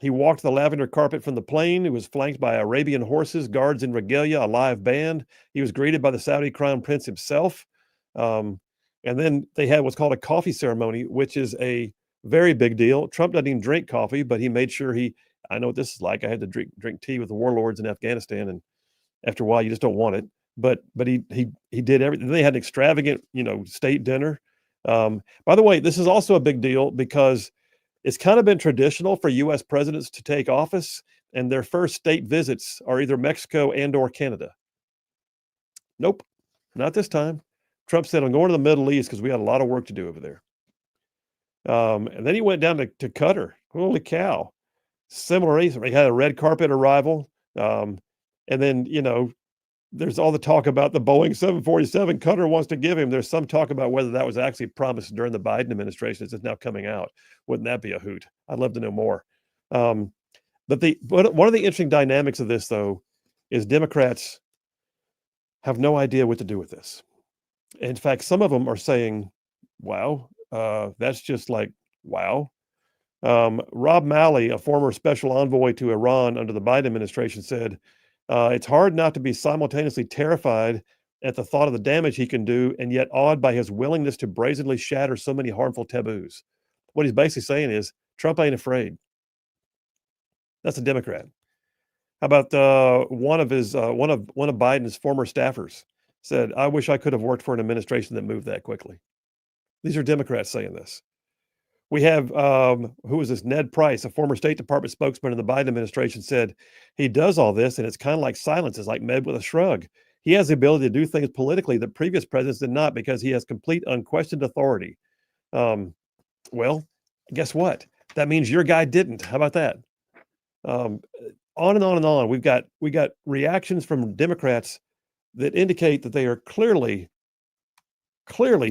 He walked the lavender carpet from the plane. It was flanked by Arabian horses, guards in regalia, a live band. He was greeted by the Saudi crown prince himself. And then they had what's called a coffee ceremony, which is a very big deal. Trump doesn't even drink coffee, but he made sure I know what this is like. I had to drink tea with the warlords in Afghanistan, and after a while, you just don't want it. But he did everything. They had an extravagant, state dinner. By the way, this is also a big deal because it's kind of been traditional for U.S. presidents to take office, and their first state visits are either Mexico and or Canada. Nope, not this time. Trump said, I'm going to the Middle East because we had a lot of work to do over there. And then he went down to Qatar. Holy cow. Similarly, he had a red carpet arrival. And then, there's all the talk about the Boeing 747 Qatar wants to give him. There's some talk about whether that was actually promised during the Biden administration. It's now coming out. Wouldn't that be a hoot? I'd love to know more. But one of the interesting dynamics of this, though, is Democrats have no idea what to do with this. In fact, some of them are saying, wow, that's just like, wow. Rob Malley, a former special envoy to Iran under the Biden administration, said, it's hard not to be simultaneously terrified at the thought of the damage he can do and yet awed by his willingness to brazenly shatter so many harmful taboos. What he's basically saying is Trump ain't afraid. That's a Democrat. How about one of Biden's former staffers said, "I wish I could have worked for an administration that moved that quickly." These are Democrats saying this. We have who was this? Ned Price, a former State Department spokesman in the Biden administration, said he does all this, and it's kind of like silence. It's like met with a shrug. He has the ability to do things politically that previous presidents did not because he has complete, unquestioned authority. Well, guess what? That means your guy didn't. How about that? On and on and on. We got reactions from Democrats that indicate that they are clearly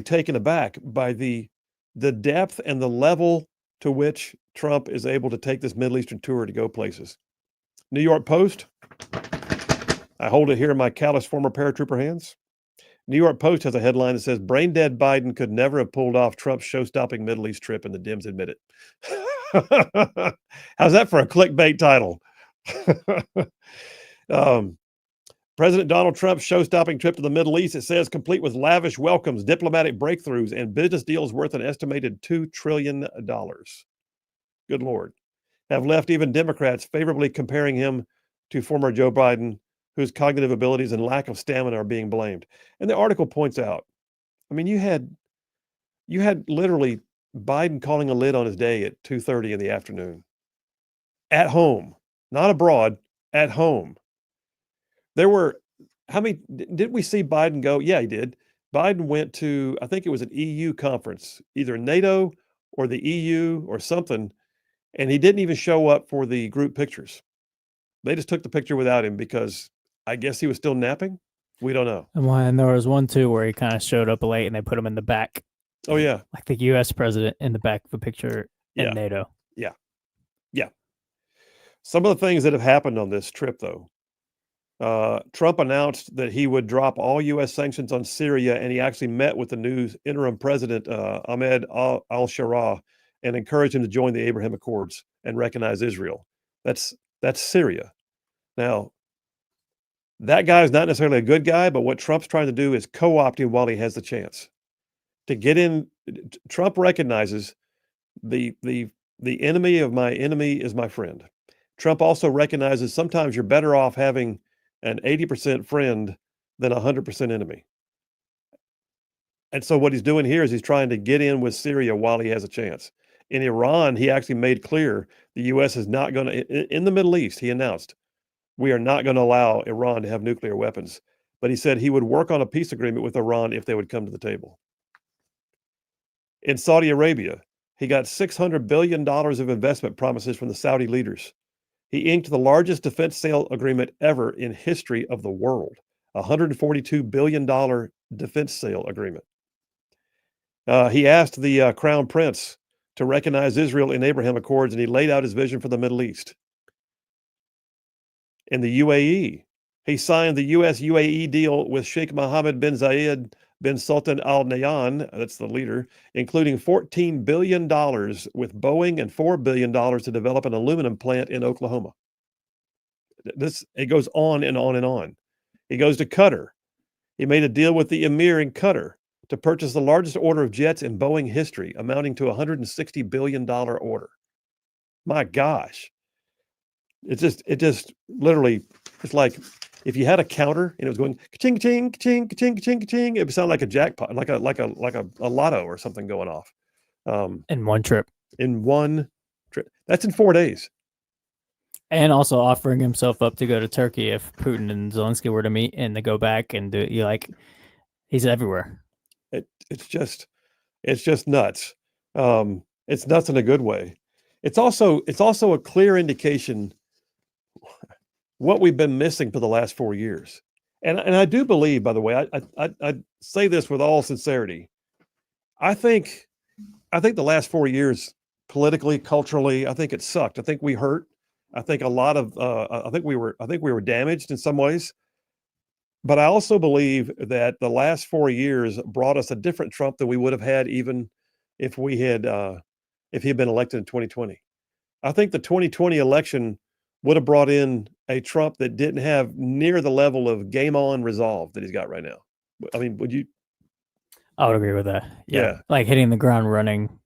taken aback by the depth and the level to which Trump is able to take this Middle Eastern tour to go places. New York Post. I hold it here in my callous former paratrooper hands. New York Post has a headline that says, "Brain dead Biden could never have pulled off Trump's show-stopping Middle East trip, and the Dems admit it." How's that for a clickbait title? President Donald Trump's show-stopping trip to the Middle East, it says, complete with lavish welcomes, diplomatic breakthroughs, and business deals worth an estimated $2 trillion. Good Lord. Have left even Democrats favorably comparing him to former Joe Biden, whose cognitive abilities and lack of stamina are being blamed. And the article points out, I mean, you had literally Biden calling a lid on his day at 2:30 in the afternoon. At home, not abroad, at home. There were, how many, did we see Biden go? Yeah, he did. Biden went to, I think it was an EU conference, either NATO or the EU or something, and he didn't even show up for the group pictures. They just took the picture without him because I guess he was still napping. We don't know. And there was one too where he kind of showed up late and they put him in the back. Oh yeah, like the U.S. president in the back of a picture in NATO. Yeah. Some of the things that have happened on this trip, though. Trump announced that he would drop all U.S. sanctions on Syria, and he actually met with the new interim president, Ahmed al-Sharaa, and encouraged him to join the Abraham Accords and recognize Israel. That's Syria. Now, that guy is not necessarily a good guy, but what Trump's trying to do is co-opt him while he has the chance to get in. Trump recognizes the enemy of my enemy is my friend. Trump also recognizes sometimes you're better off having an 80% friend than 100% enemy. And so what he's doing here is he's trying to get in with Syria while he has a chance. In Iran, he actually made clear the U.S. is not going to, in the Middle East, he announced, we are not going to allow Iran to have nuclear weapons. But he said he would work on a peace agreement with Iran if they would come to the table. In Saudi Arabia, he got $600 billion of investment promises from the Saudi leaders. He inked the largest defense sale agreement ever in history of the world, a $142 billion defense sale agreement. He asked the Crown Prince to recognize Israel in Abraham Accords, and he laid out his vision for the Middle East. In the UAE, he signed the U.S.-UAE deal with Sheikh Mohammed bin Zayed bin Sultan Al Nahyan, that's the leader, including $14 billion with Boeing and $4 billion to develop an aluminum plant in Oklahoma. It goes on and on and on. He goes to Qatar. He made a deal with the Emir in Qatar to purchase the largest order of jets in Boeing history, amounting to a $160 billion order. My gosh. It just literally, it's like if you had a counter and it was going ka-ching, ka-ching, ka-ching, ka-ching, ka-ching, ka-ching, it would sound like a jackpot, like a lotto or something going off. In one trip. In one trip. That's in 4 days. And also offering himself up to go to Turkey if Putin and Zelensky were to meet and to go back and do he's everywhere. It's just nuts. It's nuts in a good way. It's also a clear indication what we've been missing for the last 4 years. And I do believe, by the way, I say this with all sincerity. I think the last 4 years, politically, culturally, I think it sucked. I think we hurt. I think a lot of I think we were damaged in some ways. But I also believe that the last 4 years brought us a different Trump than we would have had even if he had been elected in 2020. I think the 2020 election would have brought in a Trump that didn't have near the level of game on resolve that he's got right now. I mean, would you? I would agree with that. Yeah. Like hitting the ground running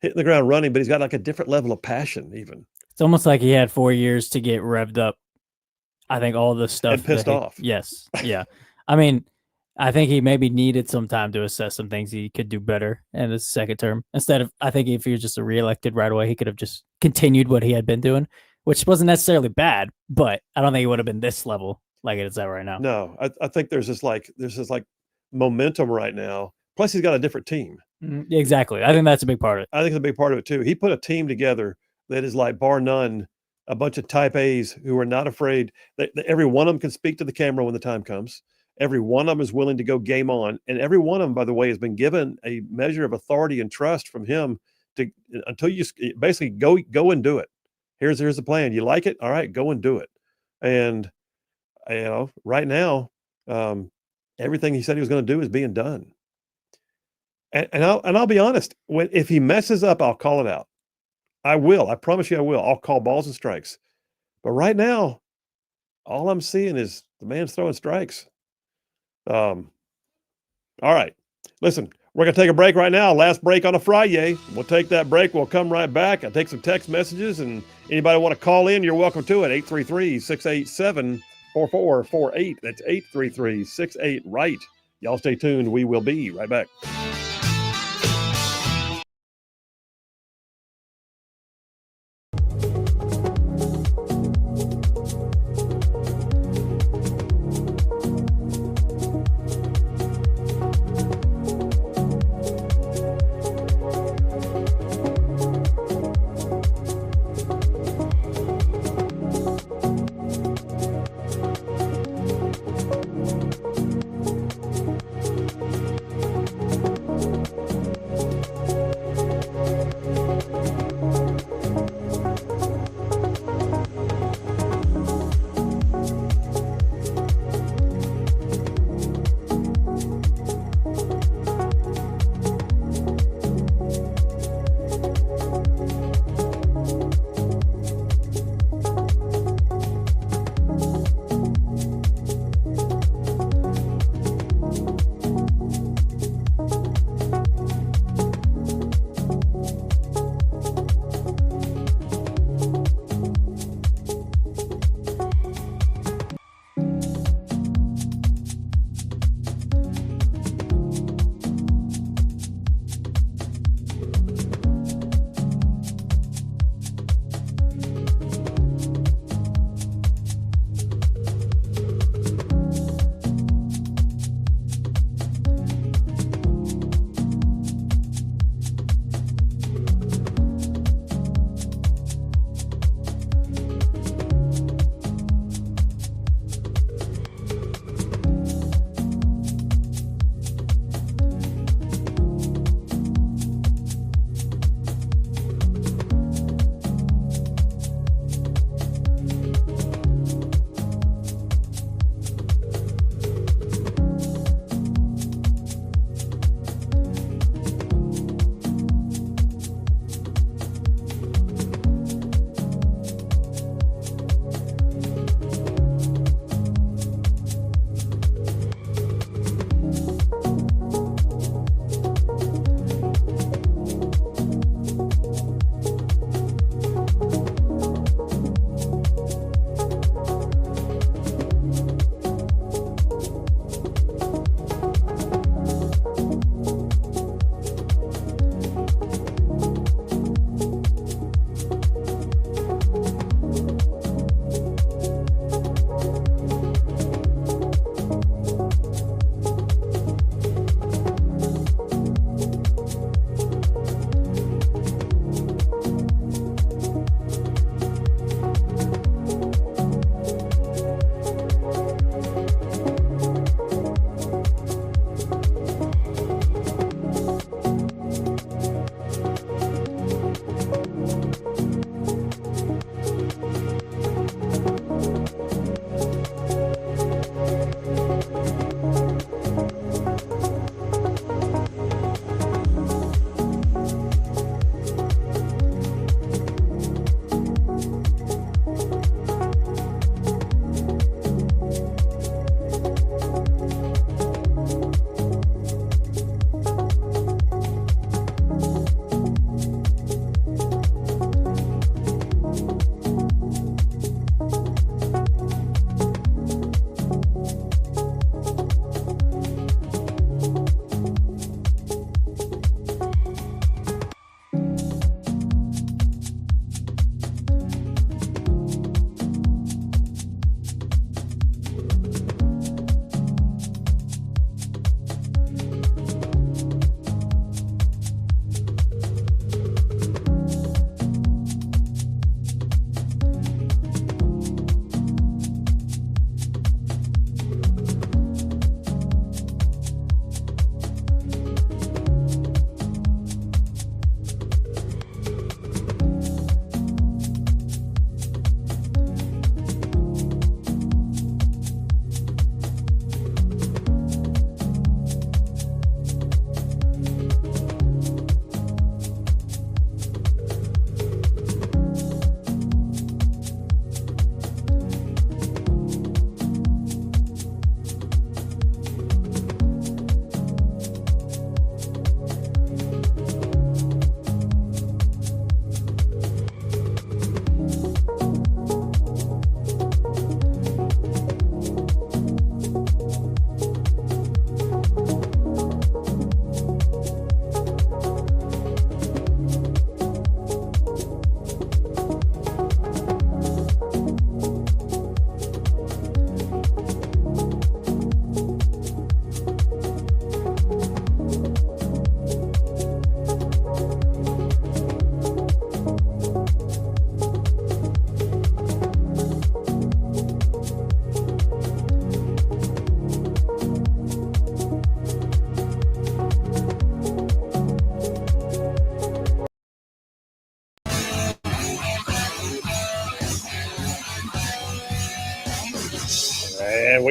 hitting the ground running, but he's got like a different level of passion even. It's almost like he had 4 years to get revved up. I think all the stuff. And pissed off. Yes. Yeah. I mean, I think he maybe needed some time to assess some things he could do better in his second term. Instead of, I think if he was just reelected right away, he could have just continued what he had been doing, which wasn't necessarily bad, but I don't think it would have been this level like it is at right now. No, I think there's this like momentum right now. Plus, he's got a different team. Exactly. I think that's a big part of it. I think it's a big part of it too. He put a team together that is like bar none, a bunch of type A's who are not afraid. Every one of them can speak to the camera when the time comes. Every one of them is willing to go game on. And every one of them, by the way, has been given a measure of authority and trust from him until you basically go and do it. Here's the plan. You like it? All right, go and do it. And, right now, everything he said he was going to do is being done. And I'll be honest, if he messes up, I'll call it out. I will. I promise you I will. I'll call balls and strikes. But right now, all I'm seeing is the man's throwing strikes. All right. Listen, we're going to take a break right now. Last break on a Friday. We'll take that break. We'll come right back. I'll take some text messages, and anybody want to call in, you're welcome to it. 833-687-4448. That's 833-68-RIGHT. Y'all stay tuned. We will be right back.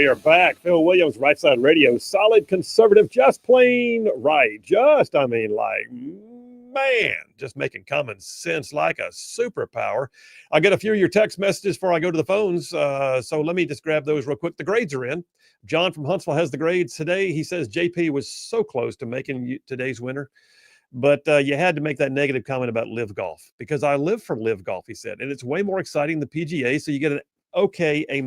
we are back. Phil Williams, Rightside Radio. Solid conservative, just plain right. Just making common sense like a superpower. I got a few of your text messages before I go to the phones, so let me just grab those real quick. The grades are in. John from Huntsville has the grades today. He says JP was so close to making today's winner, but you had to make that negative comment about live golf because I live for live golf, he said, and it's way more exciting than the PGA, so you get an okay A-,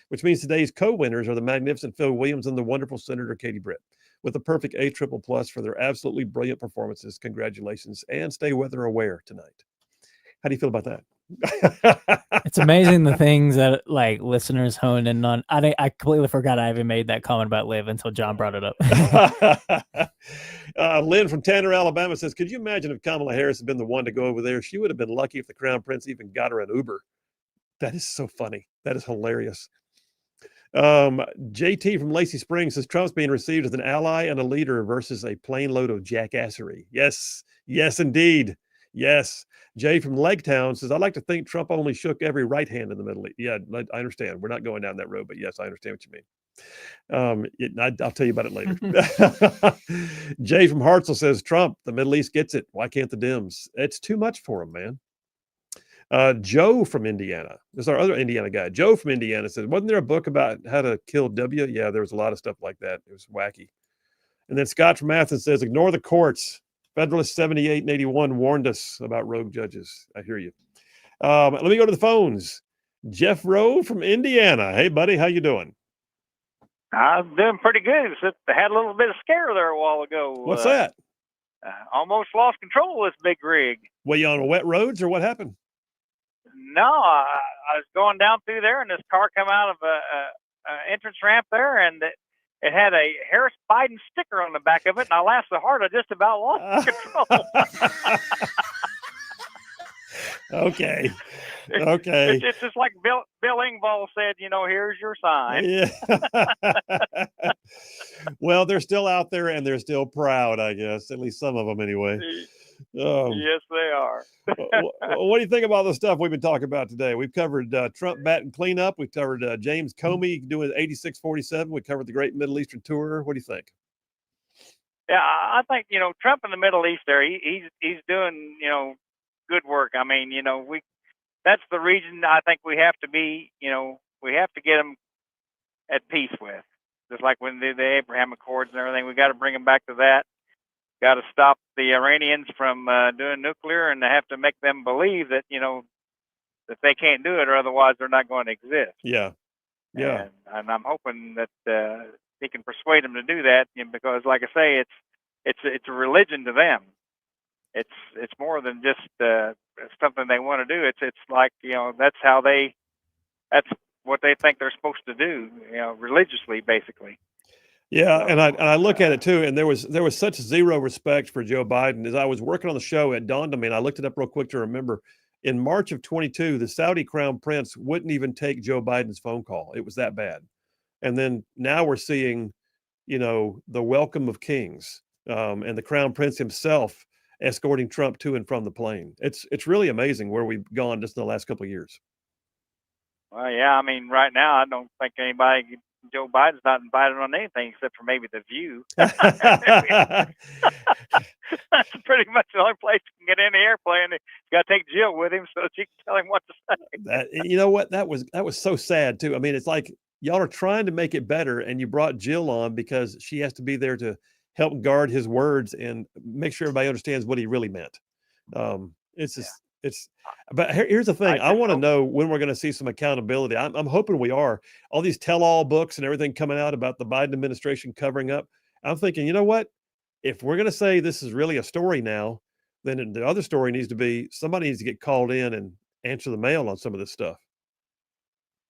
which means today's co-winners are the magnificent Phil Williams and the wonderful Senator Katie Britt, with a perfect A++ for their absolutely brilliant performances. Congratulations, and stay weather aware tonight. How do you feel about that? It's amazing the things that like listeners hone in on. I completely forgot I even made that comment about live until John brought it up. Lynn from Tanner, Alabama says, could you imagine if Kamala Harris had been the one to go over there? She would have been lucky if the Crown Prince even got her an Uber. That is so funny. That is hilarious. JT from Lacey Springs says Trump's being received as an ally and a leader versus a plane load of jackassery. Yes, indeed. Yes. Jay from Legtown says, I'd like to think Trump only shook every right hand in the Middle East. Yeah, I understand. We're not going down that road, but yes, I understand what you mean. I'll tell you about it later. Jay from Hartsel says, Trump, the Middle East gets it. Why can't the Dems? It's too much for him, man. Joe from Indiana. This is our other Indiana guy. Joe from Indiana says, wasn't there a book about how to kill W? Yeah, there was a lot of stuff like that. It was wacky. And then Scott from Athens says, ignore the courts. Federalist 78 and 81 warned us about rogue judges. I hear you. Let me go to the phones. Jeff Rowe from Indiana. Hey, buddy, how you doing? I'm doing pretty good. Except I had a little bit of scare there a while ago. What's that? Almost lost control of this big rig. Were you on wet roads or what happened? No, I was going down through there, and this car came out of a entrance ramp there, and it had a Harris Biden sticker on the back of it, and I laughed so hard I just about lost control. Okay. It's just like Bill Engvall said, here's your sign. Yeah. Well, they're still out there, and they're still proud, I guess. At least some of them, anyway. Yes, they are. What do you think about the stuff we've been talking about today? We've covered Trump batting cleanup. We've covered James Comey doing 8647. We covered the Great Middle Eastern Tour. What do you think? Yeah, I think Trump in the Middle East there. He's doing good work. I mean, that's the region I think we have to be. We have to get them at peace with. Just like when the Abraham Accords and everything, we got to bring them back to that. Got to stop the Iranians from doing nuclear, and they have to make them believe that that they can't do it, or otherwise they're not going to exist. Yeah. And I'm hoping that he can persuade them to do that, because, like I say, it's a religion to them. It's more than just something they want to do. It's like that's what they think they're supposed to do, religiously, basically. Yeah, and I look at it too, and there was such zero respect for Joe Biden. As I was working on the show, it dawned on me, and I looked it up real quick to remember. In March of 22, the Saudi Crown Prince wouldn't even take Joe Biden's phone call. It was that bad. And then now we're seeing, the welcome of kings, and the Crown Prince himself escorting Trump to and from the plane. It's really amazing where we've gone just in the last couple of years. Well, yeah, I mean, right now I don't think Joe Biden's not invited on anything except for maybe The View. That's pretty much the only place you can get in the airplane. He's got to take Jill with him so she can tell him what to say. You know what? That was so sad too. I mean, it's like y'all are trying to make it better, and you brought Jill on because she has to be there to help guard his words and make sure everybody understands what he really meant. It's just. But here's the thing. I want to know when we're going to see some accountability. I'm hoping we are. All these tell-all books and everything coming out about the Biden administration covering up. I'm thinking, you know what? If we're going to say this is really a story now, then the other story needs to be somebody needs to get called in and answer the mail on some of this stuff.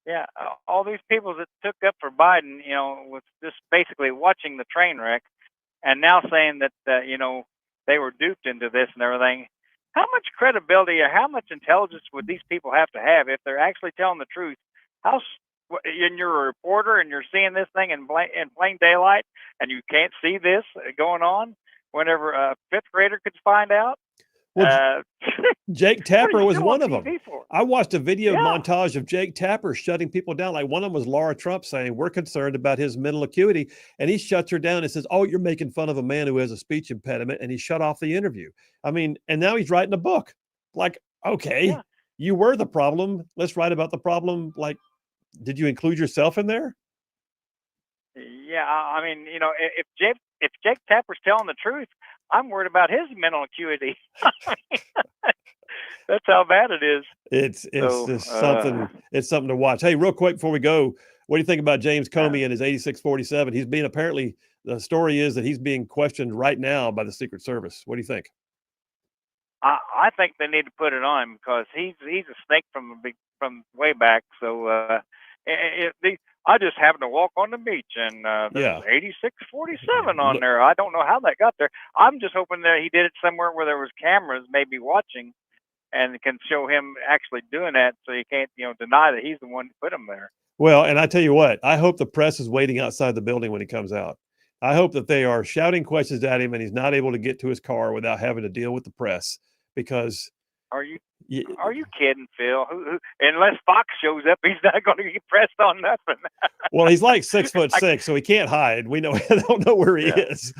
Yeah, all these people that took up for Biden, was just basically watching the train wreck, and now saying that they were duped into this and everything. How much credibility or how much intelligence would these people have to have if they're actually telling the truth? And you're a reporter and you're seeing this thing in plain daylight, and you can't see this going on whenever a fifth grader could find out? Well, Jake Tapper was one of them. For? I watched a video montage of Jake Tapper shutting people down. Like one of them was Laura Trump saying, we're concerned about his mental acuity. And he shuts her down and says, oh, you're making fun of a man who has a speech impediment. And he shut off the interview. I mean, and now he's writing a book. Like, okay, you were the problem. Let's write about the problem. Like, did you include yourself in there? Yeah, I mean, you know, if Jake Tapper's telling the truth, I'm worried about his mental acuity. That's how bad it is. It's something. It's something to watch. Hey, real quick before we go, what do you think about James Comey and his 8647? He's being apparently, the story is that he's being questioned right now by the Secret Service. What do you think? I think they need to put it on him because he's a snake from way back. So I just happened to walk on the beach and there's 8647 on there. I don't know how that got there. I'm just hoping that he did it somewhere where there was cameras maybe watching and can show him actually doing that, so you can't, you know, deny that he's the one who put him there. Well, and I tell you what, I hope the press is waiting outside the building when he comes out. I hope that they are shouting questions at him and he's not able to get to his car without having to deal with the press. Because are you kidding, Phil? Unless Fox shows up, he's not going to get pressed on nothing. Well, he's like 6'6", so he can't hide. We know. I don't know where he is.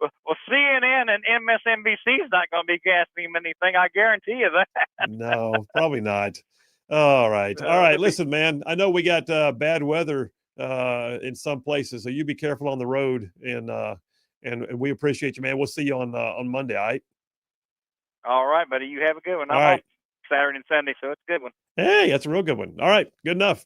Well, CNN and MSNBC is not going to be asking him anything. I guarantee you that. No, probably not. All right. Listen, man, I know we got bad weather in some places, so you be careful on the road, and we appreciate you, man. We'll see you on Monday. All right. All right, buddy. You have a good one. All right. Saturday and Sunday, so it's a good one. Hey, that's a real good one. All right. Good enough.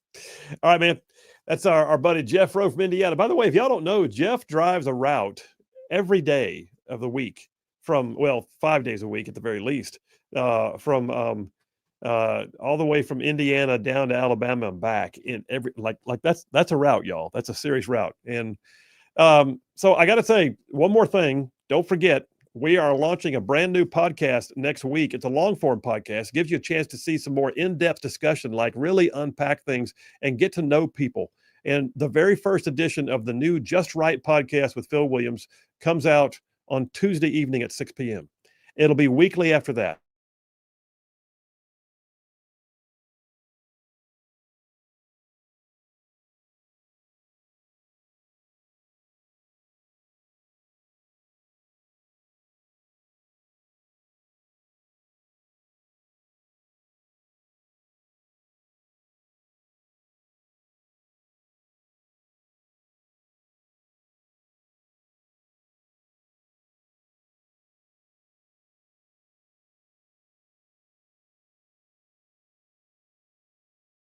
All right, man. That's our buddy Jeff Rowe from Indiana. By the way, if y'all don't know, Jeff drives a route every day of the week from, 5 days a week at the very least, from all the way from Indiana down to Alabama and back in every, like that's a route, y'all. That's a serious route. And so I got to say one more thing. Don't forget, we are launching a brand new podcast next week. It's a long form podcast. It gives you a chance to see some more in-depth discussion, like really unpack things and get to know people. And the very first edition of the new Just Right podcast with Phil Williams comes out on Tuesday evening at 6 p.m. It'll be weekly after that.